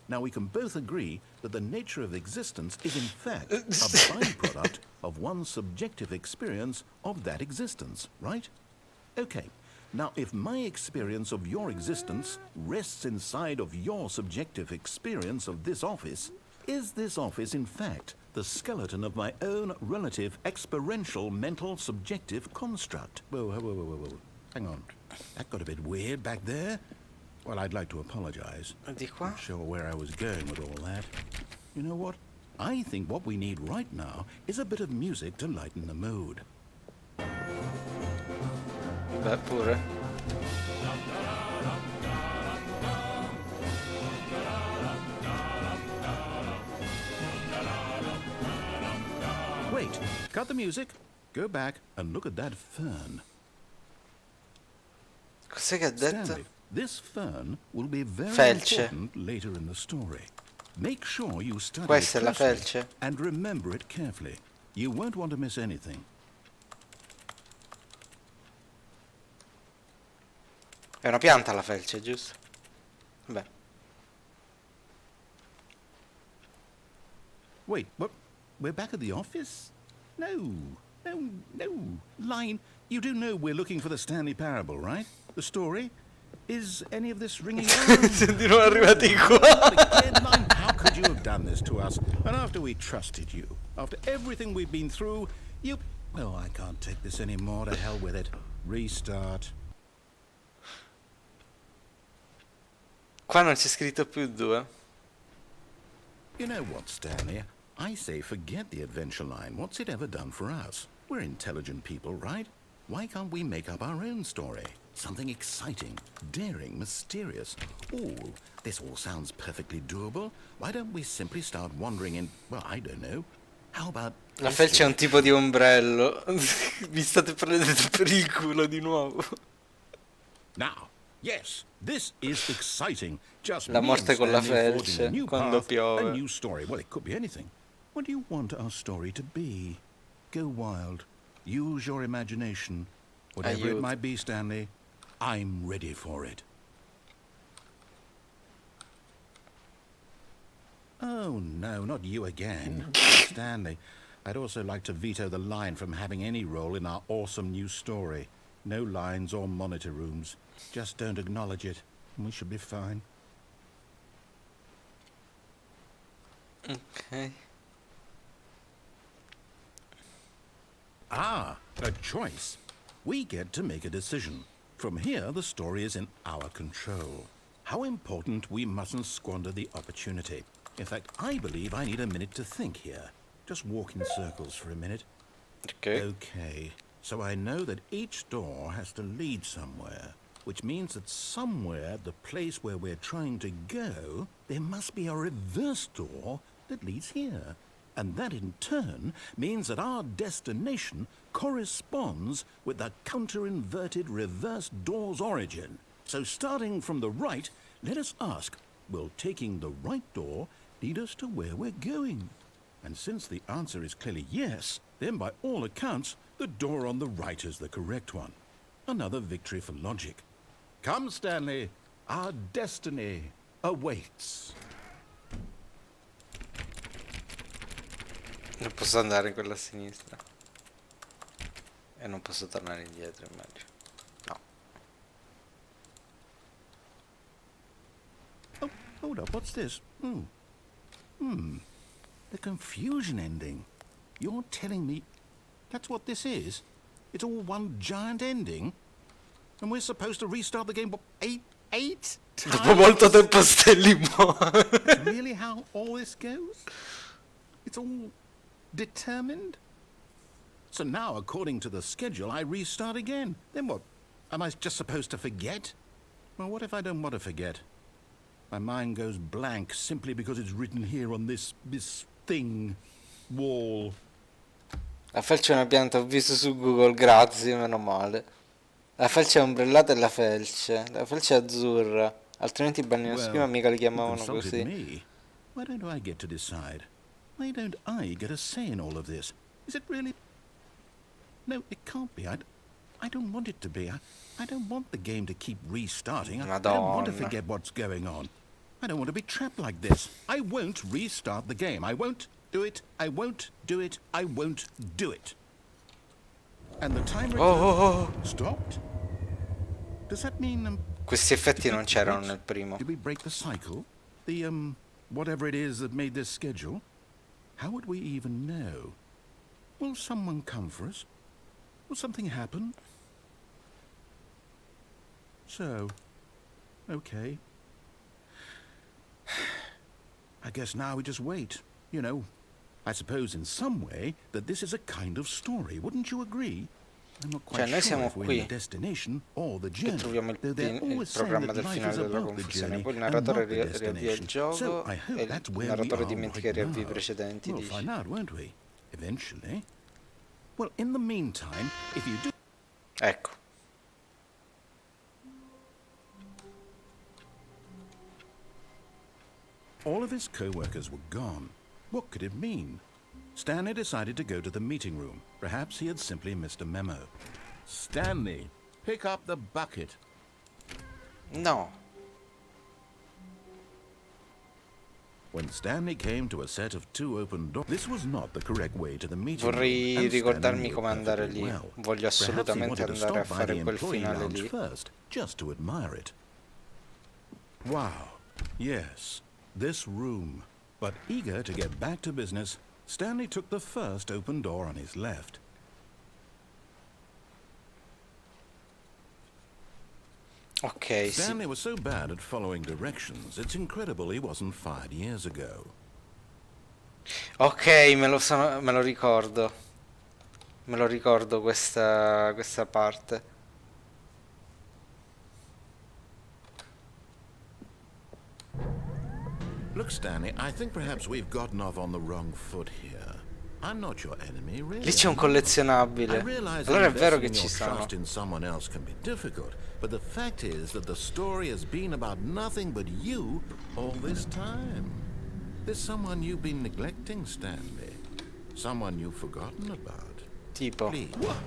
Now, we can both agree that the nature of existence is in fact a byproduct of one's subjective experience of that existence, right? Okay. Now, if my experience of your existence rests inside of your subjective experience of this office, is this office, in fact, the skeleton of my own relative experiential mental subjective construct? Whoa, whoa, whoa, whoa, whoa. Hang on. That got a bit weird back there. Well, I'd like to apologize. Di qua? Not sure where I was going with all that. You know what? I think what we need right now is a bit of music to lighten the mood. Beh, pure. Wait, cut the music, go back and look at that fern. Cos'è che ha detto? Stanley, this fern will be very Felce. important later in the story. Make sure you study Questa it è la closely felce? and remember it carefully. You won't want to miss anything. È una pianta la felce, giusto? Beh. Wait, what? We're back at the office? No. Line, you do know we're looking for the Stanley Parable, right? The story? Is any of this ringing bells? Di nuovo arrivati qua. Again, Line, how could you have done this to us? And after we trusted you, after everything we've been through, you... Oh, I can't take this anymore. To hell with it. Restart. Qua non c'è scritto più 2. You know what, Stanley? I say forget the adventure line. What's it ever done for us? We're intelligent people, right? Why can't we make up our own story? Something exciting, daring, mysterious. Oh, this all sounds perfectly doable. Why don't we simply start wandering in, well, I don't know. How about... La felce è un tipo di ombrello. Vi state prendendo per il culo di nuovo. Now, yes, this is exciting. Just La me morte and con la Stanley forging felce, a new quando path, piove. a new story. Well, it could be anything. What do you want our story to be? Go wild. Use your imagination. Whatever it Aiuto. might be, Stanley, I'm ready for it. Oh, no, not you again. Stanley, I'd also like to veto the line from having any role in our awesome new story. No lines or monitor rooms. Just don't acknowledge it, and we should be fine. Ok. Ah, a choice. We get to make a decision. From here, the story is in our control. How important we mustn't squander the opportunity. In fact, I believe I need a minute to think here. Just walk in circles for a minute. Ok. Okay, so I know that each door has to lead somewhere, which means that somewhere, the place where we're trying to go, there must be a reverse door that leads here. And that in turn means that our destination corresponds with the counter-inverted reverse door's origin. So starting from the right, let us ask, will taking the right door lead us to where we're going? And since the answer is clearly yes, then by all accounts, the door on the right is the correct one. Another victory for logic. Come, Stanley, our destiny awaits. Non posso andare in quella a sinistra. E non posso tornare indietro, immagino. No. Oh, hold up, what's this? The confusion ending. You're telling me that's what this is? It's all one giant ending? And we're supposed to restart the game, what, eight Dopo molto tempo Stanley muore. That's really how all this goes? It's all determined? So now, according to the schedule, I restart again. Then what? Am I just supposed to forget? Well, what if I don't want to forget? My mind goes blank simply because it's written here on this thing, wall. La felce è una pianta, ho visto su Google, grazie, meno male. La felce è ombrellata e la felce è azzurra, altrimenti i bagnino schiuma mica li chiamavano così. Me. Why don't I get to decide? Why don't I get a say in all of this? Is it really? No, it can't be. I don't want it to be. I don't want the game to keep restarting. I don't want to forget what's going on. I don't want to be trapped like this. I won't restart the game. I won't do it. I won't do it. I won't do it. And the timer stopped? Does that mean Questi effetti non c'erano nel primo. did we break the cycle? The whatever it is that made this schedule? How would we even know? Will someone come for us? Will something happen? So, okay. I guess now we just wait. You know, I suppose in some way that this is a kind of story. Wouldn't you agree? I'm not quite noi sure siamo if we're qui in the destination or the che journey. troviamo Though they're il always saying programma that del life finale is della above the confusione. journey Poi il and narratore not the riavvia il destination. gioco So I e hope that's il where we narratore are dimentica right i riavvi now. precedenti. We'll Dice. find out, won't we? Eventually. Well, in the meantime, if you do... Ecco. All of his co-workers were gone. What could it mean? Stanley decided to go to the meeting room. Perhaps he had simply missed a memo. Stanley, pick up the bucket. No. When Stanley came to a set of 2 open doors, this was not the correct way to the meeting room. Vorrei and ricordarmi Stanley knew come andare perfectly lì. well. Voglio Perhaps he assolutamente wanted to andare a stop by fare the quel employee finale lounge lì. first, just to admire it. Wow, yes, this room. But eager to get back to business, Stanley took the first open door on his left. Ok, sì. Stanley was so bad at following directions, it's incredible he wasn't fired years ago. Ok, me lo ricordo. Me lo ricordo questa parte. Look, Stanley, I think perhaps we've gotten off on the wrong foot here. I'm not your enemy, really. Lì c'è un I collezionabile. realize Allora è vero investing che your ci sono. trust in someone else can be difficult, but the fact is that the story has been about nothing but you all this time. There's someone you've been neglecting, Stanley. Someone you've forgotten about. Tipo. Please. What?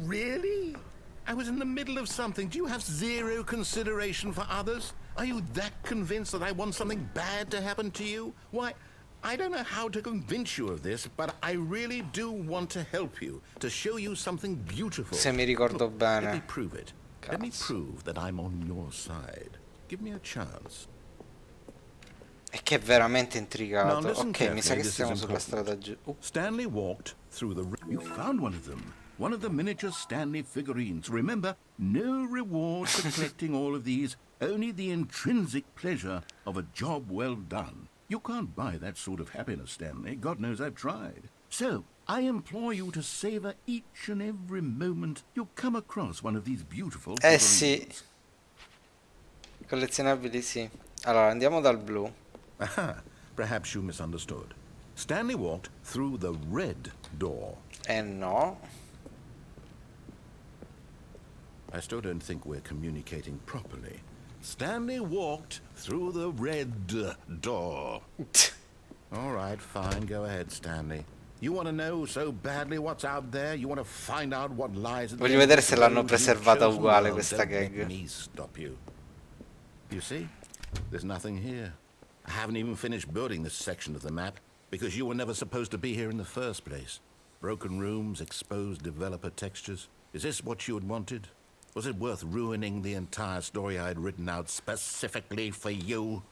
Really? I was in the middle of something. Do you have zero consideration for others? Are you that convinced that I want something bad to happen to you? Why, I don't know how to convince you of this, but I really do want to help you, to show you something beautiful. Se mi ricordo Look, bene. let me prove it. Let me Cazzo. prove that I'm on your side. Give me a chance. È che è veramente Now intrigato. listen Ok, mi sa carefully, che this stiamo is sulla important. strada giù. Stanley walked through the... You found one of them. One of the miniature Stanley figurines. Remember, no reward for collecting all of these, only the intrinsic pleasure of a job well done. You can't buy that sort of happiness, Stanley. God knows I've tried. So, I implore you to savor each and every moment you come across one of these beautiful Sì. figurines. Collezionabili sì. Allora, andiamo dal blu. Aha, perhaps you misunderstood. Stanley walked through the red door. No. I still don't think we're communicating properly. Stanley walked through the red door. All right, fine. Go ahead, Stanley. You want to know so badly what's out there? You want to find out what lies at the Voglio end of vedere this se l'hanno road you've preservata chosen? uguale Well, questa don't let gag. me stop you. You see? There's nothing here. I haven't even finished building this section of the map because you were never supposed to be here in the first place. Broken rooms, exposed developer textures. Is this what you had wanted? Was it worth ruining the entire story I had written out specifically for you?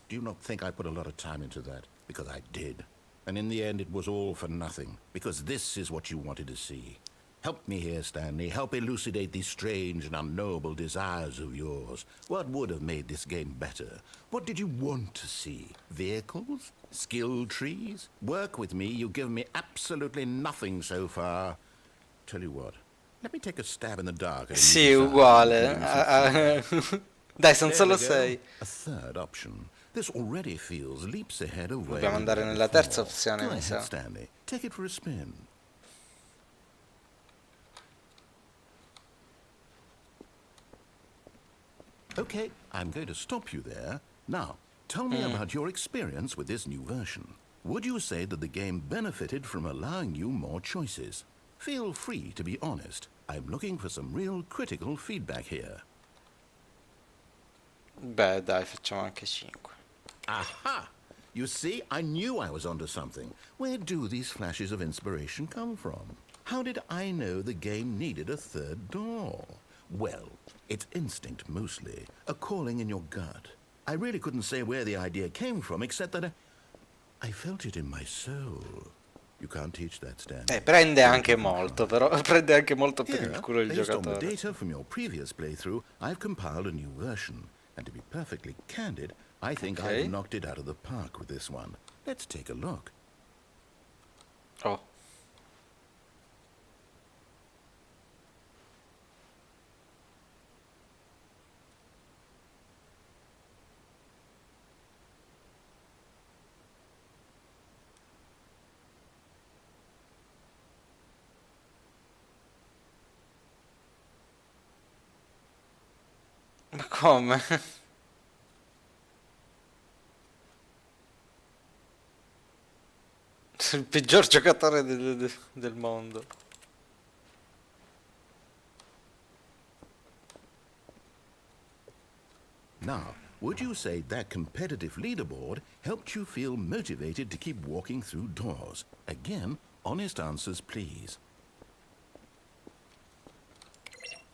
Do you not think I put a lot of time into that? Because I did. And in the end, it was all for nothing. Because this is what you wanted to see. Help me here, Stanley. Help elucidate these strange and unknowable desires of yours. What would have made this game better? What did you want to see? Vehicles? Skill trees? Work with me. You've given me absolutely nothing so far. Tell you what, let me take a stab in the dark. Sì, uguale. Dai, sono solo There we 6. go. A third option. This already feels leaps ahead of where Dobbiamo we andare were nella before. terza opzione, Go mi ahead, sa. Stanley. Take it for a spin. Okay, I'm going to stop you there. Now, tell me about your experience with this new version. Would you say that the game benefited from allowing you more choices? Feel free to be honest. I'm looking for some real critical feedback here. Beh, dai, facciamo anche 5. Aha! You see, I knew I was onto something. Where do these flashes of inspiration come from? How did I know the game needed a third door? Well, it's instinct mostly, a calling in your gut. I really couldn't say where the idea came from, except that I felt it in my soul. You can't teach that, Stan. Prende anche molto, però prende anche molto per Here, il culo il based on the giocatore. data from your previous playthrough, I've compiled a new version. And to be perfectly candid, I think Okay. I've knocked it out of the park with this one. Let's take a look. Oh. Ma come? Il peggior giocatore del mondo. Now, would you say that competitive leaderboard helped you feel motivated to keep walking through doors? Again, honest answers, please.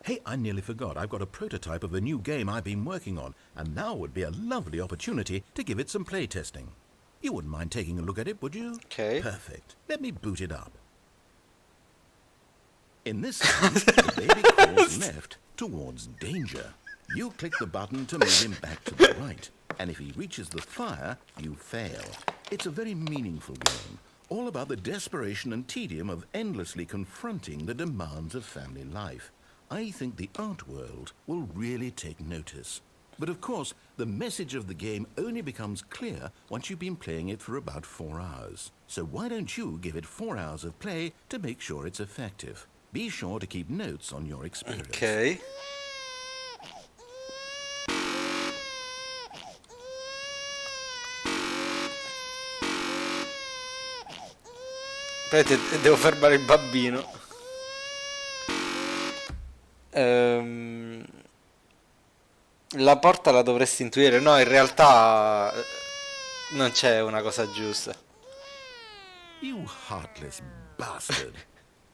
Hey, I nearly forgot. I've got a prototype of a new game I've been working on, and now would be a lovely opportunity to give it some playtesting. You wouldn't mind taking a look at it, would you? Okay. Perfect. Let me boot it up. In this game, the baby crawls left towards danger. You click the button to move him back to the right, and if he reaches the fire, you fail. It's a very meaningful game, all about the desperation and tedium of endlessly confronting the demands of family life. I think the art world will really take notice. But of course, the message of the game only becomes clear once you've been playing it for about 4 hours. So why don't you give it 4 hours of play to make sure it's effective? Be sure to keep notes on your experience. Ok. Aspetta, devo fermare il bambino. La porta la dovresti intuire. No, in realtà non c'è una cosa giusta. You heartless bastard.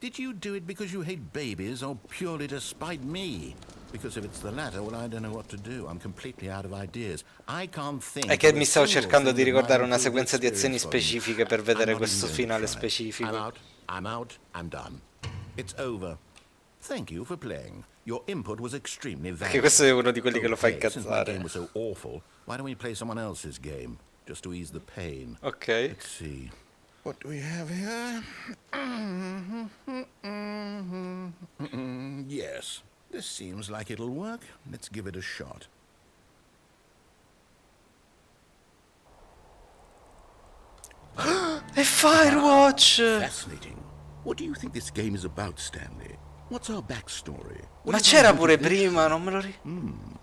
Did you do it because you hate babies or purely to spite me? Because if it's the latter, well, I don't know what to do. I'm completely out of ideas. I can't think. È che of a mi stavo single cercando thing di that ricordare might una improve sequenza di azioni experience for me. specifiche per vedere I'm not questo even going finale to try. specifico. I'm out, I'm done. It's over. Thank you for playing. Your input was extremely valuable. Perché questo è uno di quelli che lo fa Okay, since my incazzare. game was so awful, why don't we play someone else's game? Just to ease the pain. Ok. Let's see. What do we have here? Yes, this seems like it'll work. Let's give it a shot. È Firewatch! Fascinating. What do you think this game is about, Stanley? What's our backstory? What Ma is c'era our pure motivation? prima, non me lo ricordo.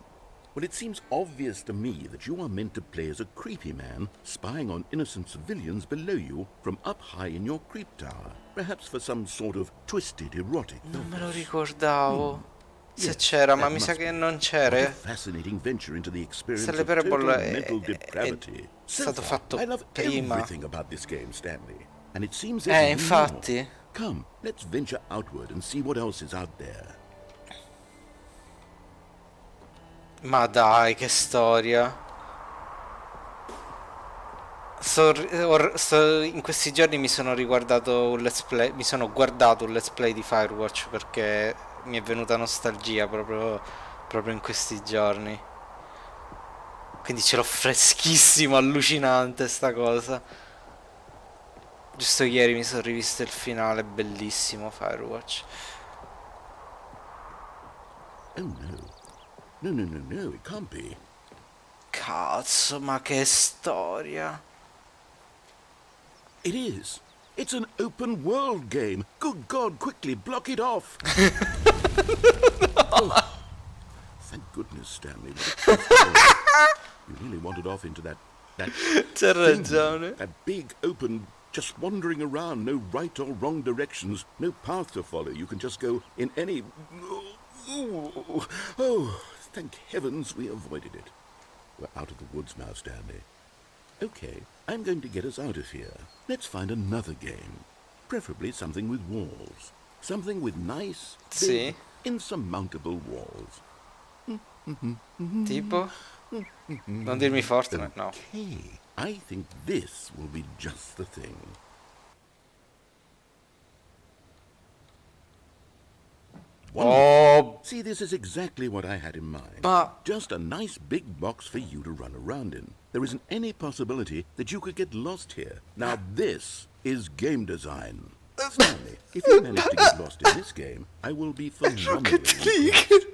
Well, it seems obvious to me that you are meant to play as a creepy man spying on innocent civilians below you from up high in your creep tower, perhaps for some sort of twisted erotic Non me lo purpose. ricordavo. Se Yes, c'era, ma that mi sa must che be. non What a c'era. fascinating venture into the experience Stanley of Parable total è- mental è depravity. So stato far, fatto I love prima. everything about this game, Stanley. And it seems there's more. Infatti. Come, let's venture outward and see what else is out there. Ma dai, che storia. In questi giorni mi sono riguardato un let's play, mi sono guardato un let's play di Firewatch perché mi è venuta nostalgia proprio in questi giorni. Quindi ce l'ho freschissimo, allucinante sta cosa. Giusto ieri mi sono rivisto il finale, bellissimo Firewatch. Oh no. No, no, no, no, it can't be. Cazzo, ma che storia. It is. It's an open world game. Good God, quickly block it off. Oh, thank goodness, Stanley. What a tough story. You really wandered off into that C'ha thing, ragione. that big open, just wandering around, no right or wrong directions, no path to follow. You can just go in any. Oh, thank heavens we avoided it. We're out of the woods now, Stanley. Okay, I'm going to get us out of here. Let's find another game. Preferably something with walls. Something with nice, big, Sì, insurmountable walls. tipo? Non dirmi Fortnite, no. Okay, I think this will be just the thing. Oh, See, this is exactly what I had in mind. ma Just a nice big box for you to run around in. There isn't any possibility that you could get lost here. Now this is game design. Stanley, if you manage to get lost in this game, I will be phenomenally Rocket League.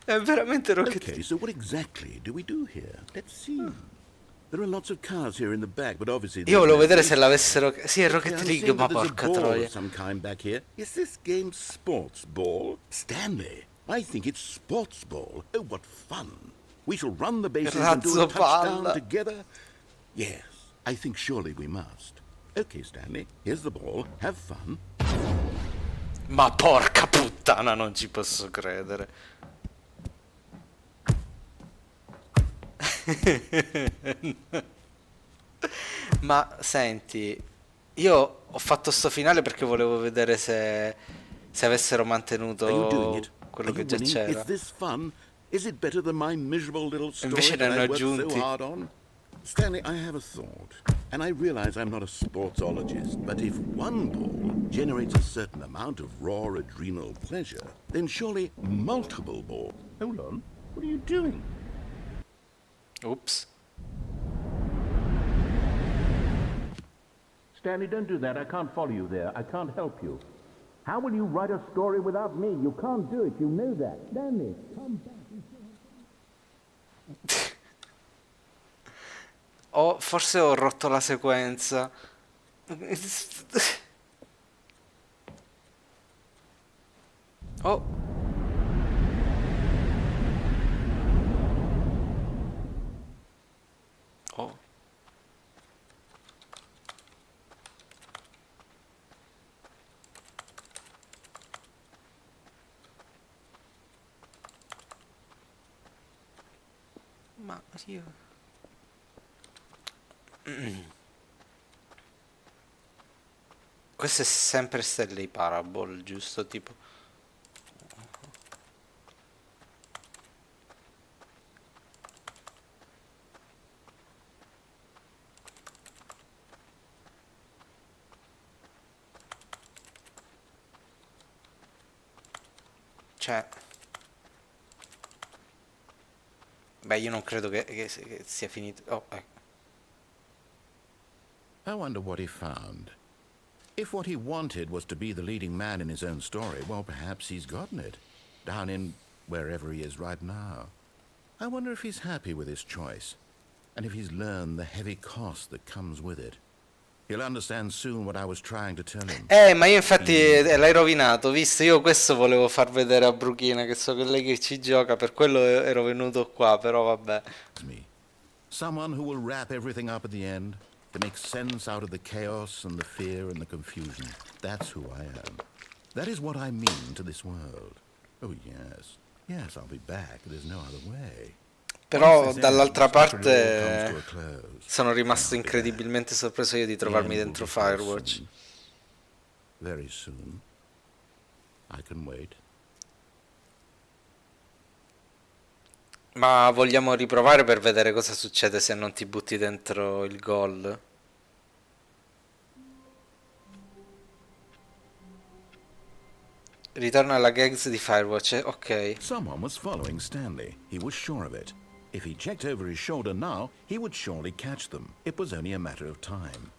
È veramente Rocket Okay, League. so what exactly do we do here? Let's see. There are lots of cars here in the back, but obviously... Io volevo there's no vedere se race. l'avessero. Sì, è Okay, Rocket I'm League, seeing ma that there's a porca ball troia. of some kind back here. Is this game sports ball? Stanley, I think it's sports ball. Oh, what fun. We shall run the bases and do a Razzo touchdown palla. together. Yes, I think surely we must. Okay, Stanley, here's the ball. Have fun. Ma porca puttana, non ci posso credere. Ma senti, io ho fatto sto finale perché volevo vedere se avessero Are you doing mantenuto it? quello Are che you già winning? c'era. Is this fun? Is it better than my miserable little story Invece ne that hanno I worked so aggiunti. hard on? Stanley, I have a thought, and I realize I'm not a sportsologist, but if one ball generates a certain amount of raw adrenal pleasure, then surely multiple balls... Hold on, what are you doing? Ops. Stanley, don't do that. I can't follow you there. I can't help you. How will you write a story without me? You can't do it. You know that. Stanley, come back. Forse ho rotto la sequenza. Oh. Oh. Ma io... Questo è sempre Stanley Parable, giusto? Tipo... Cioè... Beh, io non credo che sia finito... Oh, ecco. I wonder what he found. If what he wanted was to be the leading man in his own story, well, perhaps he's gotten it. Down in wherever he is right now. I wonder if he's happy with his choice, and if he's learned the heavy cost that comes with it. He'll understand soon what I was trying to tell him. Ma io infatti l'hai rovinato, visto? Io questo volevo far vedere a Bruchina, che so che lei che ci gioca, per quello ero venuto qua, però vabbè. Me. Someone who will wrap everything up at the end, to make sense out of the chaos and the fear and the confusion. That's who I am. That is what I mean to this world. Oh, yes. Yes, I'll be back. There's no other way. Però dall'altra parte sono rimasto incredibilmente sorpreso io di trovarmi dentro Firewatch. Very soon. I can wait. Ma vogliamo riprovare per vedere cosa succede se non ti butti dentro il gol? Ritorna alla gags di Firewatch, ok. Someone was following Stanley. He was sure of it. If he checked over his shoulder now, he would surely catch them. It was only a matter of time.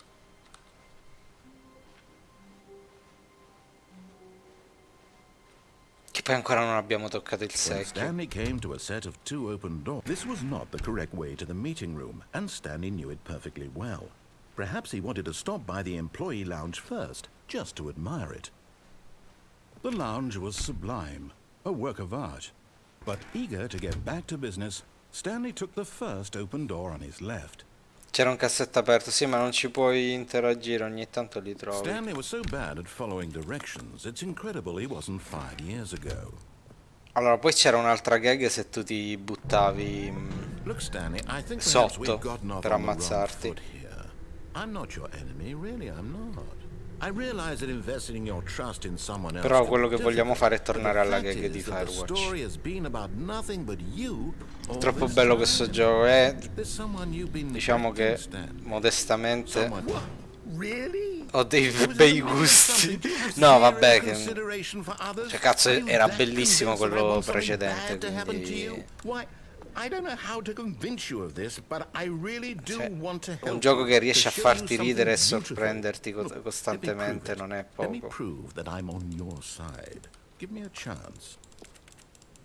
Che poi ancora non abbiamo toccato il When secchio. Stanley came to a set of 2 open doors, this was not the correct way to the meeting room, and Stanley knew it perfectly well. Perhaps he wanted to stop by the employee lounge first, just to admire it. The lounge was sublime, a work of art. But eager to get back to business, Stanley took the first open door on his left. C'era un cassetto aperto, sì, ma non ci puoi interagire, ogni tanto li trovi. Stanley was so bad at following directions, it's incredible he wasn't 5 years ago. Allora, poi c'era un'altra gag se tu ti buttavi Look, Stanley, I think perhaps sotto we've gotten off per on the wrong ammazzarti. foot here. I'm not your enemy, really, I'm not. I realize that investing in your trust in someone else Però can quello be che vogliamo difficult, fare è but tornare the alla fact gag di is that the Firewatch. story has been about nothing but you all Troppo this bello time. questo gioco è, There's someone you've been diciamo che neglecting, Stanley. modestamente Someone... Really? ho dei Was it bei really gusti. something? Do you have No, zero vabbè, che consideration for others? cioè cazzo Are you era that bellissimo convinced that I quello want something precedente, bad to happen to quindi you? Why, I don't know how to convince you of this, but I really do cioè, want to help un gioco you, che riesce a to show you farti something ridere e beautiful. sorprenderti Look, let me costantemente prove it. non è Let me poco. prove that I'm on your side. Give me a chance.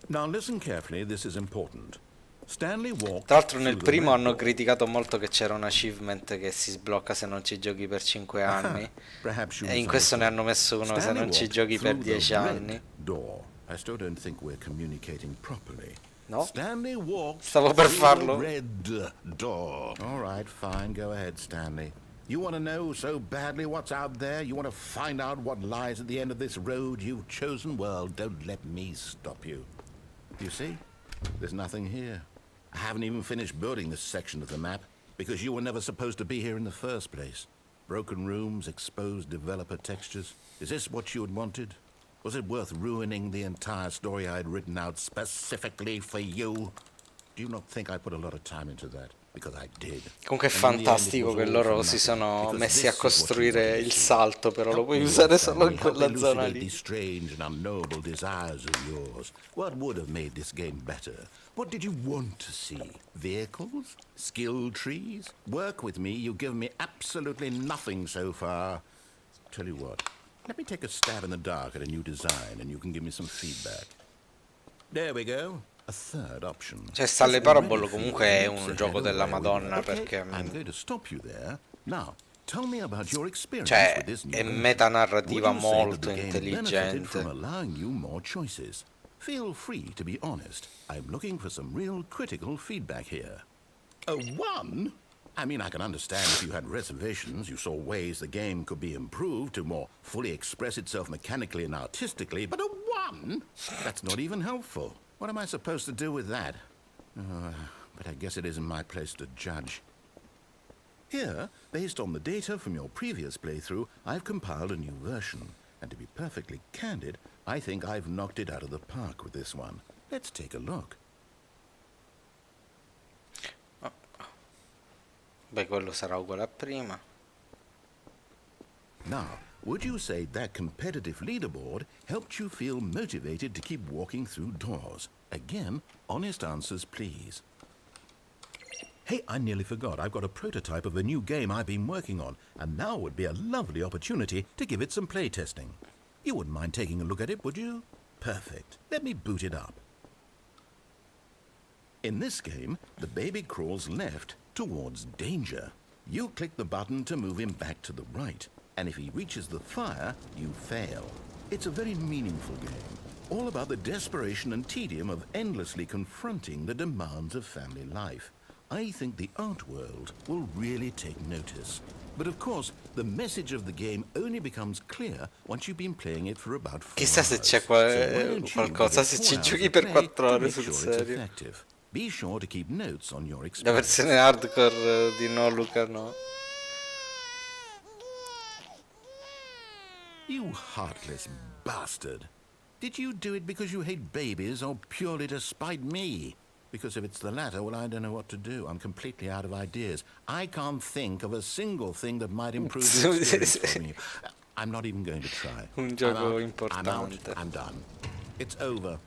Now listen carefully, this is important. Stanley walked Tra l'altro nel through the primo red hanno door. criticato molto che c'era un achievement che si sblocca se non ci giochi per 5 anni. Perhaps you E in questo ne misunderstood. hanno messo uno se Stanley non ci walked giochi per through the 10 red anni. door. I still don't think we're communicating properly. No? Stanley walked Stavo per through farlo. the red door. All right, fine. Go ahead, Stanley. You want to know so badly what's out there? You want to find out what lies at the end of this road you've chosen? Well, don't let me stop you. You see? There's nothing here. I haven't even finished building this section of the map because you were never supposed to be here in the first place. Broken rooms, exposed developer textures. Is this what you had wanted? Was it worth ruining the entire story I had written out specifically for you? Do you not think I put a lot of time into that? Because I did. Comunque è And in the end, it fantastico was che all loro for si nothing, sono because messi this a is what you costruire wanted to il see. salto, però lo Help puoi me, usare solo Stanley, in help quella zona elucidate lì. these strange and unknowable desires of yours. What would have made this game better? What did you want to see? Vehicles? Skill trees? Work with me, you've given me absolutely nothing so far. Tell you what, let me take a stab in the dark at a new design and you can give me some feedback. There we go. A third option. Cioè Stanley This already Parable comunque è feels un ahead gioco of della where we were. Madonna Okay, perché I'm going to stop you there. Now, tell me about your experience cioè with this new è version. metanarrativa Would you say that molto the game benefited intelligente. from allowing you more choices? Feel free to be honest. I'm looking for some real critical feedback here. A 1? I mean, I can understand if you had reservations, you saw ways the game could be improved to more fully express itself mechanically and artistically, but a 1? That's not even helpful. What am I supposed to do with that? But I guess it isn't my place to judge. Here, based on the data from your previous playthrough, I've compiled a new version. And to be perfectly candid, I think I've knocked it out of the park with this one. Let's take a look. Beh, quello sarà uguale a prima. Now, would you say that competitive leaderboard helped you feel motivated to keep walking through doors? Again, honest answers, please. Hey, I nearly forgot. I've got a prototype of a new game I've been working on, and now would be a lovely opportunity to give it some playtesting. You wouldn't mind taking a look at it, would you? Perfect. Let me boot it up. In this game, the baby crawls left towards danger. You click the button to move him back to the right, and if he reaches the fire, you fail. It's a very meaningful game, all about the desperation and tedium of endlessly confronting the demands of family life. I think the art world will really take notice. But of course, the message of the game only becomes clear once you've been playing it for about 4 Chissà se hours. c'è So why don't you qualcosa give se it ci 4 giochi hours per of 4 play to ore make sul sure it's serio. effective. Be sure to keep notes on your La experience. versione hardcore di no, Luca, no. You heartless bastard. Did you do it because you hate babies or purely to spite me? Because if it's the latter, well, I don't know what to do. I'm completely out of ideas. I can't think of a single thing that might improve the experience for me. I'm not even going to try. Un gioco I'm out. importante. I'm done. It's over.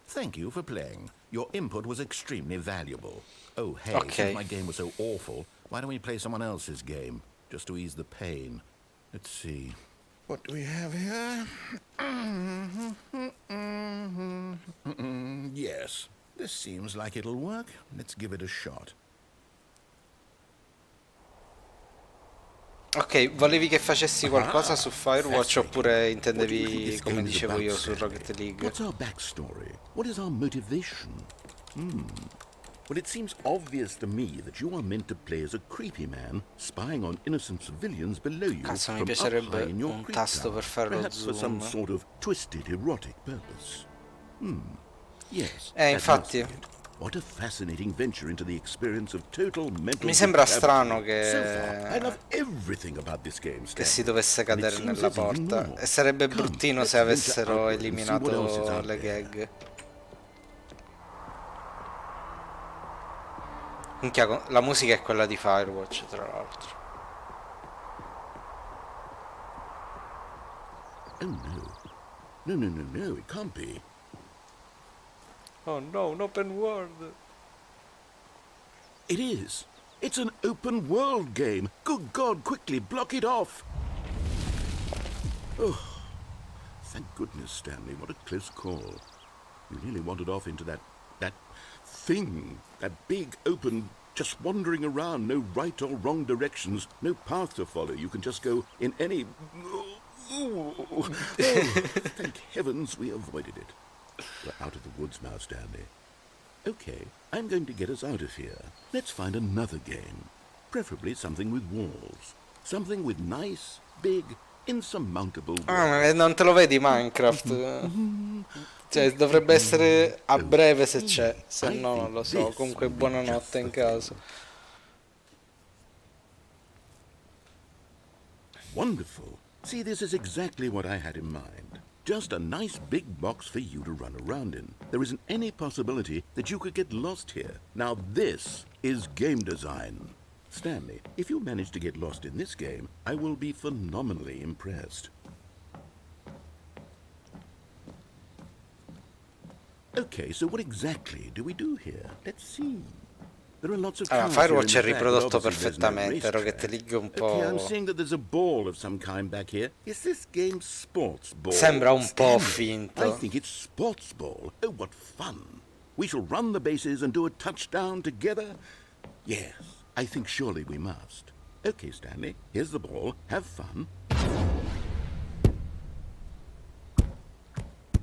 Thank you for playing. Your input was extremely valuable. Oh, hey, Okay. since my game was so awful, why don't we play someone else's game, just to ease the pain? Let's see. What do we have here? Yes, this seems like it'll work. Let's give it a shot. Ok, volevi che facessi qualcosa su Firewatch oppure intendevi, come dicevo io, su Rocket League? What's our backstory? What is our motivation? Well, it seems obvious to me that you are meant to play as a creepy man, spying on innocent civilians below you Cazzo, mi from up piacerebbe high in your un creep tasto tower, per fare lo perhaps for some zoom. sort of twisted erotic purpose. Yes. Infatti. that must be it. What a fascinating venture into the experience of total mental Mi sembra depravity. strano So far, I love che everything about this game, si Stanley. dovesse And it cadere seems nella there's even porta. more. E sarebbe Come, bruttino let's se venture avessero outward and see what else is eliminato out le there. gag. Minchia, la musica è quella di Firewatch, tra l'altro. Oh no. No, it can't be. Oh no, un open world. It is. It's an open world game. Good God, quickly block it off. Oh, thank goodness, Stanley. What a close call. You nearly wandered off into that thing. That big, open, just wandering around. No right or wrong directions. No path to follow. You can just go in any... Oh, thank heavens we avoided it. We're out of the woods now, Stanley. Okay, I'm going to get us out of here. Let's find another game. Preferably something with walls. Something with nice, big, insurmountable walls. Ah, non te lo vedi Minecraft? Cioè, dovrebbe essere a breve se c'è, se no non lo so. Comunque buonanotte in caso. Wonderful. See, this is exactly what I had in mind. Just a nice big box for you to run around in. There isn't any possibility that you could get lost here. Now this is game design. Stanley, if you manage to get lost in this game, I will be phenomenally impressed. Okay, so what exactly do we do here? Let's see. There are lots of Allora, cars here Firewatch in è the back, riprodotto but obviously there's no perfettamente, Rocket racetrack. League un Okay, I'm po'... seeing that there's a ball of some kind back here. Is this game sports ball? Sembra un po' Stanley, finto. I think it's sports ball. Oh, what fun. We shall run the bases and do a touchdown together. Yes, I think surely we must. Okay, Stanley, here's the ball. Have fun.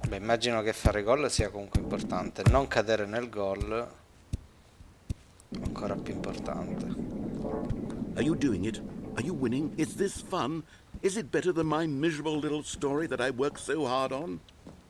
Beh, immagino che fare gol sia comunque importante. Non cadere nel gol ancora più importante. Are you doing it? Are you winning? Is this fun? Is it better than my miserable little story that I worked so hard on?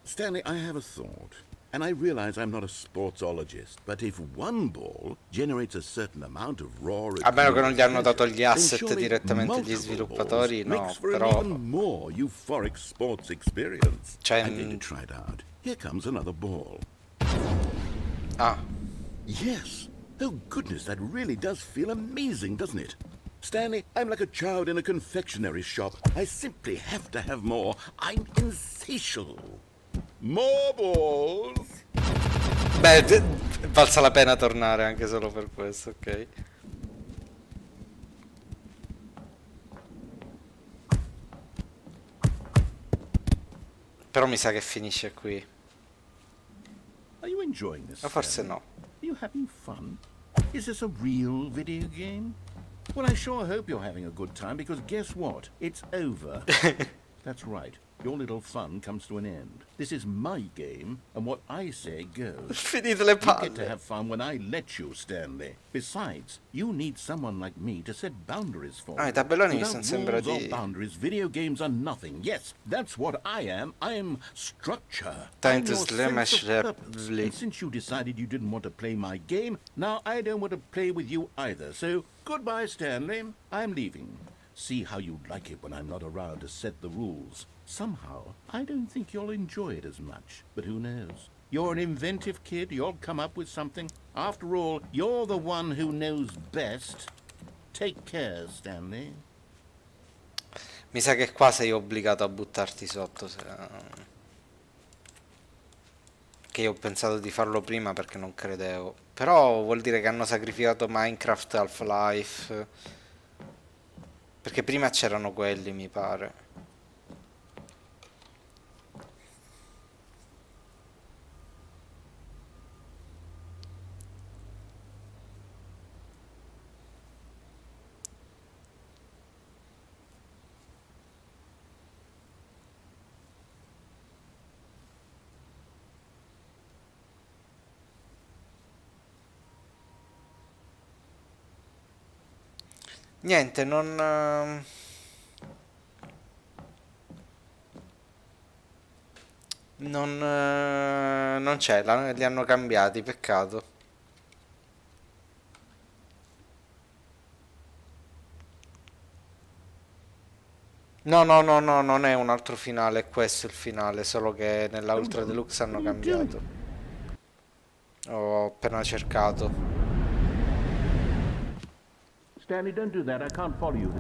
Stanley, I have a thought. And I realize I'm not a sportsologist, but if one ball generates a certain amount of raw... A meno che non gli hanno dato gli then asset surely direttamente gli multiple sviluppatori, balls no, makes for an però... even more euphoric sports experience. Cioè, I'm going to try it out. Here comes another ball. Ah, Yes. Oh, goodness, that really does feel amazing, doesn't it? Stanley, I'm like a child in a confectionery shop. I simply have to have more. I'm insatiable. More balls. beh, valsa la pena tornare anche solo per questo, ok? Però mi sa che finisce qui. Are you enjoying this? O forse Stanley? no. Are you having fun? Is this a real video game? Well, I sure hope you're having a good time, because guess what? It's over. That's right. Your little fun comes to an end. This is my game, and what I say goes. Finite le You get to palle. have fun when I let you, Stanley. Besides, you need someone like me to set boundaries for Ah, you. i tabelloni mi Without son sembra rules or di... boundaries, video games are nothing. Yes, that's what I am. I am structure. Time I'm to your smash sense of purpose. the- And since you decided you didn't want to play my game, now I don't want to play with you either. So, goodbye, Stanley. I'm leaving. See how you'd like it when I'm not around to set the rules. Somehow, I don't think you'll enjoy it as much. But who knows? You're an inventive kid. You'll come up with something. After all, you're the one who knows best. Take care, Stanley. Mi sa che qua sei obbligato a buttarti sotto. Che io ho pensato di farlo prima perché non credevo. Però vuol dire che hanno sacrificato Minecraft e Half-Life. Perché prima c'erano quelli, mi pare. Niente, non c'è, li hanno cambiati, peccato. No, no, no, no, non è un altro finale, è questo il finale, solo che nella Ultra Deluxe hanno cambiato. Ho appena cercato. Stanley, don't do that. I can't follow you.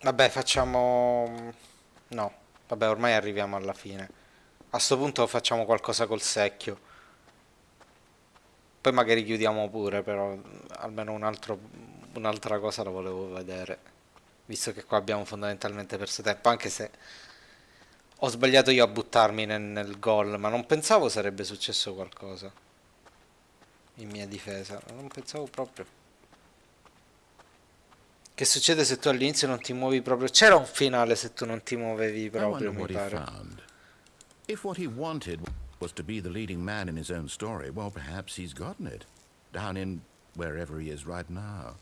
Vabbè, facciamo... No, vabbè, ormai arriviamo alla fine. A sto punto facciamo qualcosa col secchio. Poi magari chiudiamo pure, però almeno un'altra cosa la volevo vedere. Visto che qua abbiamo fondamentalmente perso tempo, anche se ho sbagliato io a buttarmi nel gol, ma non pensavo sarebbe successo qualcosa in mia difesa. Non pensavo proprio. Che succede se tu all'inizio non ti muovi proprio? C'era un finale se tu non ti muovevi I proprio, wonder mi what he pare. found. If what he wanted was to be the leading man in his own story, well, perhaps he's gotten it. Down in wherever he is right now.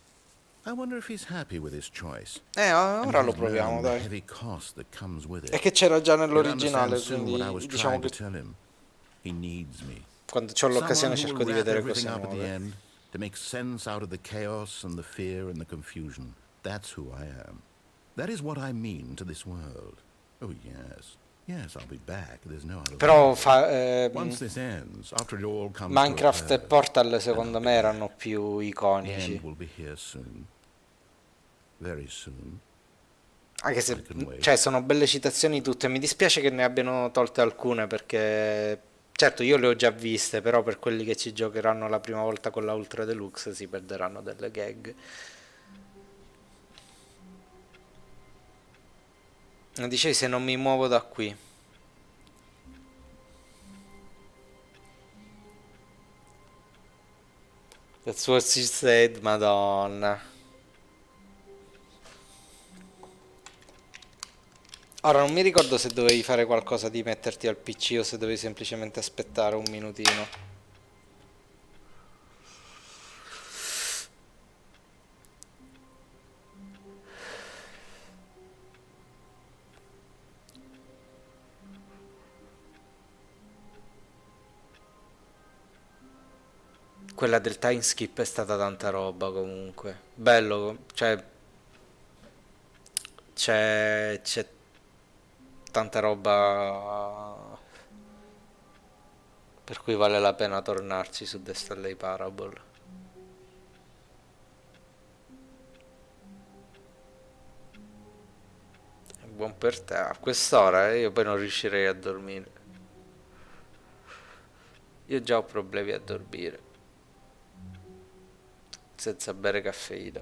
I wonder if he's happy with his choice. And Ora if lo he's proviamo, learned the dai. heavy cost that comes with È it. che c'era già He'll nell'originale, understand soon what I was quindi diciamo trying to che tell him. He needs me. quando ho l'occasione Someone who cerco will di wrap vedere everything cose up at the nuove. end to make sense out of the chaos and the fear and the confusion. That's who I am. That is what I mean to this world. Oh, yes. Yes, I'll be back. There's no other Però way. Once this ends, after it all comes to a Minecraft e close, Portal then secondo I'll me be erano back. più The iconici. end will be here soon. Very soon. Anche I se, can wait. cioè, sono belle citazioni tutte. Mi dispiace che ne abbiano tolte alcune perché, certo, io le ho già viste, però per quelli che ci giocheranno la prima volta con la Ultra Deluxe si perderanno delle gag. Dicevi se non mi muovo da qui. That's what she said, madonna. Ora non mi ricordo se dovevi fare qualcosa di metterti al PC o se dovevi semplicemente aspettare un minutino. Quella del time skip è stata tanta roba comunque. Bello, cioè c'è tanta roba per cui vale la pena tornarci su The Stanley Parable. È buon per te. A quest'ora io poi non riuscirei a dormire. Io già ho problemi a dormire senza bere caffeina.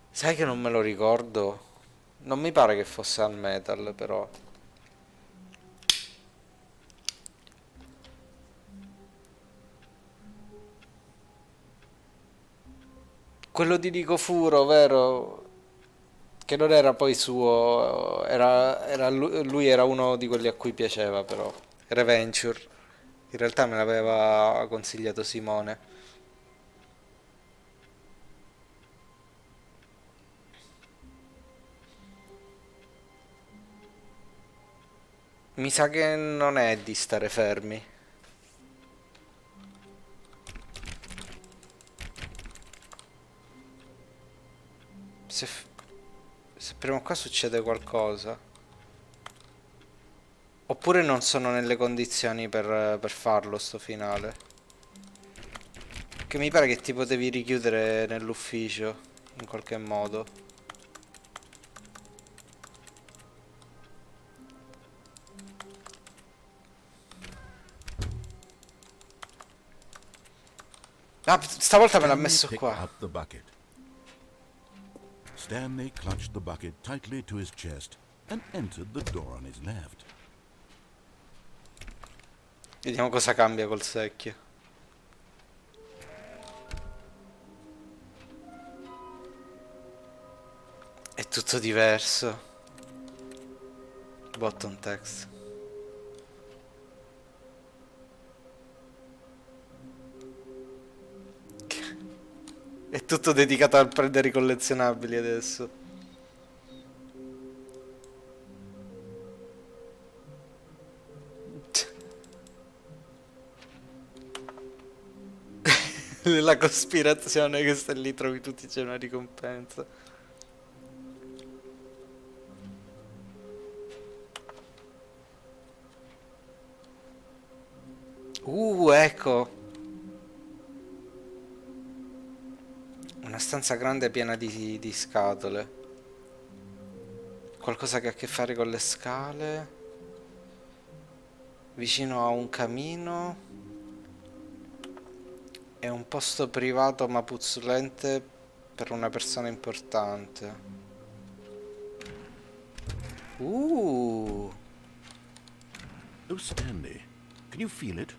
Sai che non me lo ricordo? Non mi pare che fosse al metal, però. Quello di Nicofuro, vero? Che non era poi suo, lui era uno di quelli a cui piaceva, però. Reventure. In realtà me l'aveva consigliato Simone. Mi sa che non è di stare fermi. Prima o qua succede qualcosa. Oppure non sono nelle condizioni per farlo sto finale. Che mi pare che ti potevi richiudere nell'ufficio in qualche modo. Ah, stavolta me l'ha Stanley messo picked qua. up the bucket. Stanley clutched the bucket tightly to his chest and entered the door on his left. Vediamo cosa cambia col secchio. È tutto diverso. Button text. È tutto dedicato al prendere i collezionabili adesso. La cospirazione che sta lì, trovi tutti, c'è una ricompensa. Ecco. Una stanza grande piena di scatole. Qualcosa che ha a che fare con le scale. Vicino a un camino. È un posto privato ma puzzolente per una persona importante. Oh, Stanley, can you feel it?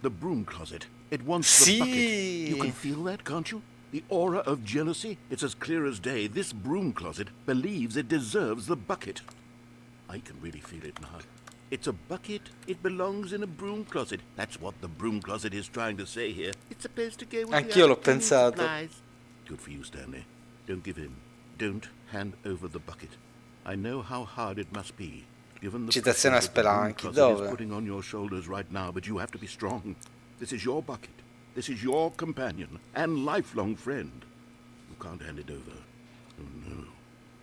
The broom closet. It wants the bucket. You can feel that, can't you? The aura of jealousy? It's as clear as day. This broom closet believes it deserves the bucket. I can really feel it now. It's a bucket. It belongs in a broom closet. That's what the broom closet is trying to say here. It's supposed to go with Anch'io the l'ho pensato. supplies. Good for you, Stanley. Don't give in. Don't hand over the bucket. I know how hard it must be, given the Citazione a pressure that the broom Spelanchi. closet is Dove? putting on your shoulders right now, but you have to be strong. This is your bucket. This is your companion and lifelong friend. You can't hand it over. Oh no.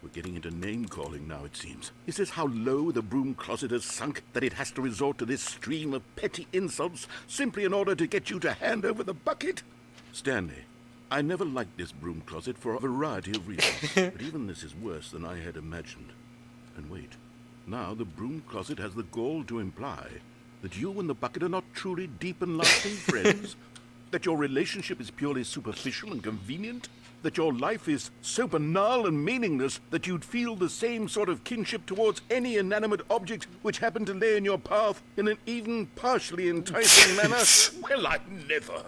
We're getting into name-calling now, it seems. Is this how low the broom closet has sunk, that it has to resort to this stream of petty insults simply in order to get you to hand over the bucket? Stanley, I never liked this broom closet for a variety of reasons, but even this is worse than I had imagined. And wait, now the broom closet has the gall to imply that you and the bucket are not truly deep and lasting friends, that your relationship is purely superficial and convenient, that your life is so banal and meaningless that you'd feel the same sort of kinship towards any inanimate object which happened to lay in your path in an even partially enticing manner. Well, I never.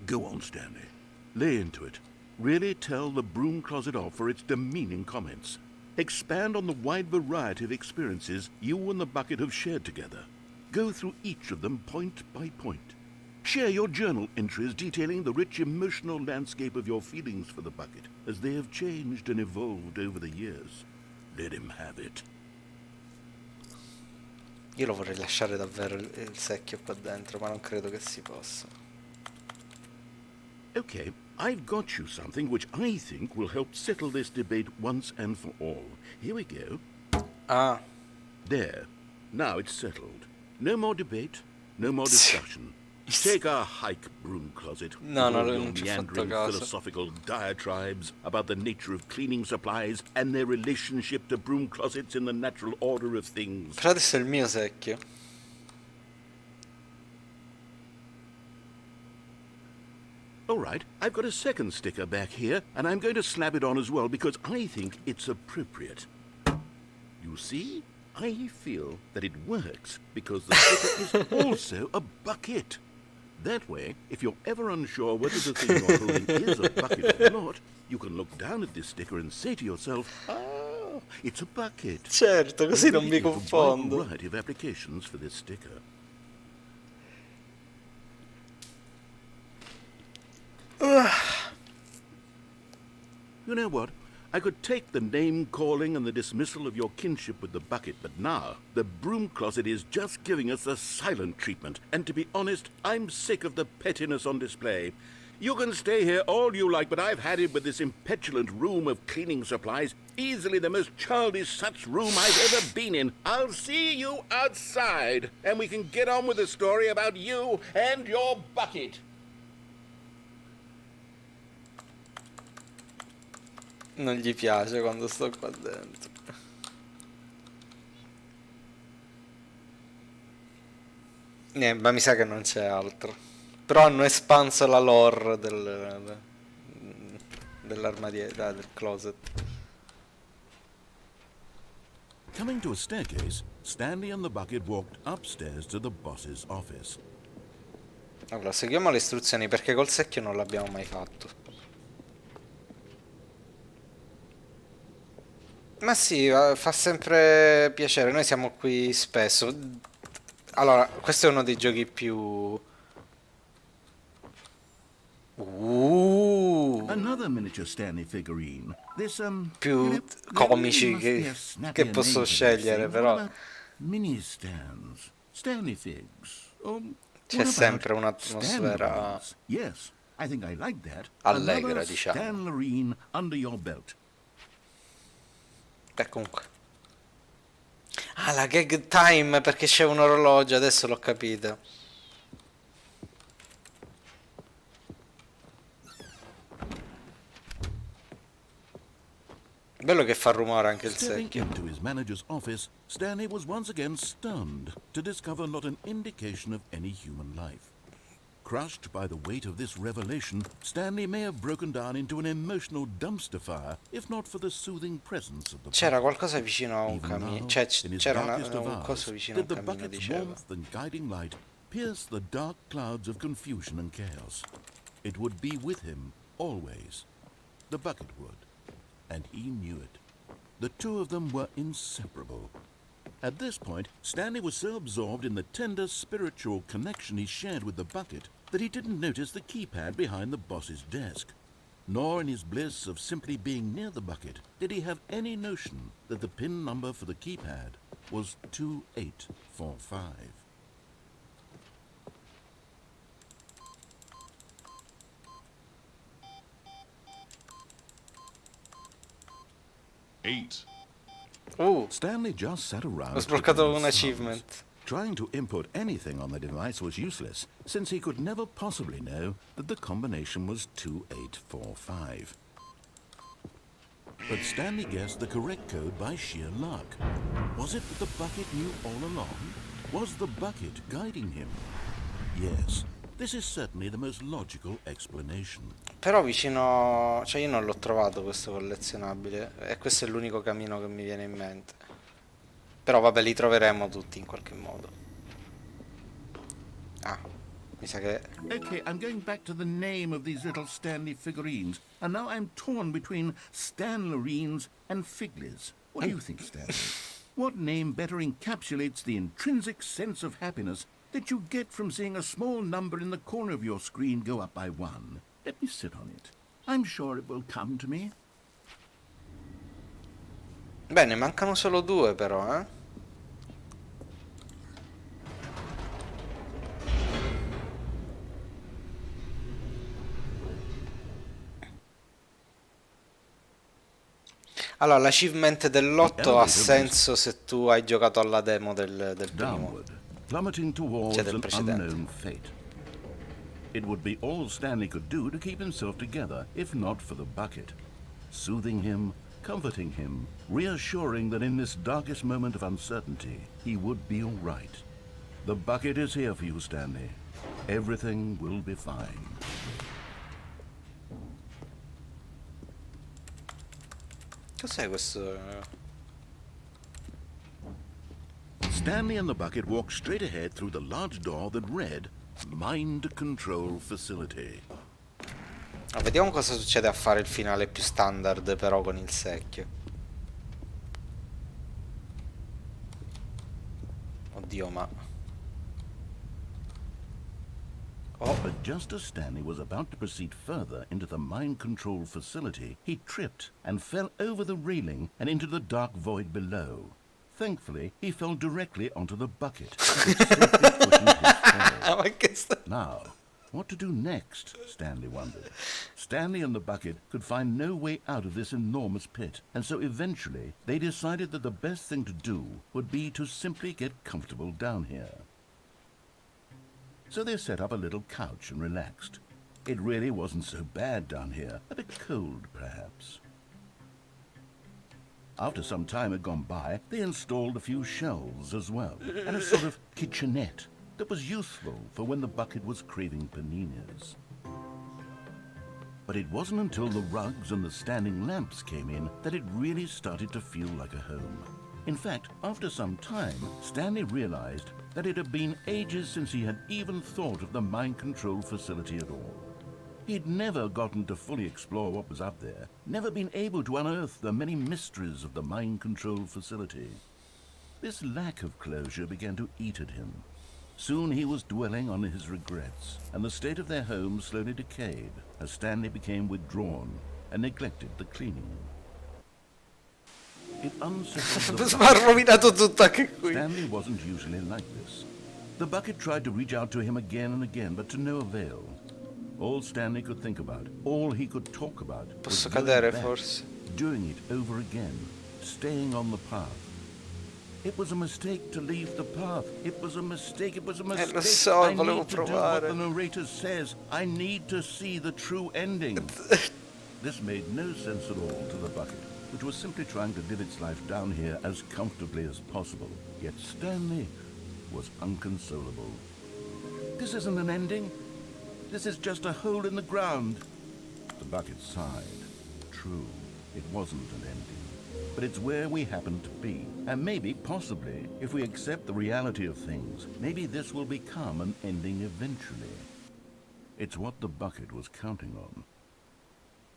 Go on, Stanley. Lay into it. Really tell the broom closet off for its demeaning comments. Expand on the wide variety of experiences you and the bucket have shared together. Go through each of them point by point. Share your journal entries detailing the rich emotional landscape of your feelings for the bucket as they have changed and evolved over the years. Let him have it. Io lo vorrei lasciare davvero il secchio qua dentro, ma non credo che si possa. Okay, I've got you something which I think will help settle this debate once and for all. Here we go. Ah, There. Now it's settled. No more debate, no more discussion. Take a hike, broom closet. No, with all no, your non ci ho fatto meandering caso. philosophical diatribes about the nature of cleaning supplies and their relationship to broom closets in the natural order of things. però adesso è il mio secchio. All right, I've got a second sticker back here, and I'm going to slap it on as well because I think it's appropriate. You see? I feel that it works because the sticker is also a bucket. That way, if you're ever unsure whether the thing you're holding is a bucket or not, you can look down at this sticker and say to yourself, ah, it's a bucket. Certo, così non mi There is a wide confondo. variety of applications for this sticker. You know what? I could take the name-calling and the dismissal of your kinship with the bucket, but now the broom closet is just giving us the silent treatment. And to be honest, I'm sick of the pettiness on display. You can stay here all you like, but I've had it with this impetulant room of cleaning supplies. Easily the most childish such room I've ever been in. I'll see you outside, and we can get on with the story about you and your bucket. Non gli piace quando sto qua dentro. Niente, ma mi sa che non c'è altro. Però hanno espanso la lore dell'armadietà, del closet. Coming to a staircase, Stanley and the bucket walked upstairs to the boss's office. Allora, seguiamo le istruzioni perché col secchio non l'abbiamo mai fatto. Ma sì, fa sempre piacere, noi siamo qui spesso. Allora, questo è uno dei giochi più... Another miniature Stanley figurine. This, più comici che posso scegliere, però Mini stands, Stanley figs. c'è sempre un'atmosfera Yes, I think I like that. allegra, Another diciamo. Stanlerine under your belt. Comunque. Ah, la gag time, perché c'è un orologio, adesso l'ho capito. Bello che fa rumore anche il Stepping secchio. into his manager's office, Stanley was once again stunned to discover not an indication of any human life. Crushed by the weight of this revelation, Stanley may have broken down into an emotional dumpster fire if not for the soothing presence of the C'era bucket. qualcosa vicino a un Even camino, now, cioè in his c'era darkest of un hours, coso vicino a did un the camino, bucket's diceva. warmth and guiding light pierce the dark clouds of confusion and chaos. It would be with him always. The bucket would, and he knew it. The two of them were inseparable. At this point, Stanley was so absorbed in the tender spiritual connection he shared with the bucket that he didn't notice the keypad behind the boss's desk. Nor in his bliss of simply being near the bucket did he have any notion that the PIN number for the keypad was 2845. Stanley just sat around Ho sbloccato twiddling un his achievement. thumbs. Trying to input anything on the device was useless, since he could never possibly know that the combination was 2845. But Stanley guessed the correct code by sheer luck. Was it that the bucket knew all along? Was the bucket guiding him? Yes, this is certainly the most logical explanation. Però vicino... cioè io non l'ho trovato questo collezionabile e questo è l'unico camino che mi viene in mente. Però vabbè, li troveremo tutti in qualche modo. Ah, mi sa che... Okay, I'm going back to the name of these little Stanley figurines, and now I'm torn between Stanlerines and Figlies. What do you think, Stanley? What name better encapsulates the intrinsic sense of happiness that you get from seeing a small number in the corner of your screen go up by one? Let me sit on it. I'm sure it will come to me. Bene, mancano solo due però, eh? Allora, l'achievement dell'otto ha senso se tu hai giocato alla demo del primo. Downward, plummeting towards del an precedente. unknown fate. It would be all Stanley could do to keep himself together, if not for the bucket. Soothing him, comforting him, reassuring that in this darkest moment of uncertainty, he would be all right. The bucket is here for you, Stanley. Everything will be fine. Cos'è questo? Stanley and the bucket walked straight ahead through the large door that read Mind Control Facility. Ah, vediamo cosa succede a fare il finale più standard però con il secchio. Oddio, ma... Oh, But just as Stanley was about to proceed further into the mind control facility, he tripped and fell over the railing and into the dark void below. Thankfully, he fell directly onto the bucket, which swiftly cushioned his fall. ma che sta... Now, What to do next, Stanley wondered. Stanley and the bucket could find no way out of this enormous pit, and so eventually they decided that the best thing to do would be to simply get comfortable down here. So they set up a little couch and relaxed. It really wasn't so bad down here, a bit cold perhaps. After some time had gone by, they installed a few shelves as well, and a sort of kitchenette that was useful for when the bucket was craving paninis. But it wasn't until the rugs and the standing lamps came in that it really started to feel like a home. In fact, after some time, Stanley realized that it had been ages since he had even thought of the mind control facility at all. He'd never gotten to fully explore what was up there, never been able to unearth the many mysteries of the mind control facility. This lack of closure began to eat at him. Soon he was dwelling on his regrets, and the state of their home slowly decayed as Stanley became withdrawn and neglected the cleaning. It unsettled the Mi ha rovinato tutto anche qui. Stanley wasn't usually like this. The bucket tried to reach out to him again and again, but to no avail. All Stanley could think about, all he could talk about, was Posso going cadere back, forse? doing it over again, staying on the path. It was a mistake to leave the path. It was a mistake. It was a mistake. Lo so, I volevo need to do what provare. the narrator says. I need to see the true ending. This made no sense at all to the bucket, which was simply trying to live its life down here as comfortably as possible. Yet Stanley was inconsolable. This isn't an ending. This is just a hole in the ground. The bucket sighed. True, it wasn't an ending. But it's where we happen to be. And maybe, possibly, if we accept the reality of things, maybe this will become an ending eventually. It's what the bucket was counting on.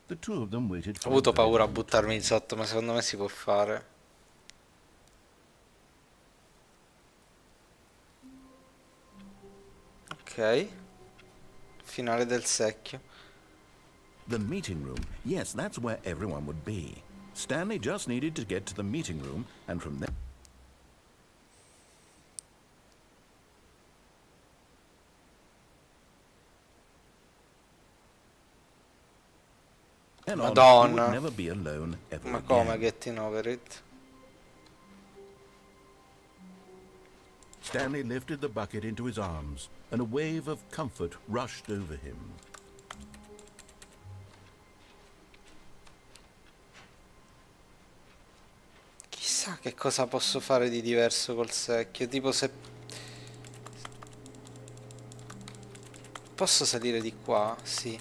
The two of them waited Ho for avuto a very paura a long buttarmi time. sotto, ma secondo me si può fare. Ok. Finale del secchio. The meeting room. Yes, that's where everyone would be. Stanley just needed to get to the meeting room, and from there... And on, he Madonna. would never be alone ever Ma come, again. getting over it? Stanley lifted the bucket into his arms, and a wave of comfort rushed over him. Chissà che cosa posso fare di diverso col secchio. Tipo se... Posso salire di qua? Sì.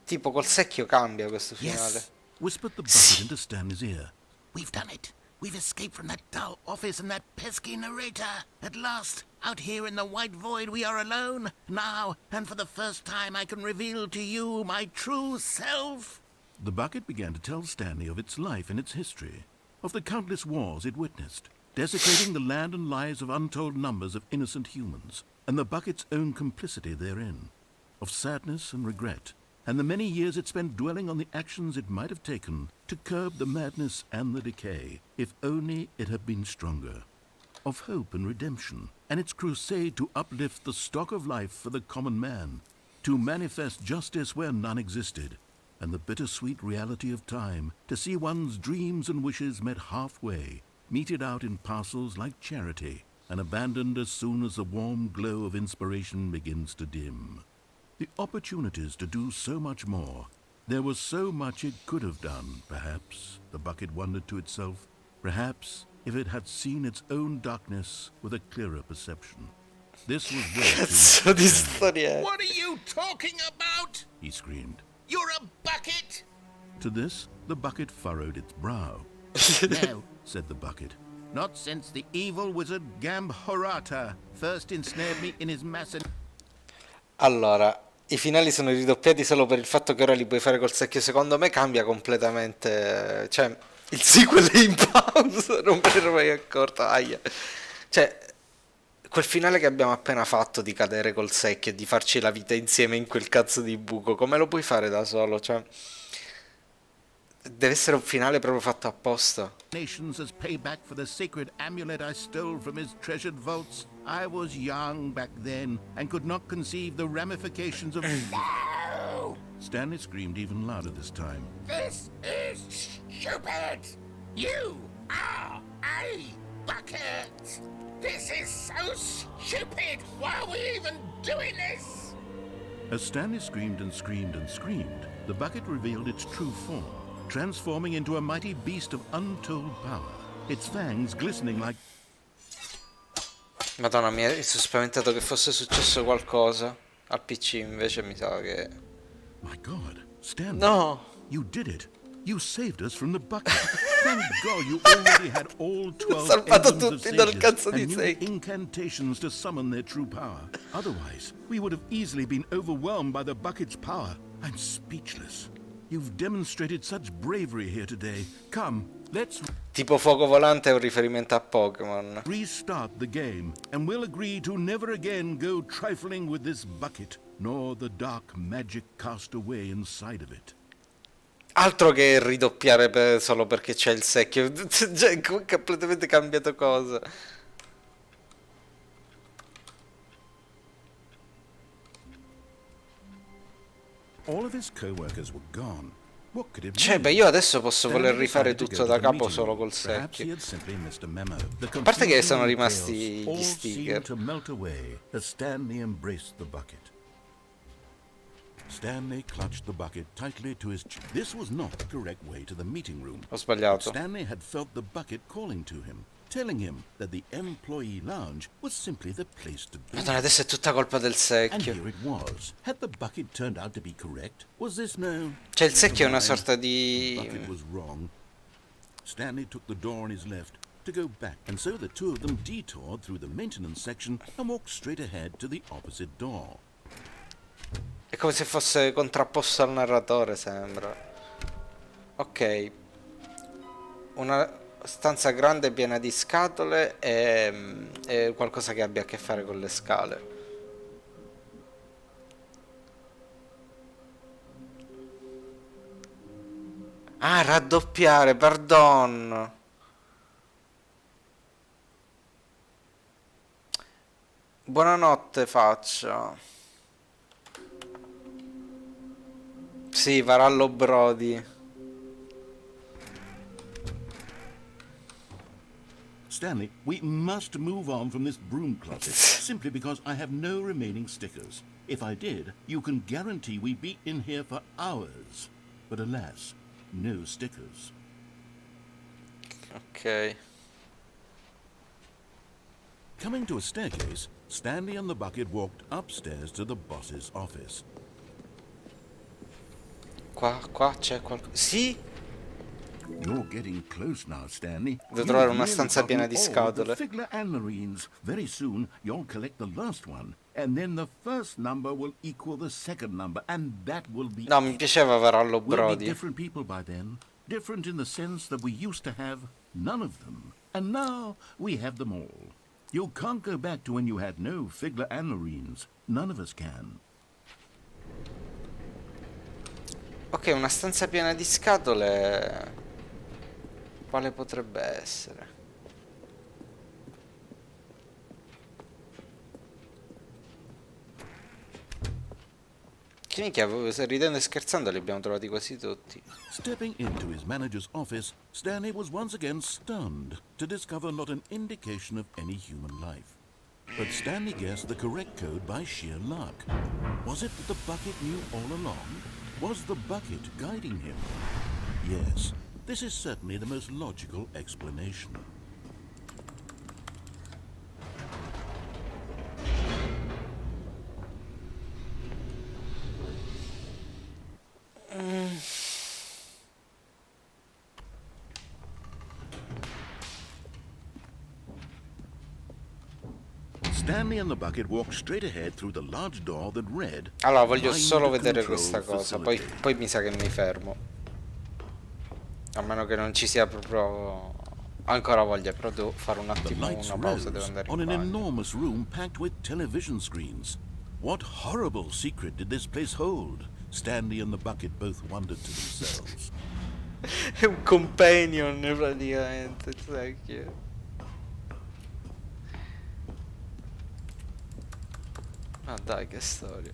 Tipo col secchio cambia questo finale. Yes, whispered the bucket into Stanley's ear. We've done it. We've escaped from that dull office and that pesky narrator. At last, out here in the white void, we are alone. Now, and for the first time, I can reveal to you my true self. The bucket began to tell Stanley of its life and its history, of the countless wars it witnessed, desecrating the land and lives of untold numbers of innocent humans, and the bucket's own complicity therein, of sadness and regret, and the many years it spent dwelling on the actions it might have taken to curb the madness and the decay, if only it had been stronger, of hope and redemption, and its crusade to uplift the stock of life for the common man, to manifest justice where none existed, and the bittersweet reality of time, to see one's dreams and wishes met halfway, meted out in parcels like charity, and abandoned as soon as the warm glow of inspiration begins to dim. The opportunities to do so much more. There was so much it could have done, perhaps, the bucket wondered to itself. Perhaps, if it had seen its own darkness with a clearer perception. This was way too Cazzo di storia è? What are you talking about? he screamed. You're a bucket. To this, the bucket furrowed its brow. No, Said the bucket. not since the evil wizard Gambhorata first ensnared me in his Allora, i finali sono ridoppiati solo per il fatto che ora li puoi fare col secchio. Secondo me cambia completamente. Cioè, il sequel è in pausa, non me ne ero mai accorto. Aia. Cioè, quel finale che abbiamo appena fatto di cadere col secchio e di farci la vita insieme in quel cazzo di buco, come lo puoi fare da solo? Cioè, Deve essere un finale proprio fatto apposta. Nations as payback for the sacred amulet I stole from his treasured vaults. I was young back then and could not conceive the ramifications of... No! Stanley screamed even louder this time. This is stupid! You are a bucket! This is so stupid! Why are we even doing this? As Stanley screamed and screamed and screamed, the bucket revealed its true form, transforming into a mighty beast of untold power, its fangs glistening like... Madonna, mi è spaventato che fosse successo qualcosa. Al PC invece mi sa che... My God, Stanley! No! You did it! You saved us from the bucket! Thank God you already had all 12 salvato emblems of tutti dal sages cazzo di and knew secchio. incantations to summon their true power. Otherwise, we would have easily been overwhelmed by the bucket's power. I'm speechless. You've demonstrated such bravery here today. Come, let's Tipo fuoco volante è un riferimento a Pokémon. restart the game, and we'll agree to never again go trifling with this bucket, nor the dark magic cast away inside of it. Altro che ridoppiare solo perché c'è il secchio. Cioè, completamente cambiato cosa. All of his co-workers were gone. What could it Cioè, mean? beh, io adesso posso voler Stanley rifare decided to tutto go da to the capo meeting solo room. col Perhaps he secchio. had simply missed a memo. The A parte che sono confusion and rimasti chaos gli all sticker. seemed to melt away as Stanley embraced the bucket. Stanley clutched the bucket tightly to his chest. This was not the correct way to the meeting room. Ho sbagliato. Stanley had felt the bucket calling to him, telling him that the employee lounge was simply the place to be. Madonna, adesso è tutta colpa del And secchio. here it was. Had the bucket turned out to be correct? Was this no? Cioè, il secchio è una Never sorta mind. The bucket di... was wrong. Stanley took the door on his left to go back, and so the two of them detoured through the maintenance section and walked straight ahead to the opposite door. È come se fosse contrapposto al narratore, sembra. Ok. Una stanza grande piena di scatole e qualcosa che abbia a che fare con le scale. Ah, raddoppiare, pardon. Buonanotte, faccia. Sì, Varallo Brody. Stanley, we must move on from this broom closet, simply because I have no remaining stickers. If I did, you can guarantee we'd be in here for hours. But alas, no stickers. Ok. Coming to a staircase, Stanley and the bucket walked upstairs to the boss's office. Qua c'è qualcosa. Sì? You're getting close now, Stanley. Devo trovare una You've stanza piena gotten di all scatole. the Figler and Marines. Very soon, you'll collect the last one, and then the first number will equal the second number, and that will be No, mi piaceva Varallo We'll be Brody. different people by then. Different in the sense that we used to have none of them. And now we have them all. You can't go back to when you had no Figler and Marines. None of us can. Ok, una stanza piena di scatole. Quale potrebbe essere? Che minchia, ridendo e scherzando li abbiamo trovati quasi tutti. Stepping into his manager's office, Stanley was once again stunned to discover not an indication of any human life. But Stanley guessed the correct code by sheer luck. Was it that the bucket knew all along? Was the bucket guiding him? Yes, this is certainly the most logical explanation. Stanley and the bucket walked straight ahead through the large door that read... Allora, voglio Mind solo vedere Control questa cosa, poi Facility. mi sa che mi fermo. A meno che non ci sia proprio ancora voglia, però devo fare un The attimo lights una pausa, devo rose andare on in an bagno. enormous room packed with television screens. What horrible secret did this place hold? Stanley and the bucket both wondered to themselves. È un companion praticamente, sai che... Ma dai, che storia.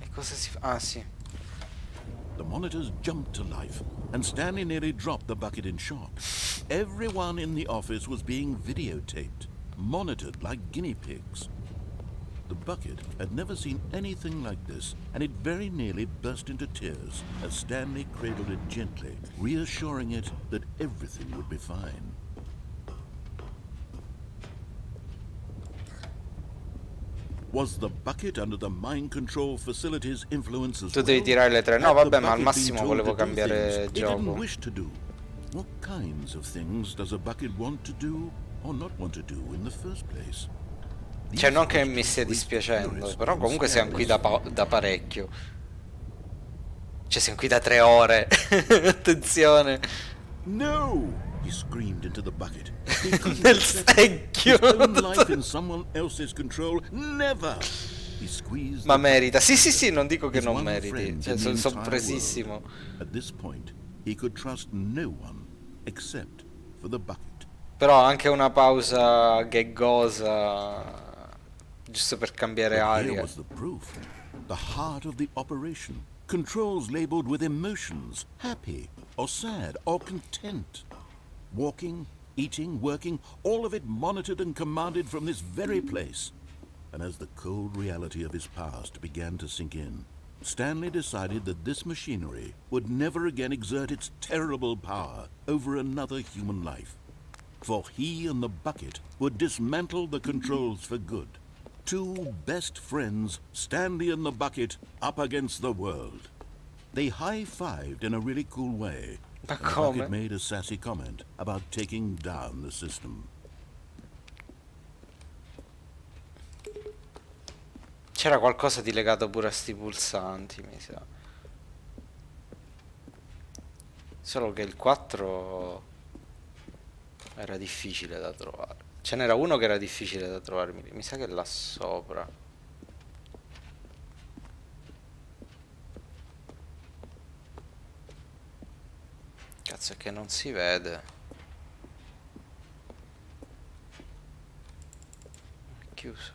E cosa si fa? Ah, sì. The monitors jumped to life, and Stanley nearly dropped the bucket in shock. Everyone in the office was being videotaped, monitored like guinea pigs. The bucket had never seen anything like this, and it very nearly burst into tears as Stanley cradled it gently, reassuring it that everything would be fine. Was the bucket under the mind control facility's influence as Tu devi well? tirare le tre. No, Had the vabbè, ma al bucket been massimo told volevo to do cambiare things it didn't gioco. wish to do? What kinds of things does a bucket want to do or not want to do in the first place? Cioè, non che mi These stia questions dispiacendo, raised però curiosity comunque in siamo qui da, Stanley's da parecchio. Cioè, siamo qui da 3 ore. Attenzione. No! He screamed into the bucket. He couldn't Nel accept secchio. his own life in someone else's control. Never! He squeezed Ma the merita. Sì, sì, sì, non dico che his non one meriti. friend Cioè, in the sono entire sorpresissimo. world. At this point, he could trust no one except for the bucket. Però anche una pausa gaggosa. Giusto per cambiare But here aria. was the proof. The heart of the operation. Controls labeled with emotions, happy or sad or content. Walking, eating, working, all of it monitored and commanded from this very place. And as the cold reality of his past began to sink in, Stanley decided that this machinery would never again exert its terrible power over another human life. For he and the bucket would dismantle the controls for good. Two best friends, Stanley and the bucket, up against the world. They high-fived in a really cool way. Ma And the come? bucket made a sassy comment about taking down the system. C'era qualcosa di legato pure a sti pulsanti, mi sa. Solo che il 4 era difficile da trovare. Ce n'era uno che era difficile da trovare, mi sa che è là sopra. Cazzo, è che non si vede. È chiuso.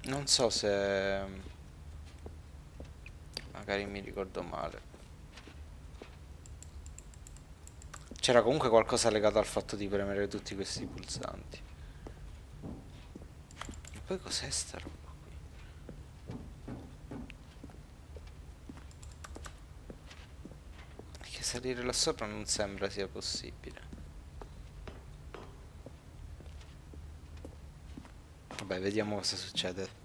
Non so se... magari mi ricordo male. C'era comunque qualcosa legato al fatto di premere tutti questi pulsanti. E poi cos'è sta roba qui? Perché salire là sopra non sembra sia possibile. Vabbè, vediamo cosa succede.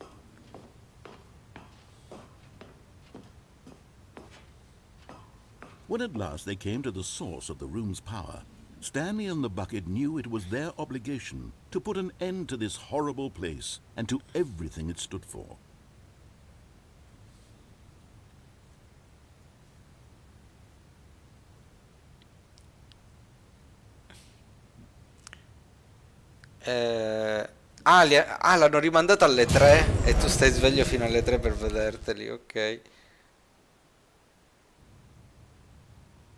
When at last they came to the source of the room's power, Stanley and the bucket knew it was their obligation to put an end to this horrible place and to everything it stood for. L'hanno rimandato alle 3 e tu stai sveglio fino alle 3 per vederteli, ok.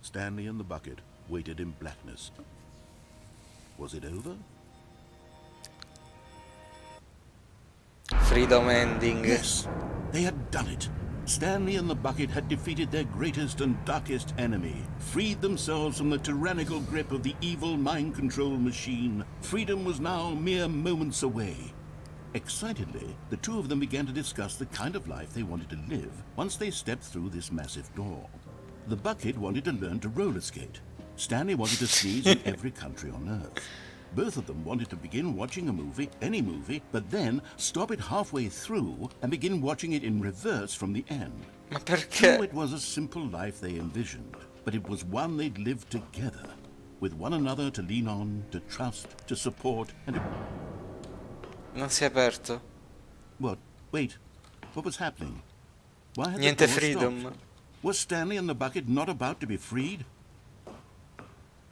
Stanley and the bucket waited in blackness. Was it over? Freedom ending. Yes, they had done it. Stanley and the bucket had defeated their greatest and darkest enemy, freed themselves from the tyrannical grip of the evil mind control machine. Freedom was now mere moments away. Excitedly, the two of them began to discuss the kind of life they wanted to live once they stepped through this massive door. The bucket wanted to learn to roller skate. Stanley wanted to sneeze in every country on Earth. Both of them wanted to begin watching a movie, any movie, but then stop it halfway through and begin watching it in reverse from the end. Ma True, perché? it was a simple life they envisioned, but it was one they'd live together, with one another to lean on, to trust, to support, and to... Non si è aperto. What? Wait. What was happening? Why had Niente the door freedom. stopped? Was Stanley and the bucket not about to be freed?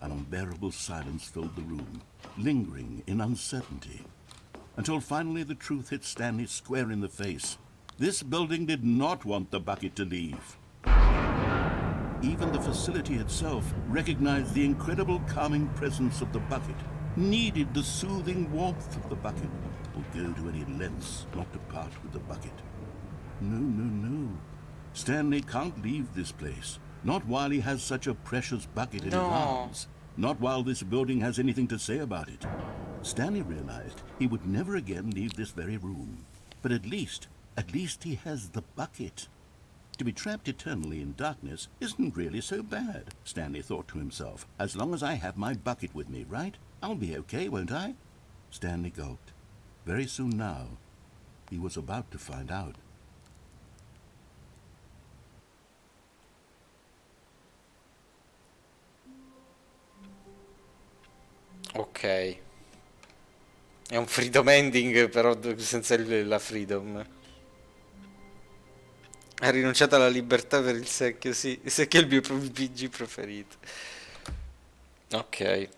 An unbearable silence filled the room, lingering in uncertainty, until finally the truth hit Stanley square in the face. This building did not want the bucket to leave. Even the facility itself recognized the incredible calming presence of the bucket, needed the soothing warmth of the bucket, would go to any lengths not to part with the bucket. No, no, no. Stanley can't leave this place. Not while he has such a precious bucket in his arms. Not while this building has anything to say about it. Stanley realized he would never again leave this very room. But at least he has the bucket. To be trapped eternally in darkness isn't really so bad, Stanley thought to himself. As long as I have my bucket with me, right? I'll be okay, won't I? Stanley gulped. Very soon now, he was about to find out. Ok. È un freedom ending, però senza la freedom. Ha rinunciato alla libertà per il secchio, sì. Il secchio è il mio PG preferito. Ok.